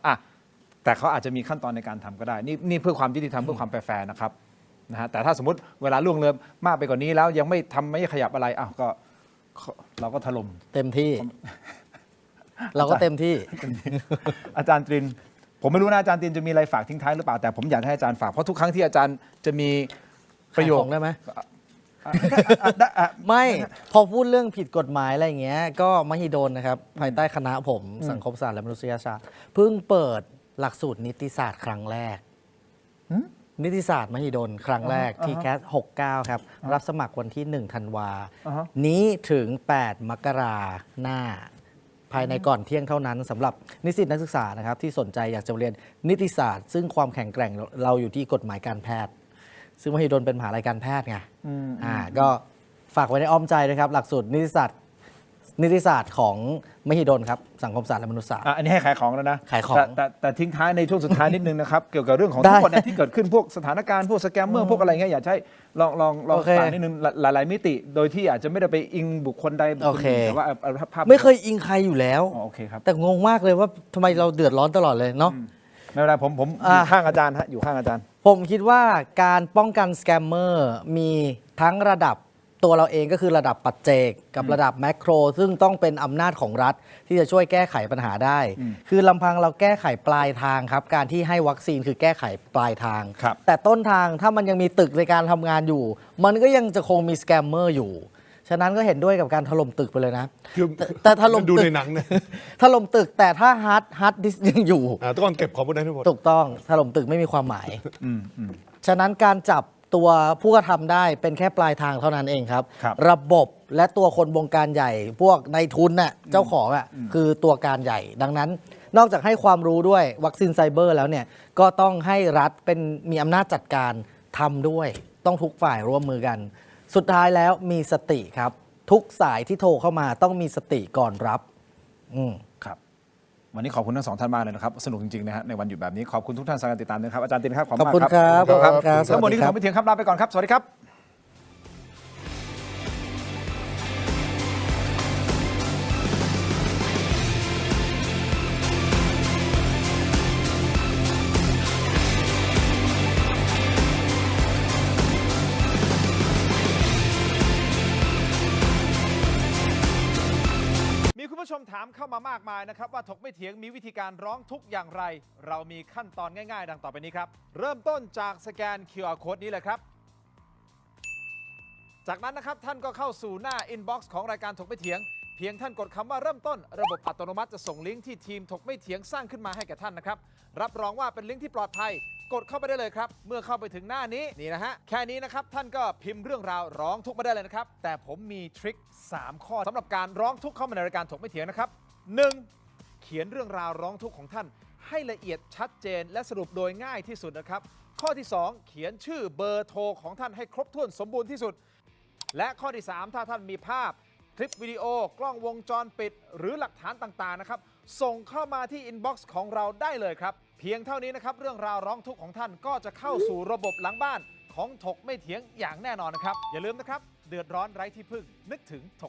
แต่เขาอาจจะมีขั้นตอนในการทำก็ได้นี่เพื่อความยุติธรรมเพื่อความแฟร์นะครับนะฮะแต่ถ้าสมมติเวลาล่วงเลยมากไปกว่านี้แล้วยังไม่ขยับอะไรก็เราก็ถล่ม เต็มที่ เราก็เต็มที่ อาจารย์ตรินผมไม่รู้นะอาจารย์ตรินจะมีอะไรฝากทิ้งท้ายหรือเปล่าแต่ผมอยากให้อาจารย์ฝากเพราะทุกครั้งที่อาจารย์จะมีประโยค ขายของได้ไหม ไม่พอพูดเรื่องผิดกฎหมายอะไรอย่างเงี้ยก็มหิดลนะครับภายใต้คณะผมสังคมศาสตร์และมนุษยศาสตร์เพิ่งเปิดหลักสูตรนิติศาสตร์ครั้งแรกนิติศาสตร์มหิดลครั้งแรกที่แคส69ครับรับสมัครวันที่1ธันวานี้ถึง8มกราหน้าภายในก่อนเที่ยงเท่านั้นสำหรับนิสิตนักศึกษานะครับที่สนใจอยากจะเรียนนิติศาสตร์ซึ่งความแข็งแกร่งเราอยู่ที่กฎหมายการแพทย์ซึ่งมหิดลเป็นมหาลัยการแพทย์ไงก็ฝากไว้ในอ้อมใจด้วยครับหลักสูตรนิติศาสตร์ของมหิดลครับสังคมศาสตร์และมนุษยศาสตร์อันนี้ให้ขายของแล้วนะ ขายของ แต่ทิ้งท้ายในช่วงสุดท้ายนิดนึงนะครับ เกี่ยวกับเรื่องของ ได้ ทั้งหมดเนี่ยที่เกิดขึ้นพวกสถานการณ์พวกสแกมเมอร์พวกอะไรเงี้ยอยากให้ลอง โอเค ฝากนิดนึงหลายๆมิติ โดยที่อาจจะไม่ได้ไปอิงบุคคลใดบุคคลห โอเค นึ่งแต่ว่าเอาภาพ ไม่เคยอิงใครอยู่แล้ว โอเคครับ แต่งงมากเลยว่าทำไมเราเดือดร้อนตลอดเลยเนาะ ไม่เป็นไรผมอยู่ข้างอาจารย์ฮะอยู่ข้างอาจารย์ ผมคิดว่าการป้องกันสแกมเมอร์มีทั้งระดับตัวเราเองก็คือระดับปัจเจกกับระดับแมคโครซึ่งต้องเป็นอำนาจของรัฐที่จะช่วยแก้ไขปัญหาได้ คือลำพังเราแก้ไขปลายทางครับ การที่ให้วัคซีนคือแก้ไขปลายทาง ครับ แต่ต้นทางถ้ามันยังมีตึกในการทำงานอยู่ มันก็ยังจะคงมีสแกมเมอร์อยู่ ฉะนั้นก็เห็นด้วยกับการถล่มตึกไปเลยนะ คือ แต่ถล่ม ดู ตึก ในหนังเนี่ย ถล่มตึกแต่ถ้าฮาร์ดดิสยังอยู่ ต้องเก็บของพวกนั้นทั้งหมด ถูกต้องถล่มตึกไม่มีความหมาย ฉะนั้นการจับตัวผู้กระทำได้เป็นแค่ปลายทางเท่านั้นเองครับ ครับ ระบบและตัวคนบงการใหญ่ พวกนายทุนน่ะเจ้าของคือตัวการใหญ่ ดังนั้นนอกจากให้ความรู้ด้วยวัคซีนไซเบอร์แล้วเนี่ยก็ต้องให้รัฐมีอำนาจจัดการทำด้วย ต้องทุกฝ่ายร่วมมือกัน สุดท้ายแล้วมีสติครับ ทุกสายที่โทรเข้ามาต้องมีสติก่อนรับครับวันนี้ขอบคุณทั้งสองท่านมากเลยนะครับสนุกจริงๆนะฮะในวันหยุดแบบนี้ขอบคุณทุกท่านสำหรับการติดตามนะครับอาจารย์ตินครับขอบ ขอบ มาก คุณ ครับ ครับขอบคุณครับ ทั้งหมดนี้ ส คือ วั ผ ส ม ดีครับไม่เถียงครับลาไปก่อนครับสวัสดีครับมีคุณผู้ชมถามเข้ามามากมายนะครับว่าถกไม่เถียงมีวิธีการร้องทุกข์อย่างไร เรามีขั้นตอนง่ายๆ ดังต่อไปนี้ครับ เริ่มต้นจากสแกน QR Code นี้เลยครับ จากนั้นนะครับท่านก็เข้าสู่หน้า Inbox ของรายการถกไม่เถียง เพียงท่านกดคำว่าเริ่มต้นระบบอัตโนมัติจะส่งลิงก์ที่ทีมถกไม่เถียงสร้างขึ้นมาให้แก่ท่านนะครับรับรองว่าเป็นลิงก์ที่ปลอดภัยกดเข้าไปได้เลยครับเมื่อเข้าไปถึงหน้านี้นี่นะฮะแค่นี้นะครับท่านก็พิมพ์เรื่องราวร้องทุกข์มาได้เลยนะครับแต่ผมมีทริค3 ข้อสำหรับการร้องทุกข์เข้ามาในรายการถกไม่เถียงนะครับ 1. เขียนเรื่องราวร้องทุกข์ของท่านให้ละเอียดชัดเจนและสรุปโดยง่ายที่สุดนะครับข้อที่ 2 เขียนชื่อเบอร์โทรของท่านให้ครบถ้วนสมบูรณ์ที่สุดและข้อที่ 3 ถ้าท่านมีภาพคลิปวิดีโอกล้องวงจรปิดหรือหลักฐานต่างๆนะครับส่งเข้ามาที่อินบ็อกซ์ของเราได้เลยครับเพียงเท่านี้นะครับเรื่องราวร้องทุกข์ของท่านก็จะเข้าสู่ระบบหลังบ้านของถกไม่เถียงอย่างแน่นอนนะครับอย่าลืมนะครับเดือดร้อนไร้ที่พึ่งนึกถึงถก